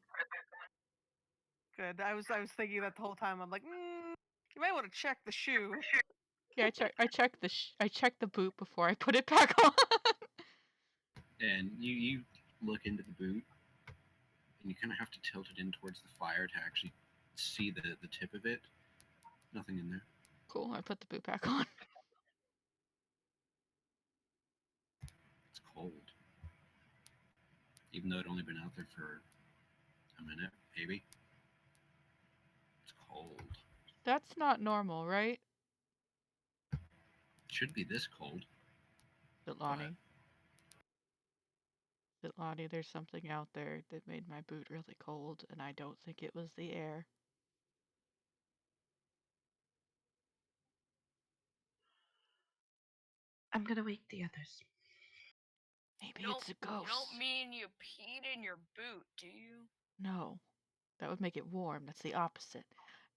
S3: Good. I was thinking that the whole time. I'm like, you might want to check the shoe.
S5: Yeah, I check the boot before I put it back on.
S1: And you look into the boot, and you kind of have to tilt it in towards the fire to actually see the tip of it. Nothing in there.
S5: Cool. I put the boot back on.
S1: It's cold. Even though it'd only been out there for a minute, maybe. It's cold.
S5: That's not normal, right?
S1: It should be this cold.
S5: Zitlani. Zitlani, there's something out there that made my boot really cold, and I don't think it was the air.
S6: I'm gonna wake the others.
S5: Maybe it's a ghost.
S2: You don't mean you peed in your boot, do you?
S5: No, that would make it warm. That's the opposite.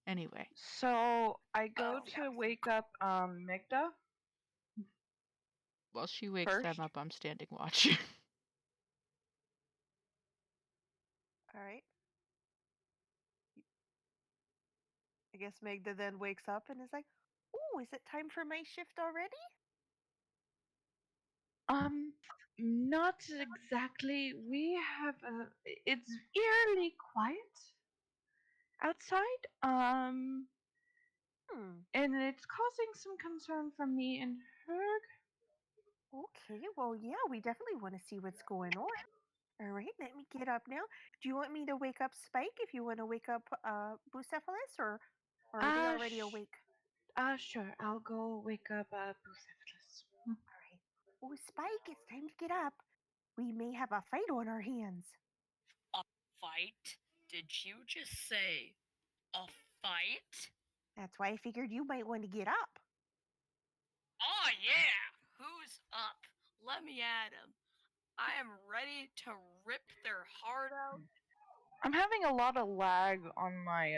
S5: Anyway,
S6: So I go to wake up Migda.
S5: while she wakes them
S6: First?
S5: up, I'm standing watch.
S3: All right. I guess Magda then wakes up and is like, "Oh, is it time for my shift already?"
S6: Not exactly. We have it's eerily quiet outside. And it's causing some concern for me and her.
S3: Okay, well, yeah, we definitely want to see what's going on. All right, let me get up now. Do you want me to wake up Spike if you want to wake up Bucephalus, or are they already awake?
S6: Sure. I'll go wake up Bucephalus.
S3: All right. Oh, Spike, it's time to get up. We may have a fight on our hands.
S2: A fight? Did you just say a fight?
S3: That's why I figured you might want to get up.
S2: Oh, yeah! Who's up? Let me at him. I am ready to rip their heart out.
S6: I'm having a lot of lag on my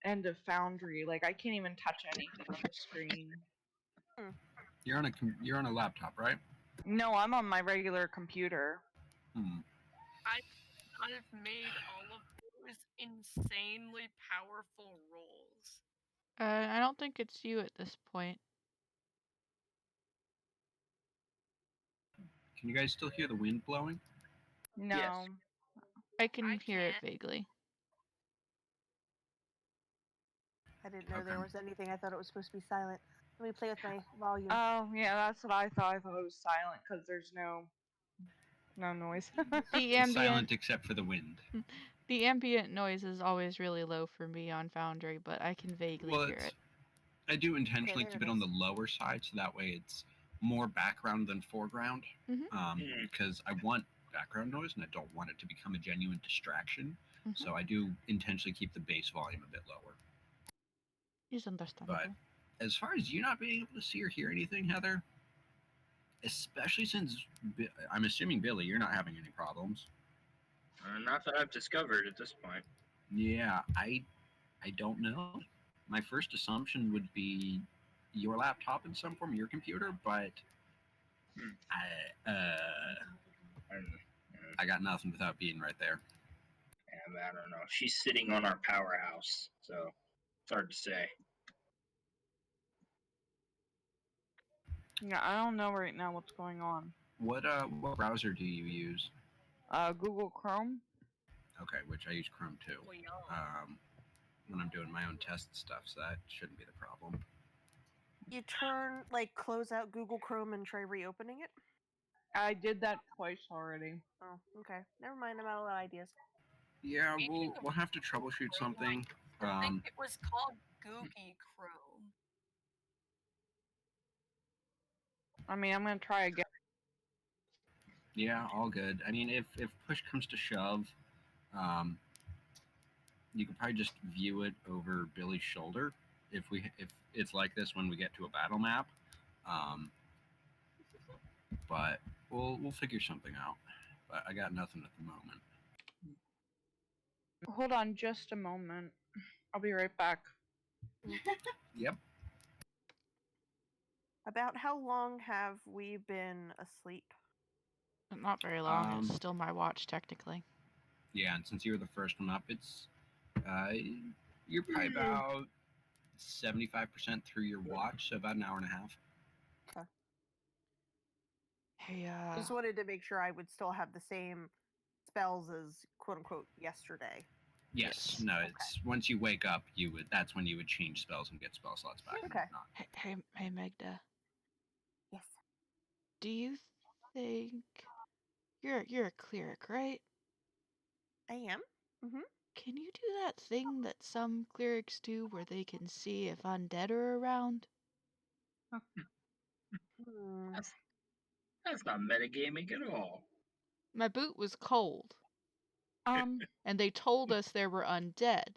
S6: end of Foundry. Like I can't even touch anything on the screen.
S1: You're on a laptop, right?
S6: No, I'm on my regular computer.
S2: I've made all of those insanely powerful rolls.
S5: I don't think it's you at this point.
S1: Can you guys still hear the wind blowing?
S6: No.
S4: Yes.
S5: I can hear it
S2: can't.
S5: vaguely.
S3: I didn't know
S1: Okay.
S3: there was anything. I thought it was supposed to be silent. Let me play with my volume.
S6: Oh, yeah, that's what I thought. I thought it was silent because there's no noise.
S5: The
S1: It's
S5: ambient
S1: silent except for the wind.
S5: the ambient noise is always really low for me on Foundry, but I can vaguely
S1: Well,
S5: hear it.
S1: I do intentionally
S3: there
S1: keep
S3: it
S1: it on
S3: is.
S1: the lower side, so that way it's more background than foreground.
S5: Mhm.
S1: Because I want background noise, and I don't want it to become a genuine distraction.
S5: Mhm.
S1: So I do intentionally keep the bass volume a bit lower.
S5: It's understandable.
S1: But as far as you not being able to see or hear anything, Heather, especially since I'm assuming Billy, you're not having any problems.
S4: Not that I've discovered at this point.
S1: Yeah, I don't know. My first assumption would be your laptop in some form, your computer, but I got nothing without being right there.
S4: And I don't know. She's sitting on our powerhouse, so it's hard to say.
S6: Yeah, I don't know right now what's going on.
S1: What browser do you use?
S6: Google Chrome.
S1: Okay, which I use Chrome too.
S2: Oh, yeah.
S1: When I'm doing my own test stuff, so that shouldn't be the problem.
S3: You close out Google Chrome and try reopening it?
S6: I did that twice already.
S3: Oh, okay. Never mind. I'm out of ideas.
S1: Yeah, we'll have to troubleshoot something.
S2: I think it was called Googie Chrome.
S6: I mean, I'm gonna try again.
S1: Yeah, all good. I mean, if push comes to shove, you could probably just view it over Billy's shoulder if it's like this when we get to a battle map. But we'll figure something out. But I got nothing at the moment.
S6: Hold on just a moment. I'll be right back.
S1: Yep.
S3: About how long have we been asleep?
S5: Not very long.
S1: Um,
S5: It's still my watch technically.
S1: Yeah, and since you were the first one up, it's You're probably about 75% through your watch, so about an hour and a half.
S5: Hey,
S3: Just wanted to make sure I would still have the same spells as quote unquote yesterday.
S1: Yes.
S5: Yes.
S1: No, it's once you wake up, that's when you would change spells and get spell slots back and
S3: Okay.
S1: whatnot.
S5: hey, Magda.
S3: Yes.
S5: Do you think you're a cleric, right?
S3: I am. Mm-hmm.
S5: Can you do that thing that some clerics do where they can see if undead are around?
S3: Hmm.
S4: That's not metagaming at all.
S5: My boot was cold,
S6: Um,
S5: and they told us there were undead.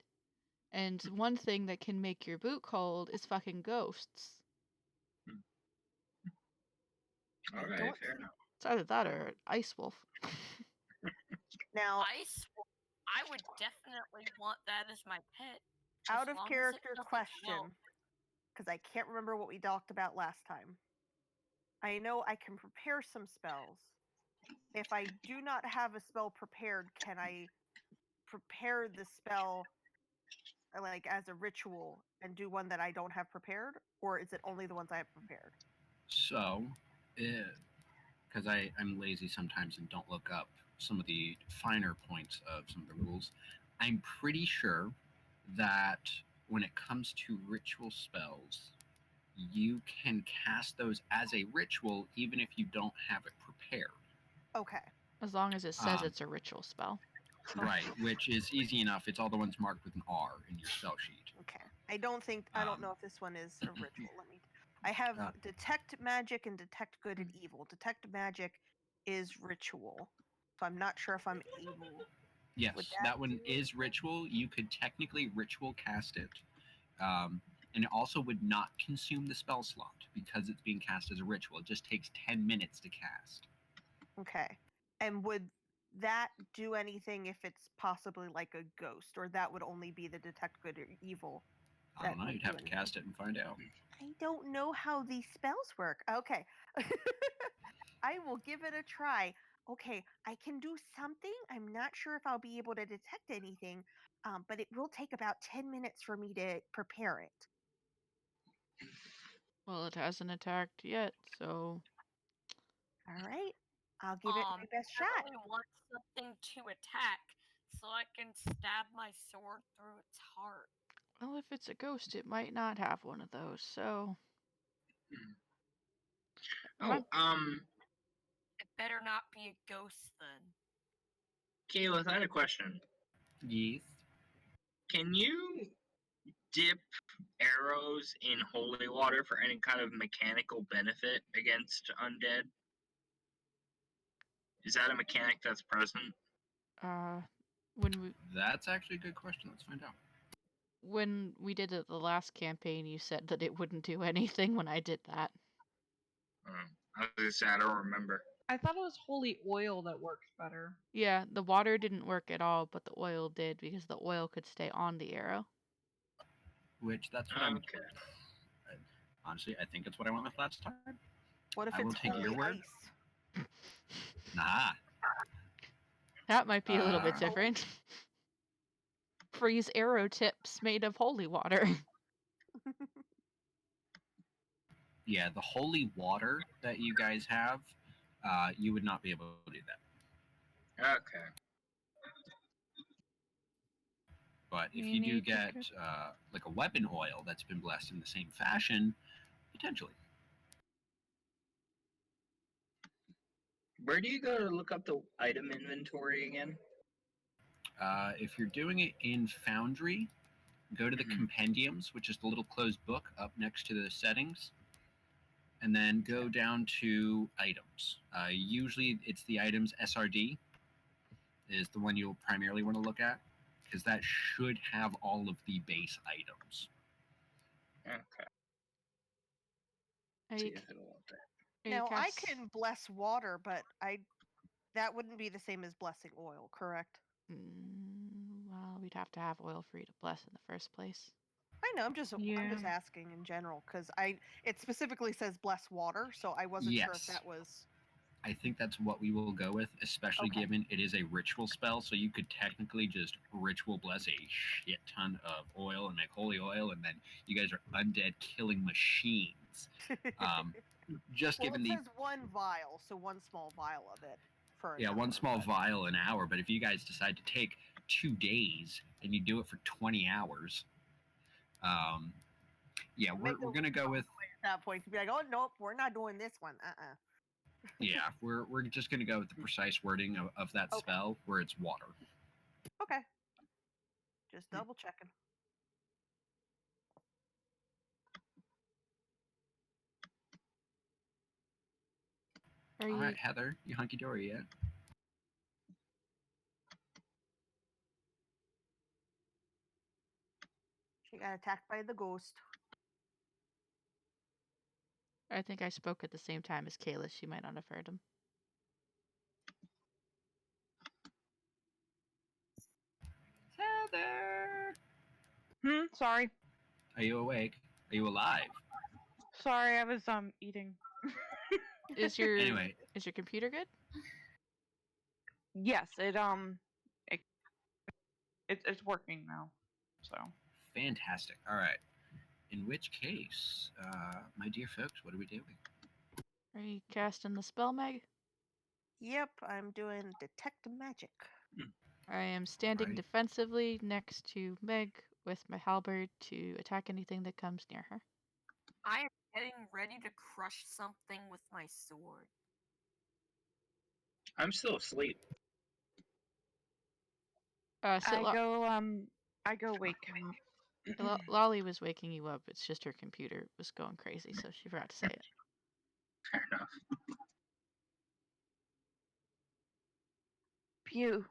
S5: And one thing that can make your boot cold is fucking ghosts.
S4: All right,
S3: don't
S4: fair
S3: think-
S4: enough.
S5: It's either that or an ice wolf.
S3: Now,
S2: I would definitely want that as my pet.
S3: out
S2: as
S3: of
S2: long as it
S3: character
S2: doesn't
S3: question,
S2: melt.
S3: because I can't remember what we talked about last time. I know I can prepare some spells. If I do not have a spell prepared, can I prepare the spell like as a ritual and do one that I don't have prepared, or is it only the ones I have prepared?
S1: So, because I'm lazy sometimes and don't look up some of the finer points of some of the rules, I'm pretty sure that when it comes to ritual spells, you can cast those as a ritual even if you don't have it prepared.
S3: Okay.
S5: As long as it says
S1: Um,
S5: it's a ritual spell.
S1: Right, which is easy enough. It's all the ones marked with an R in your spell sheet.
S3: Okay. I don't know if this one is a ritual. I have detect magic and detect good and evil. Detect magic is ritual. So I'm not sure if I'm able.
S1: Yes,
S3: Would
S1: that one
S3: do it?
S1: is ritual. You could technically ritual cast it. And it also would not consume the spell slot because it's being cast as a ritual. It just takes 10 minutes to cast.
S3: Okay. And would that do anything if it's possibly like a ghost, or that would only be the detect good or evil?
S1: I don't
S3: That
S1: know.
S3: would
S1: You'd
S3: do
S1: have to
S3: anything.
S1: cast it and find out.
S3: I don't know how these spells work. Okay. I will give it a try. Okay, I can do something. I'm not sure if I'll be able to detect anything, but it will take about 10 minutes for me to prepare it.
S5: Well, it hasn't attacked yet, so
S3: All right. I'll give it my best
S2: I
S3: shot.
S2: really want something to attack so I can stab my sword through its heart.
S5: well, if it's a ghost, it might not have one of those. So
S4: Oh,
S2: It better not be a ghost then.
S4: Kayla, I had a question.
S1: Yes.
S4: Can you dip arrows in holy water for any kind of mechanical benefit against undead? Is that a mechanic that's present?
S5: when
S1: That's actually a good question. Let's find out.
S5: we did it the last campaign, you said that it wouldn't do anything when I did that.
S4: I was gonna say I don't remember.
S6: I thought it was holy oil that works better.
S5: Yeah, the water didn't work at all, but the oil did because the oil could stay on the arrow.
S1: Which that's what I'm.
S4: Okay.
S1: Honestly, I think it's what I went with last time.
S3: What if
S1: I will
S3: it's
S1: take
S3: holy
S1: your word.
S3: ice?
S1: Nah.
S5: That might be a little bit
S1: Uh,
S5: different. Freeze arrow tips made of holy water.
S1: Yeah, the holy water that you guys have, you would not be able to do that.
S4: Okay.
S1: But if
S5: We
S1: you do
S5: need to
S1: get like a weapon oil that's been blessed in the same fashion, potentially.
S4: Where do you go to look up the item inventory again?
S1: If you're doing it in Foundry, go to the compendiums, which is the little closed book up next to the settings, and then go down to items. Usually it's the items SRD is the one you'll primarily want to look at because that should have all of the base items.
S4: Okay.
S5: Are
S4: See
S5: you,
S4: if it'll update.
S5: are you
S3: Now I
S5: cast-
S3: can bless water, but that wouldn't be the same as blessing oil, correct?
S5: Well, we'd have to have oil for you to bless in the first place.
S3: I know. I'm just
S6: Yeah.
S3: asking in general because it specifically says bless water, so I wasn't sure if
S1: Yes.
S3: that was.
S1: I think that's what we will go with, especially
S3: Okay.
S1: given it is a ritual spell. So you could technically just ritual bless a shit ton of oil and make holy oil, and then you guys are undead killing machines. Um, just
S3: Well,
S1: given
S3: it
S1: the
S3: says one vial, so one small vial of it for an
S1: yeah,
S3: hour.
S1: one small
S3: but-
S1: vial an hour. But if you guys decide to take 2 days and you do it for 20 hours, um, yeah,
S3: Make
S1: we're
S3: a
S1: gonna go with
S3: at that point to be like, oh nope, we're not doing this one.
S1: yeah, we're just gonna go with the precise wording of that
S3: Okay.
S1: spell where it's water.
S3: Okay. Just double checking.
S5: Are
S1: All
S5: you
S1: right, Heather, you hunky dory yet?
S3: She got attacked by the ghost.
S5: I think I spoke at the same time as Kayla. She might not have heard him.
S1: Heather,
S6: Sorry.
S1: are you awake? Are you alive?
S6: Sorry, I was eating.
S5: Is your
S1: Anyway,
S5: is your computer good?
S6: Yes, it's working now. So
S1: fantastic. All right. In which case, my dear folks, what are we doing?
S5: Are you casting the spell, Meg?
S3: Yep, I'm doing detect magic.
S5: I am standing
S1: Right.
S5: defensively next to Meg with my halberd to attack anything that comes near her.
S2: I am getting ready to crush something with my sword.
S4: I'm still asleep.
S6: I go wake him up.
S5: Lolly was waking you up. It's just her computer was going crazy, so she forgot to say it.
S4: Fair enough.
S6: Pew.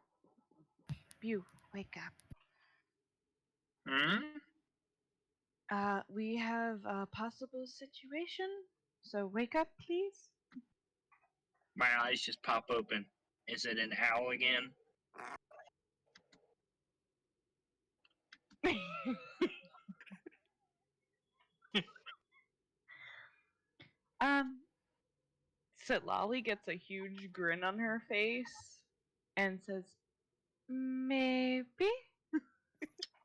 S6: Pew, wake up.
S4: Hmm?
S6: We have a possible situation, so wake up, please.
S4: My eyes just pop open. Is it an owl again?
S6: um, so Lolly gets a huge grin on her face and says, maybe?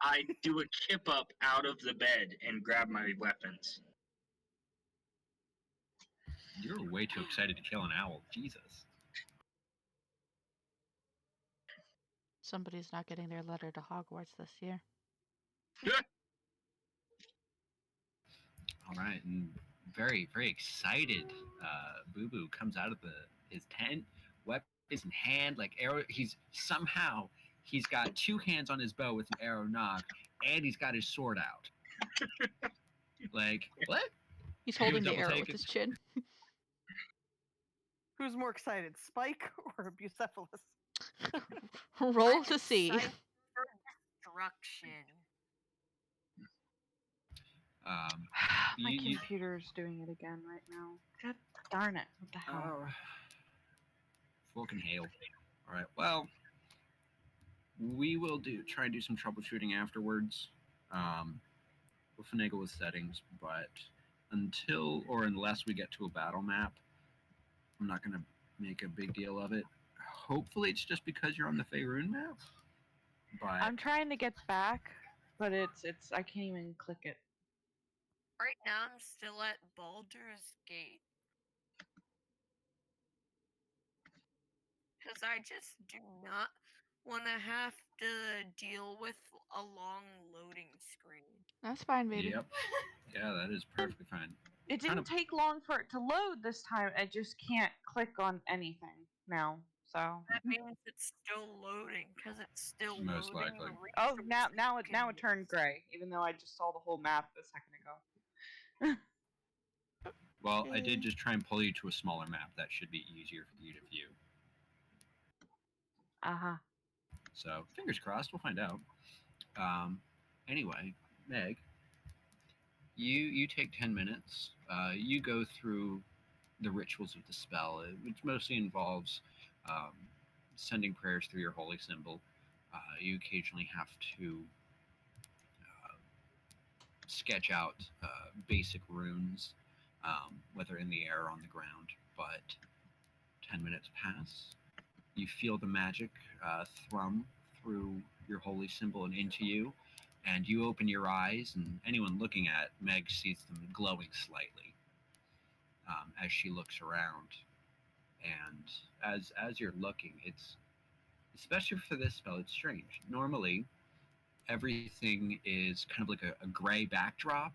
S4: I do a kip up out of the bed and grab my weapons.
S1: You're way too excited to kill an owl. Jesus.
S5: Somebody's not getting their letter to Hogwarts this year.
S1: All right, and very, very excited. Boo Boo comes out of his tent, weapons in hand, like arrow. He's got two hands on his bow with an arrow nock, and he's got his sword out. Like what?
S5: He's
S1: You
S5: holding the
S1: double
S5: arrow
S1: take
S5: with
S1: it?
S5: his chin.
S3: Who's more excited, Spike or Bucephalus?
S5: Roll
S2: I'm
S5: to see.
S2: excited for destruction.
S6: My
S1: You-
S6: computer's doing it again right now. God darn it. What the hell?
S1: fucking hail. All right. Well, we will try and do some troubleshooting afterwards. We'll finagle with settings, but until or unless we get to a battle map, I'm not gonna make a big deal of it. Hopefully, it's just because you're on the Faerun map. But
S6: I'm trying to get back, but it's I can't even click it.
S2: Right now, I'm still at Baldur's Gate. Because I just do not want to have to deal with a long loading screen.
S5: That's fine, baby.
S1: yep, yeah, that is perfectly fine.
S6: It
S1: Trying
S6: didn't
S1: to-
S6: take long for it to load this time. I just can't click on anything now. So
S2: That means it's still loading because it's still
S1: Most
S2: loading.
S1: likely.
S6: oh, now it turned gray, even though I just saw the whole map a second ago.
S1: Well, I did just try and pull you to a smaller map. That should be easier for you to view.
S6: Uh-huh.
S1: So fingers crossed, we'll find out. Anyway, Meg, you take 10 minutes. You go through the rituals of the spell, which mostly involves um, sending prayers through your holy symbol. You occasionally have to sketch out basic runes, whether in the air or on the ground. But 10 minutes pass. You feel the magic thrum through your holy symbol and into you, and you open your eyes, and anyone looking at Meg sees them glowing slightly as she looks around. And as you're looking, it's especially for this spell, it's strange. Normally, everything is kind of like a gray backdrop,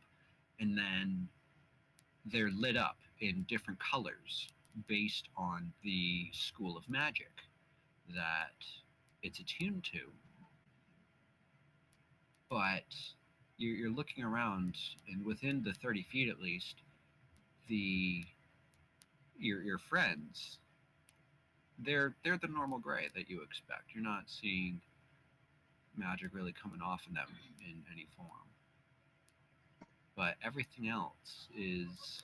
S1: and then they're lit up in different colors based on the school of magic that it's attuned to. But you're looking around, and within the 30 feet at least, the your friends, they're the normal gray that you expect. You're not seeing magic really coming off in them in any form. But everything else is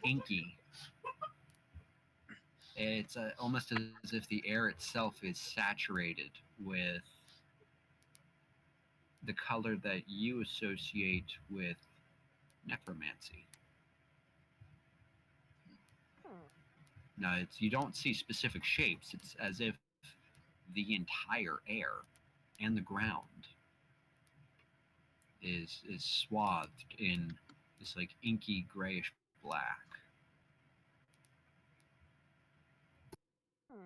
S1: inky. It's almost as if the air itself is saturated with the color that you associate with necromancy.
S3: Hmm.
S1: Now, you don't see specific shapes. It's as if the entire air and the ground is swathed in this like inky grayish black.
S3: Hmm.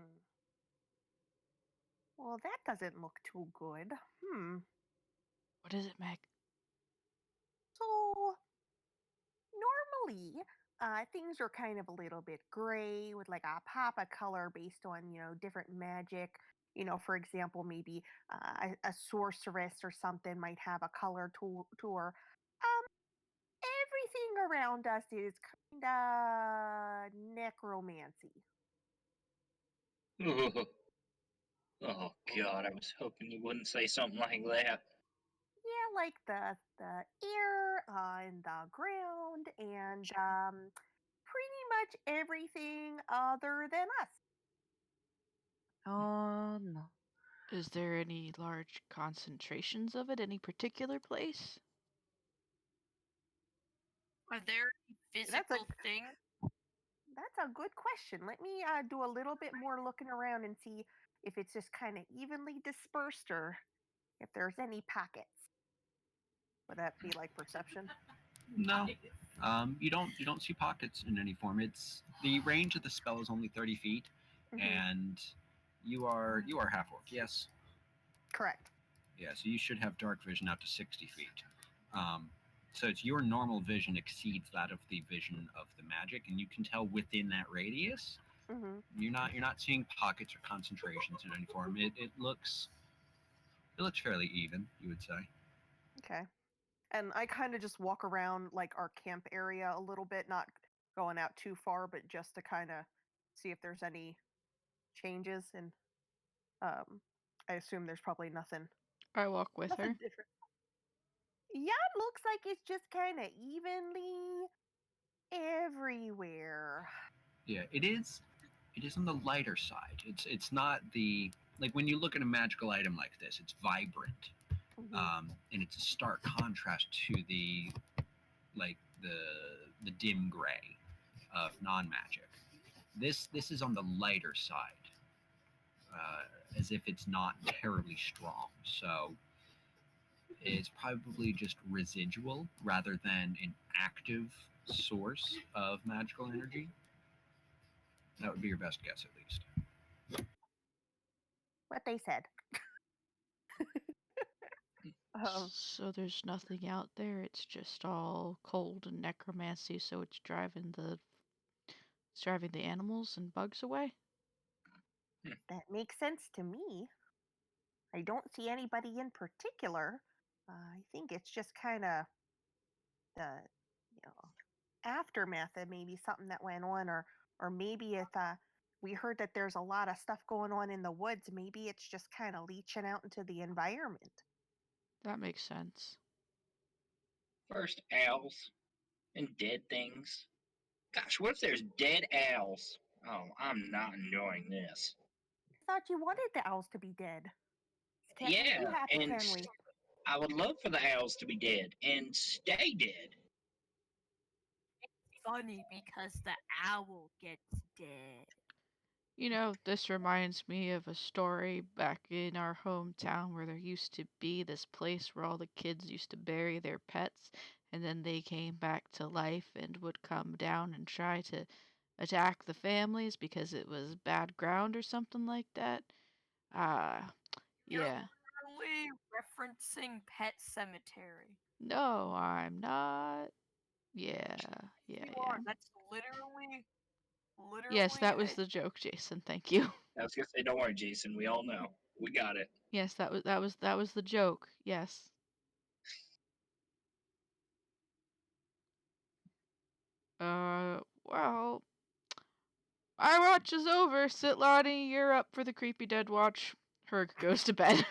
S3: Well, that doesn't look too good. Hmm.
S5: What is it, Meg?
S3: So normally, things are kind of a little bit gray with like a pop of color based on different magic. For example, maybe a sorceress or something might have a color to her. Everything around us is kind of necromancy.
S4: Oh God, I was hoping you wouldn't say something like that.
S3: Yeah, like the air and the ground and pretty much everything other than us.
S6: Oh no.
S5: Is there any large concentrations of it? Any particular place?
S2: Are there any
S3: That's a
S2: physical things?
S3: that's a good question. Let me do a little bit more looking around and see if it's just kind of evenly dispersed or if there's any pockets. Would that be like perception?
S1: No, you don't see pockets in any form. It's the range of the spell is only 30 feet,
S3: Hmm.
S1: and you are half orc. Yes,
S3: Correct.
S1: yeah. So you should have dark vision out to 60 feet. Um, so it's your normal vision exceeds that of the vision of the magic, and you can tell within that radius.
S3: Hmm.
S1: You're not seeing pockets or concentrations in any form. It looks fairly even, you would say.
S3: Okay. And I kind of just walk around like our camp area a little bit, not going out too far, but just to kind of see if there's any changes. And um, I assume there's probably nothing,
S5: I walk with
S3: nothing
S5: her.
S3: different. Yeah, it looks like it's just kind of evenly everywhere.
S1: Yeah, it is. It is on the lighter side. It's not the like when you look at a magical item like this, it's vibrant,
S3: Hmm.
S1: and it's a stark contrast to the dim gray of non-magic. This is on the lighter side, as if it's not terribly strong. So it's probably just residual rather than an active source of magical energy. That would be your best guess, at least.
S3: What they said. Um,
S5: So there's nothing out there. It's just all cold and necromancy. So it's driving the animals and bugs away.
S3: that makes sense to me. I don't see anybody in particular. I think it's just kind of the you know aftermath of maybe something that went on, or maybe if we heard that there's a lot of stuff going on in the woods, maybe it's just kind of leaching out into the environment.
S5: That makes sense.
S4: First owls and dead things. Gosh, what if there's dead owls? Oh, I'm not enjoying this.
S3: I thought you wanted the owls to be dead. Can't make you
S4: Yeah,
S3: happy,
S4: and
S3: can we?
S4: I would love for the owls to be dead and stay dead.
S2: Funny because the owl gets dead.
S5: You know, this reminds me of a story back in our hometown where there used to be this place where all the kids used to bury their pets, and then they came back to life and would come down and try to attack the families because it was bad ground or something like that. Ah,
S2: You're
S5: yeah.
S2: literally referencing Pet Cemetery.
S5: No, I'm not. Yeah, yeah,
S2: You
S5: yeah.
S2: are. That's
S5: Yes,
S2: literally
S5: that was the joke, Jason. Thank you.
S4: I was gonna say, don't worry, Jason. We all know. We got it.
S5: Yes, that was the joke. Yes. Well, my watch is over. Sit, Lottie, you're up for the creepy dead watch. Herg goes to bed.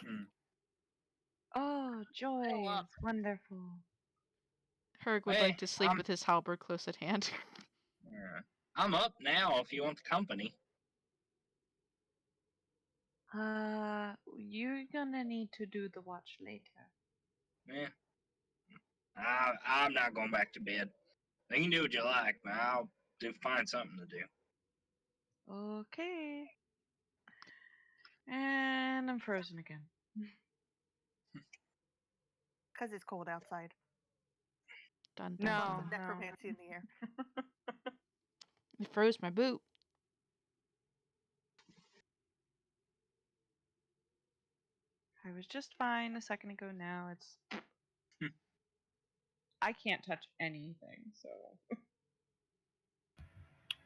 S4: Hmm.
S6: Oh, joy
S2: up.
S6: is wonderful.
S5: Herg would
S4: Hey,
S5: like to sleep with his halberd close at hand.
S4: I'm up now. If you want the company.
S6: You're gonna need to do the watch later.
S4: Yeah. I'm not going back to bed. You can do what you like, but I'll find something to do.
S6: Okay. And I'm frozen again.
S3: Because it's cold outside.
S5: Dun dun
S6: No,
S3: Lots
S5: dun.
S3: of
S6: no.
S3: necromancy in the air.
S5: It froze my boot.
S6: I was just fine a second ago. Now it's. I can't touch anything, so.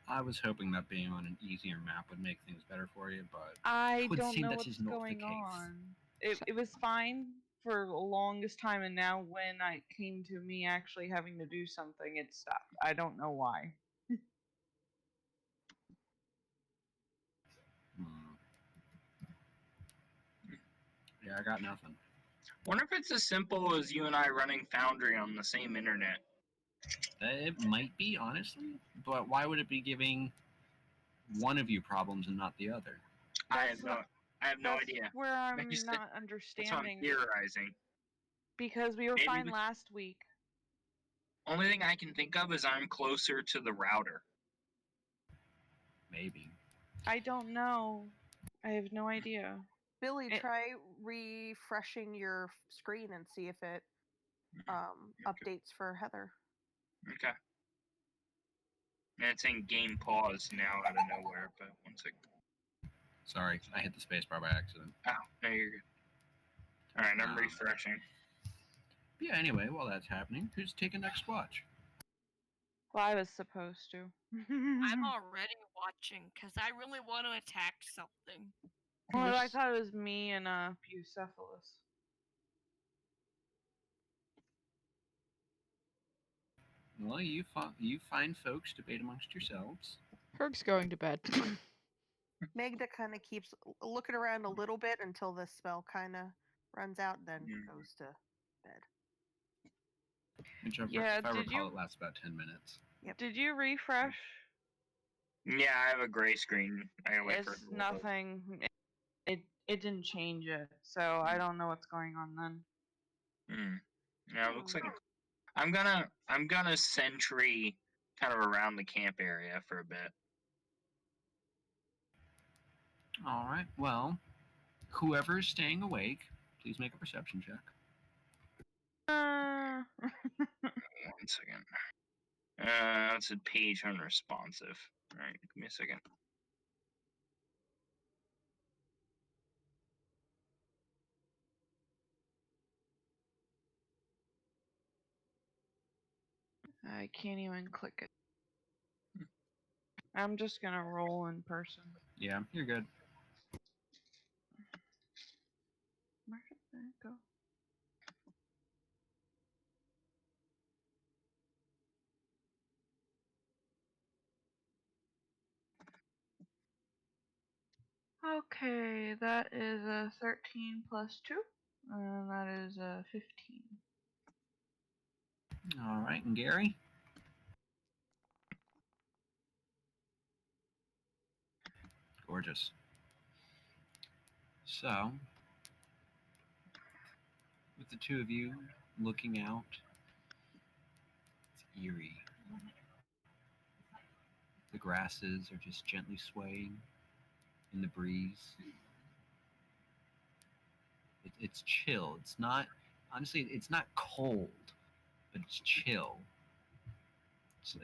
S1: I was hoping that being on an easier map would make things better for you, but
S6: I
S1: would
S6: don't
S1: seem
S6: know
S1: that
S6: what's
S1: is not the
S6: going
S1: case.
S6: on. It was fine for the longest time, and now when I came to me actually having to do something, it stopped. I don't know why.
S1: Hmm. Yeah, I got nothing.
S4: Wonder if it's as simple as you and I running Foundry on the same internet.
S1: It might be, honestly, but why would it be giving one of you problems and not the other?
S4: I
S6: That's
S4: have no
S6: That's
S4: idea.
S6: where I'm
S4: Maybe
S6: not
S4: that's what I'm
S6: understanding
S4: theorizing.
S6: because we were
S4: Maybe
S6: fine
S4: we-
S6: last week.
S4: Only thing I can think of is I'm closer to the router.
S1: Maybe.
S6: I don't know. I have no idea.
S3: Billy,
S6: It-
S3: try refreshing your screen and see if it updates for Heather.
S4: Okay. And it's in game pause now out of nowhere, but one second.
S1: Sorry, I hit the spacebar by accident.
S4: Oh, no, you're good. Alright, I'm
S1: Um,
S4: refreshing.
S1: Yeah, anyway, while that's happening, who's taking next watch?
S6: Well, I was supposed to.
S2: I'm already watching because I really want to attack something.
S6: Well, I thought it was me and Bucephalus.
S1: Well, you find folks, debate amongst yourselves.
S5: Herg's going to bed.
S3: Magda kind of keeps looking around a little bit until the spell kind of runs out, then goes to bed.
S1: Which,
S6: Yeah,
S1: if I
S6: did
S1: recall,
S6: you-
S1: it lasts about 10 minutes.
S3: Yep.
S6: Did you refresh?
S4: Yeah, I have a gray screen. I gotta wait for it
S6: It's
S4: to load.
S6: nothing. It didn't change it, so I don't know what's going on then.
S4: Yeah, it looks like I'm gonna sentry kind of around the camp area for a bit.
S1: All right. Well, whoever is staying awake, please make a perception check.
S4: One second. That's a page unresponsive. Alright, give me a second.
S6: I can't even click it. I'm just gonna roll in person.
S1: Yeah, you're good.
S6: Where did that go? Okay, that is a 13 plus 2, and that is a 15.
S1: All right, and Gary? Gorgeous. So, with the two of you looking out, it's eerie. The grasses are just gently swaying in the breeze. It's chill. It's not, honestly, it's not cold, but it's chill.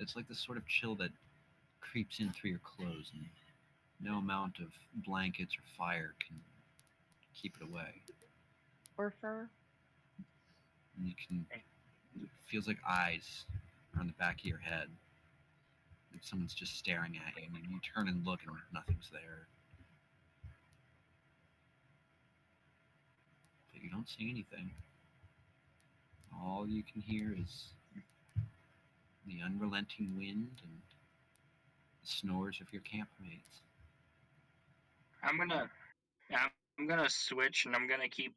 S1: It's like this sort of chill that creeps in through your clothes, and no amount of blankets or fire can keep it away.
S6: Or fur.
S1: And you can, it feels like eyes are on the back of your head. Like someone's just staring at you, and you turn and look, and nothing's there. But you don't see anything. All you can hear is the unrelenting wind and the snores of your campmates.
S4: I'm gonna switch and I'm gonna keep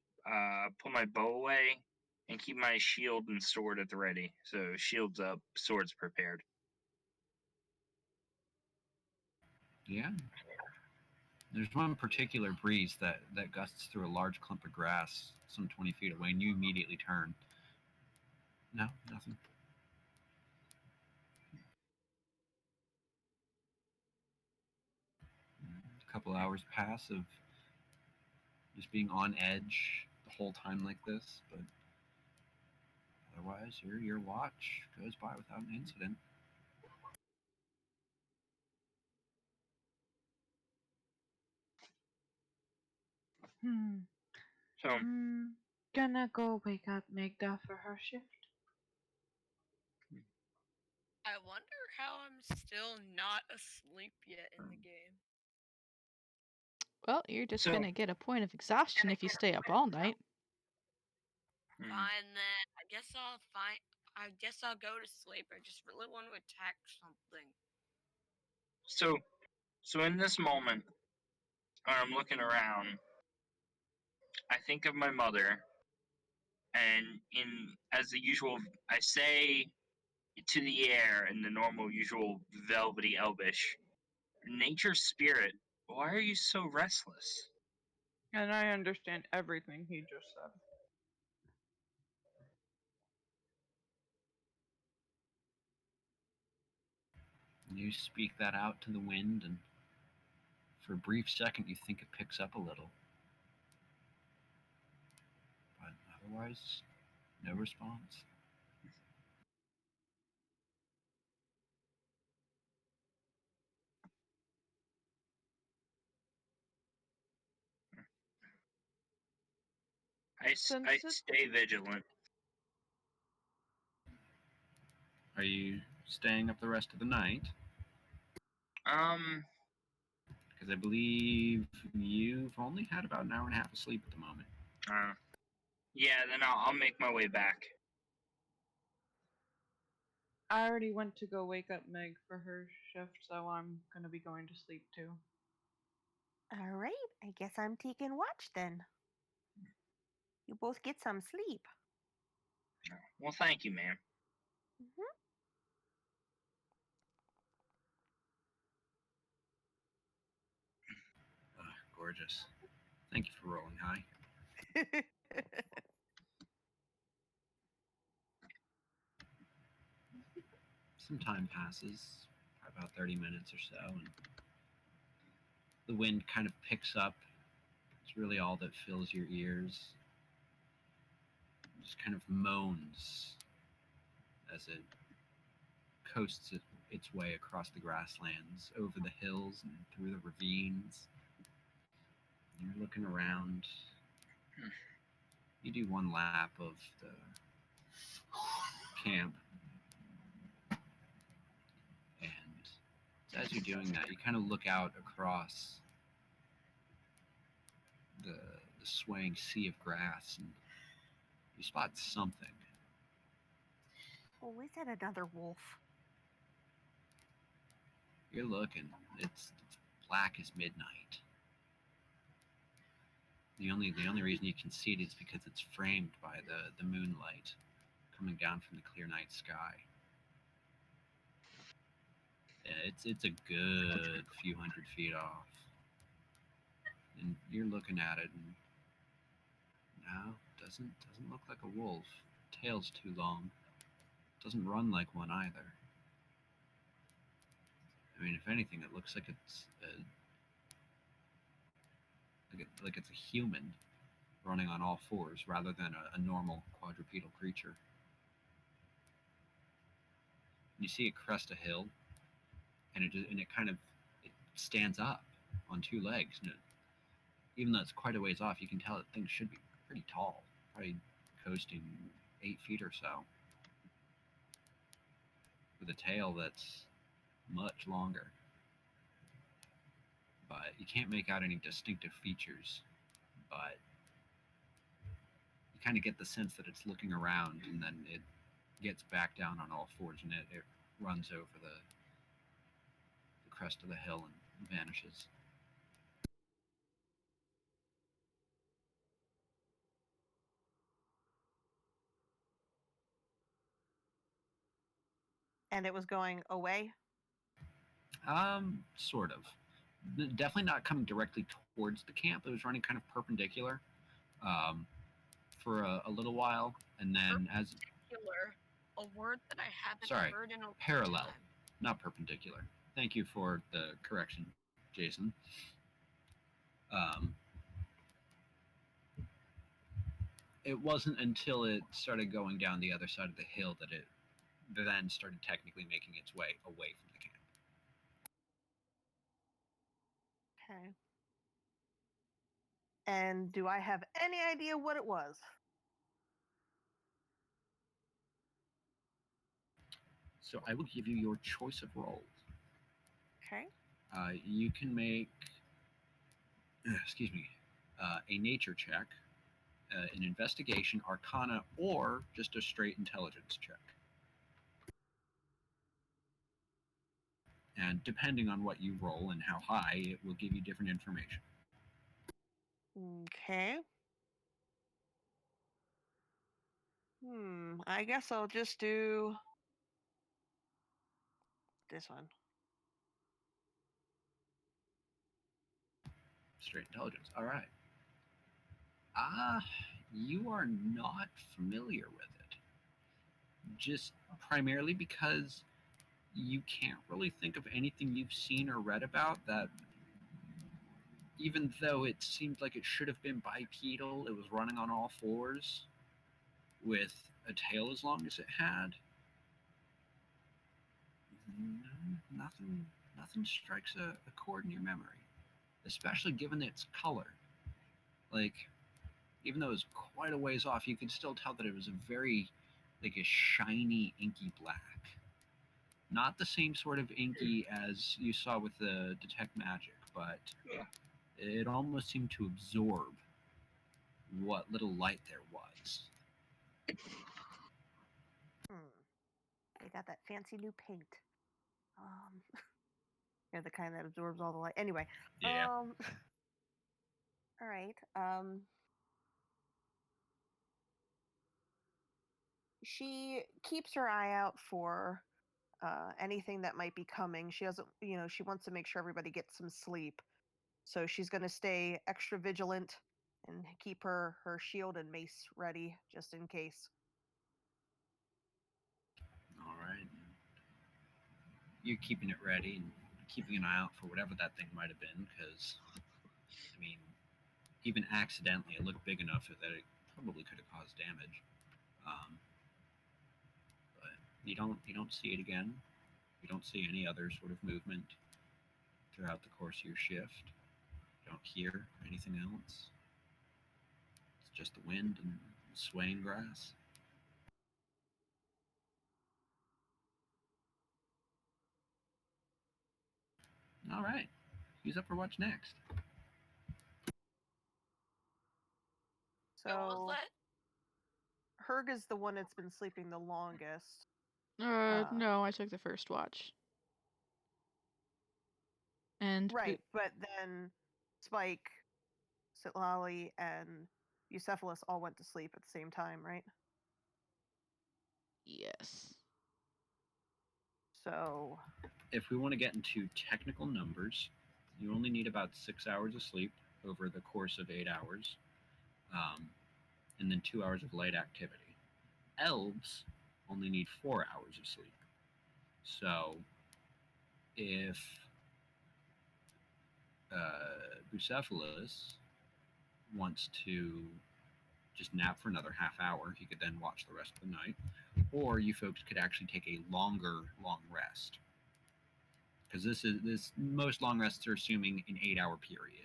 S4: put my bow away and keep my shield and sword at the ready. So shields up, swords prepared.
S1: Yeah. There's one particular breeze that gusts through a large clump of grass some 20 feet away, and you immediately turn. No, nothing. A couple hours pass of just being on edge the whole time like this, but otherwise, your watch goes by without an incident.
S4: So
S6: Gonna go wake up Magda for her shift.
S2: I wonder how I'm still not asleep yet in the game.
S5: Well, you're just
S4: So-
S5: gonna get a point of exhaustion if you stay up all night.
S2: Fine then. I guess I'll go to sleep. I just really want to attack something.
S4: so in this moment, when I'm looking around, I think of my mother, and in as the usual, I say to the air in the normal, usual velvety elvish, "Nature spirit, why are you so restless?"
S6: And I understand everything he just said.
S1: You speak that out to the wind, and for a brief second, you think it picks up a little. But otherwise, no response.
S4: I
S6: Since it's
S4: stay vigilant.
S1: Are you staying up the rest of the night?
S4: Um,
S1: Because I believe you've only had about an hour and a half of sleep at the moment.
S4: yeah, then I'll make my way back.
S6: I already went to go wake up Meg for her shift, so I'm gonna be going to sleep too.
S3: All right, I guess I'm taking watch then. You both get some sleep.
S4: Well, thank you, ma'am.
S3: Mhm.
S1: Gorgeous. Thank you for rolling high. Some time passes, about 30 minutes or so, and the wind kind of picks up. It's really all that fills your ears. It just kind of moans as it coasts its way across the grasslands, over the hills and through the ravines. You're looking around. You do one lap of the camp, and as you're doing that, you kind of look out across the swaying sea of grass, and you spot something.
S3: Oh, is that another wolf?
S1: You're looking. It's black as midnight. The only reason you can see it is because it's framed by the moonlight coming down from the clear night sky. Yeah, it's a good few hundred feet off, and you're looking at it, and no, doesn't look like a wolf. Tail's too long. Doesn't run like one either. I mean, if anything, it looks like it's like it's a human running on all fours rather than a normal quadrupedal creature. You see it crest a hill, and it kind of it stands up on two legs. And even though it's quite a ways off, you can tell that thing should be pretty tall, probably coasting 8 feet or so, with a tail that's much longer. But you can't make out any distinctive features. But you kind of get the sense that it's looking around, and then it gets back down on all fours, and it runs over the crest of the hill and vanishes.
S3: And it was going away.
S1: Sort of. Definitely not coming directly towards the camp. It was running kind of perpendicular um, for a little while, and then as
S2: Perpendicular, a word that I haven't
S1: sorry,
S2: heard in a long
S1: parallel,
S2: time.
S1: not perpendicular. Thank you for the correction, Jason. Um, it wasn't until it started going down the other side of the hill that it then started technically making its way away from the camp.
S3: Okay. And do I have any idea what it was?
S1: So I will give you your choice of roles.
S3: Okay.
S1: You can make, excuse me, a nature check, an investigation, arcana, or just a straight intelligence check. And depending on what you roll and how high, it will give you different information.
S3: Okay. I guess I'll just do this one.
S1: Straight intelligence. All right. You are not familiar with it. Just primarily because you can't really think of anything you've seen or read about that, even though it seemed like it should have been bipedal, it was running on all fours with a tail as long as it had. Nothing strikes a chord in your memory, especially given its color. Like, even though it was quite a ways off, you could still tell that it was a very, like a shiny, inky black. Not the same sort of inky as you saw with the Detect Magic, but it almost seemed to absorb what little light there was.
S3: They got that fancy new paint. Yeah, the kind that absorbs all the light. Anyway.
S1: Yeah.
S3: All right. She keeps her eye out for anything that might be coming. She doesn't, she wants to make sure everybody gets some sleep. So she's going to stay extra vigilant and keep her shield and mace ready just in case.
S1: All right. You keeping it ready and keeping an eye out for whatever that thing might have been, because, I mean, even accidentally, it looked big enough that it probably could have caused damage. Um, but you don't see it again. You don't see any other sort of movement throughout the course of your shift. You don't hear anything else. It's just the wind and swaying grass. All right. Who's up for what's next?
S2: What was
S3: So
S2: that?
S3: Herg is the one that's been sleeping the longest.
S5: No, I took the first watch. And
S3: Right, but then Spike, Sitlali, and Eucephalus all went to sleep at the same time, right?
S5: yes.
S3: So
S1: If we want to get into technical numbers, you only need about 6 hours of sleep over the course of 8 hours, and then 2 hours of light activity. Elves only need 4 hours of sleep. So if Bucephalus wants to just nap for another half hour, he could then watch the rest of the night. Or you folks could actually take a long rest. Because this most long rests are assuming an 8 hour period.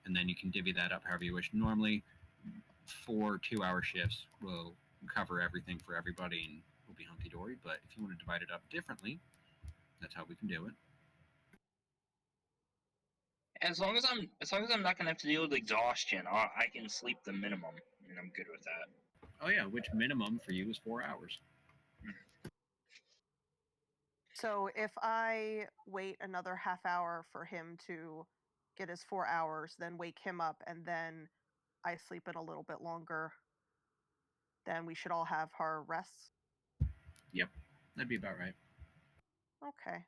S1: And then you can divvy that up however you wish. Normally, 4 2 hour shifts will cover everything for everybody and will be hunky dory. But if you want to divide it up differently, that's how we can do it.
S4: As long as I'm not gonna have to deal with exhaustion, I can sleep the minimum, and I'm good with that.
S1: Oh yeah, which minimum for you is 4 hours.
S3: So if I wait another half hour for him to get his 4 hours, then wake him up, and then I sleep it a little bit longer, then we should all have our rests.
S1: Yep, that'd be about right.
S3: Okay.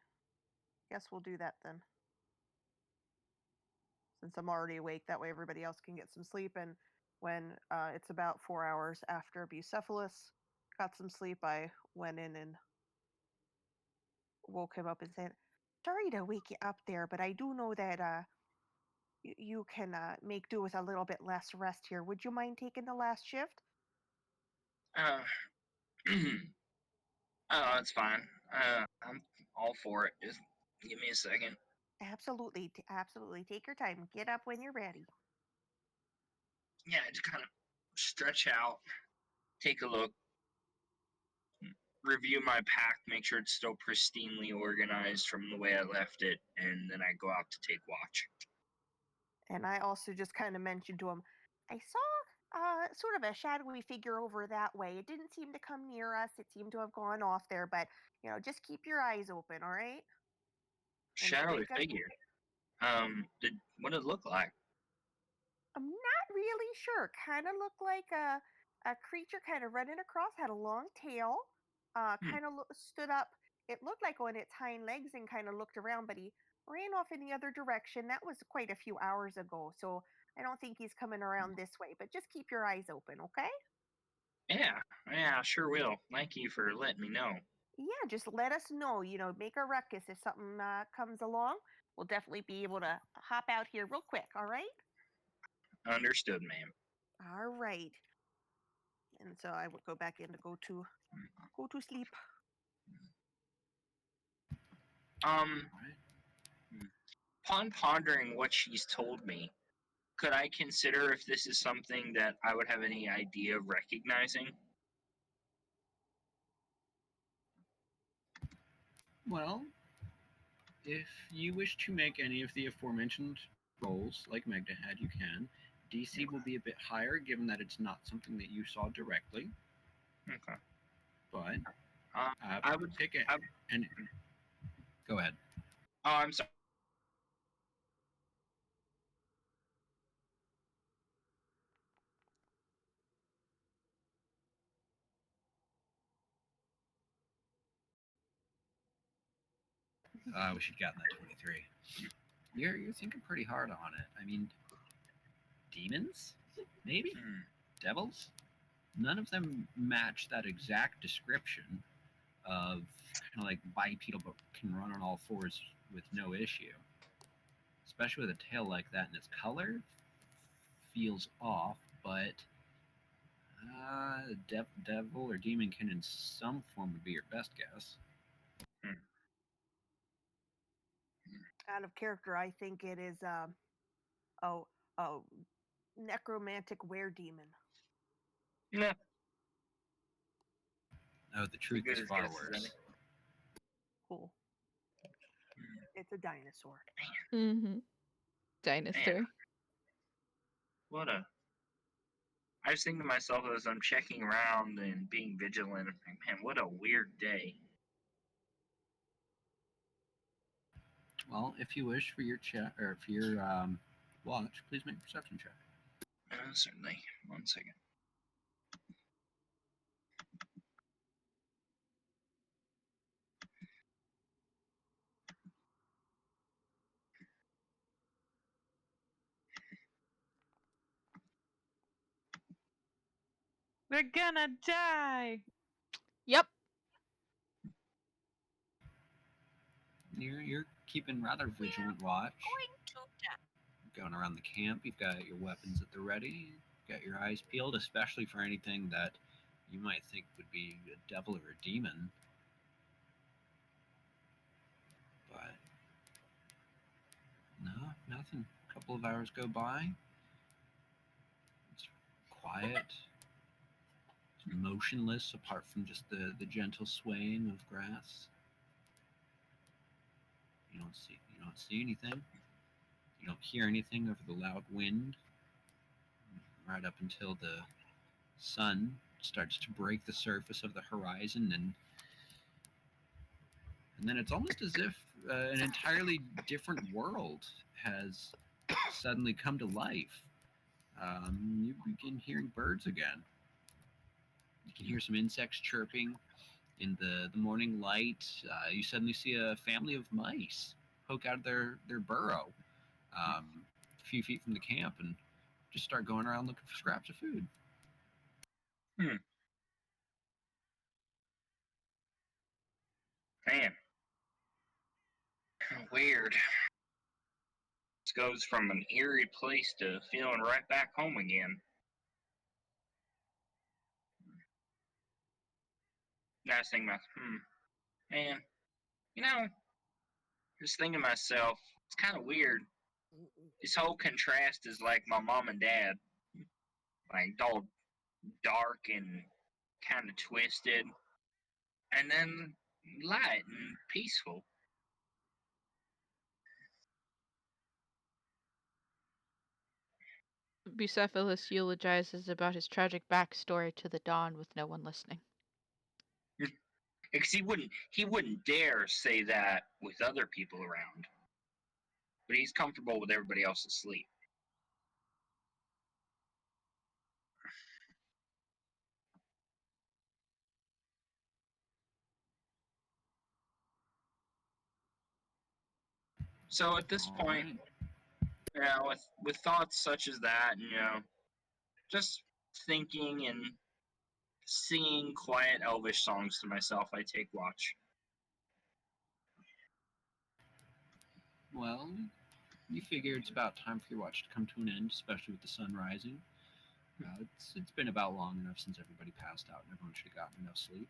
S3: Guess we'll do that then. Since I'm already awake, that way everybody else can get some sleep. And when it's about 4 hours after Bucephalus got some sleep, I went in and woke him up and said, "Sorry to wake you up there, but I do know that you can make do with a little bit less rest here. Would you mind taking the last shift?"
S4: Uh, oh, that's fine. I'm all for it. Just give me a second.
S3: Absolutely, absolutely. Take your time. Get up when you're ready.
S4: Yeah, just kind of stretch out, take a look, review my pack, make sure it's still pristinely organized from the way I left it, and then I go out to take watch.
S3: And I also just kind of mentioned to him, I saw sort of a shadowy figure over that way. It didn't seem to come near us. It seemed to have gone off there, but just keep your eyes open, all right? And if you
S4: Shadowy
S3: wake up,
S4: figure. What did it look like?
S3: I'm not really sure. Kind of looked like a creature kind of running across, had a long tail,
S4: Hmm.
S3: kind of stood up. It looked like on its hind legs and kind of looked around, but he ran off in the other direction. That was quite a few hours ago, so I don't think he's coming around this way. But just keep your eyes open, okay?
S4: Yeah, I sure will. Thank you for letting me know.
S3: Yeah, just let us know. Make a ruckus if something comes along. We'll definitely be able to hop out here real quick. All right.
S4: Understood, ma'am.
S3: All right. And so I would go back in to go to sleep.
S4: Um,
S1: Right.
S4: upon pondering what she's told me, could I consider if this is something that I would have any idea of recognizing?
S1: Well, if you wish to make any of the aforementioned rolls, like Magda had, you can. DC will be a bit higher, given that it's not something that you saw directly.
S4: Okay.
S1: But
S4: I would.
S1: pick it
S4: I,
S1: and go ahead.
S4: oh, I'm sorry.
S1: We should have gotten that 23. You're thinking pretty hard on it. I mean, demons, maybe devils. None of them match that exact description of kind of like bipedal, but can run on all fours with no issue. Especially with a tail like that, and its color feels off, but devil or demonkin in some form would be your best guess.
S4: Hmm.
S3: Out of character, I think it is oh oh necromantic were demon.
S4: Nah,
S1: Oh, the
S4: it's
S1: truth
S4: good
S1: is
S4: as
S1: far
S4: guess as any.
S1: worse.
S3: Cool. It's a dinosaur.
S5: Mm-hmm. Dinosaur.
S4: Man, what a. I was thinking to myself as I'm checking around and being vigilant, like, man, what a weird day.
S1: Well, if you wish for your check or for your watch, please make a perception check.
S4: Certainly. One second.
S6: They're gonna die.
S5: Yep.
S1: You're keeping rather vigilant watch.
S2: Going to die.
S1: Going around the camp, you've got your weapons at the ready. You've got your eyes peeled, especially for anything that you might think would be a devil or a demon. But no, nothing. A couple of hours go by. It's quiet. It's motionless, apart from just the gentle swaying of grass. You don't see anything. You don't hear anything over the loud wind. Right up until the sun starts to break the surface of the horizon, and then it's almost as if an entirely different world has suddenly come to life. You begin hearing birds again. You can hear some insects chirping in the morning light. You suddenly see a family of mice poke out of their burrow a few feet from the camp and just start going around looking for scraps of food.
S4: Hmm. Man, weird. This goes from an eerie place to feeling right back home again. Now I was thinking, man, you know, just thinking to myself, it's kind of weird. This whole contrast is like my mom and dad, like all dark and kind of twisted, and then light and peaceful.
S5: Bucephalus eulogizes about his tragic backstory to the Dawn with no one listening.
S4: Because he wouldn't dare say that with other people around, but he's comfortable with everybody else asleep. So at this
S1: All
S4: point,
S1: right.
S4: with thoughts such as that, just thinking and singing quiet elvish songs to myself, I take watch.
S1: Well, you figure it's about time for your watch to come to an end, especially with the sun rising. It's been about long enough since everybody passed out and everyone should have gotten enough sleep.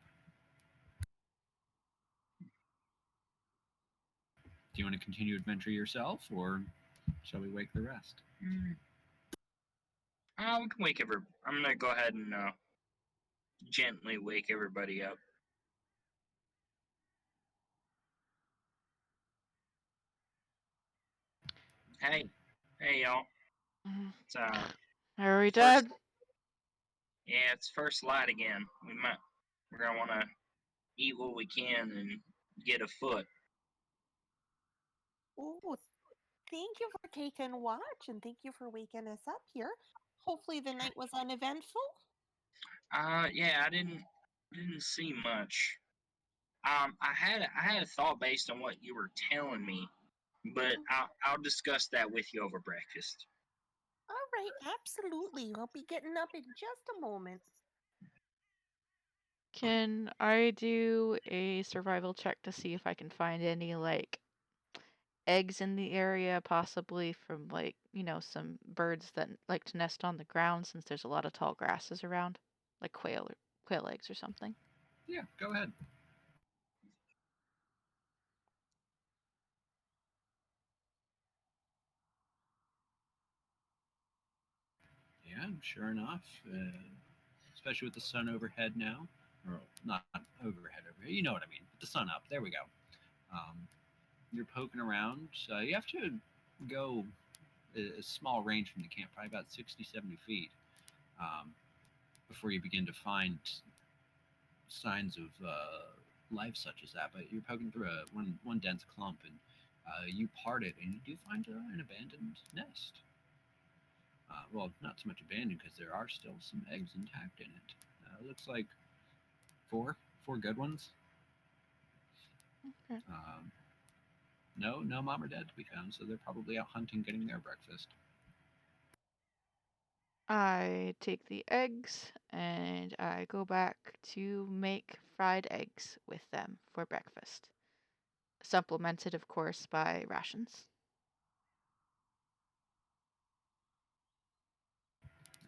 S1: Do you want to continue adventure yourself, or shall we wake the rest?
S4: We can wake I'm gonna go ahead and gently wake everybody up. Hey, y'all. It's
S5: Are we
S4: first.
S5: dead?
S4: Yeah, it's first light again. We're gonna want to eat what we can and get afoot.
S3: Oh, thank you for taking watch and thank you for waking us up here. Hopefully the night was uneventful.
S4: Yeah, I didn't see much. I had a thought based on what you were telling me, but I'll discuss that with you over breakfast.
S3: All right, absolutely. We'll be getting up in just a moment.
S5: Can I do a survival check to see if I can find any, like, eggs in the area, possibly from, like, some birds that like to nest on the ground since there's a lot of tall grasses around, like quail eggs or something?
S1: Yeah, go ahead. Yeah, sure enough. Especially with the sun overhead now, or not overhead, you know what I mean. With the sun up, there we go. Um, you're poking around. You have to go a small range from the camp, probably about 60, 70 feet, um, before you begin to find signs of life such as that. But you're poking through one dense clump, and you part it, and you do find an abandoned nest. Well, not so much abandoned because there are still some eggs intact in it. It looks like four good ones.
S5: Okay.
S1: No mom or dad to be found, so they're probably out hunting, getting their breakfast.
S5: I take the eggs and I go back to make fried eggs with them for breakfast. supplemented, of course, by rations.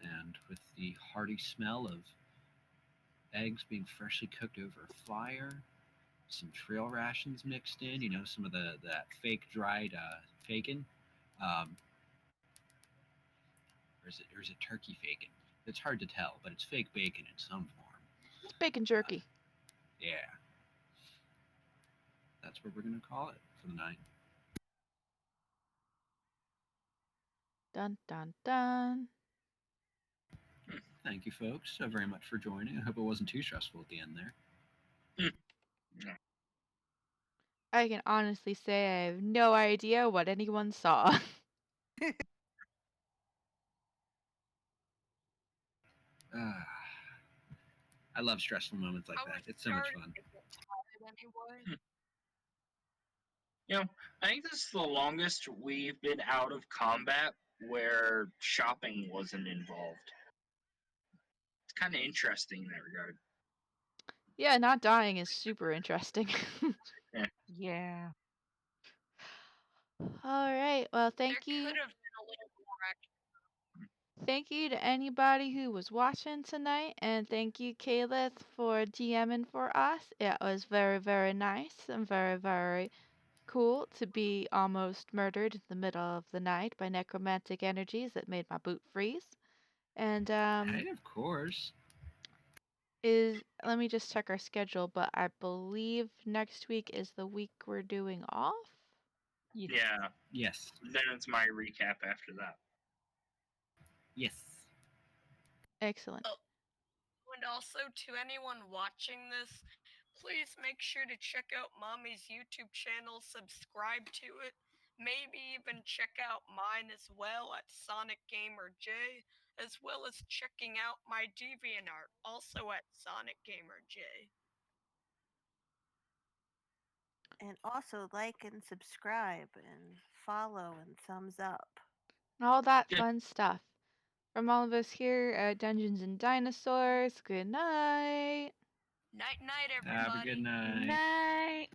S1: And with the hearty smell of eggs being freshly cooked over a fire, some trail rations mixed in, some of that fake dried bacon, um, or is it turkey bacon? It's hard to tell, but it's fake bacon in some form.
S5: It's bacon jerky.
S1: Yeah, that's what we're gonna call it for the night.
S5: Dun dun dun.
S1: Thank you, folks, so very much for joining. I hope it wasn't too stressful at the end there.
S5: I can honestly say I have no idea what anyone saw.
S1: I love stressful moments like
S2: I
S1: that.
S2: was
S1: It's so much
S2: starting
S1: fun.
S2: to get tired anyway.
S4: You know, I think this is the longest we've been out of combat where shopping wasn't involved. It's kind of interesting in that regard.
S5: Yeah, not dying is super interesting.
S6: Yeah.
S5: All right. Well,
S2: There
S5: thank you.
S2: could have been a little more action.
S5: Thank you to anybody who was watching tonight, and thank you, Kayla, for DMing for us. It was very, very nice and very, very cool to be almost murdered in the middle of the night by necromantic energies that made my boot freeze. And
S1: Hey, of course.
S5: let me just check our schedule, but I believe next week is the week we're doing off.
S4: Yeah.
S1: Yes.
S4: Then it's my recap after that.
S1: Yes.
S5: Excellent.
S2: Oh, and also to anyone watching this, please make sure to check out Mommy's YouTube channel, subscribe to it, maybe even check out mine as well at Sonic Gamer J, as well as checking out my DeviantArt, also at Sonic Gamer J.
S3: And also like and subscribe and follow and thumbs up.
S5: All that
S4: Yeah.
S5: fun stuff. From all of us here at Dungeons and Dinosaurs, good night.
S2: Night, night,
S1: Have a
S2: everybody.
S1: good night.
S6: Night.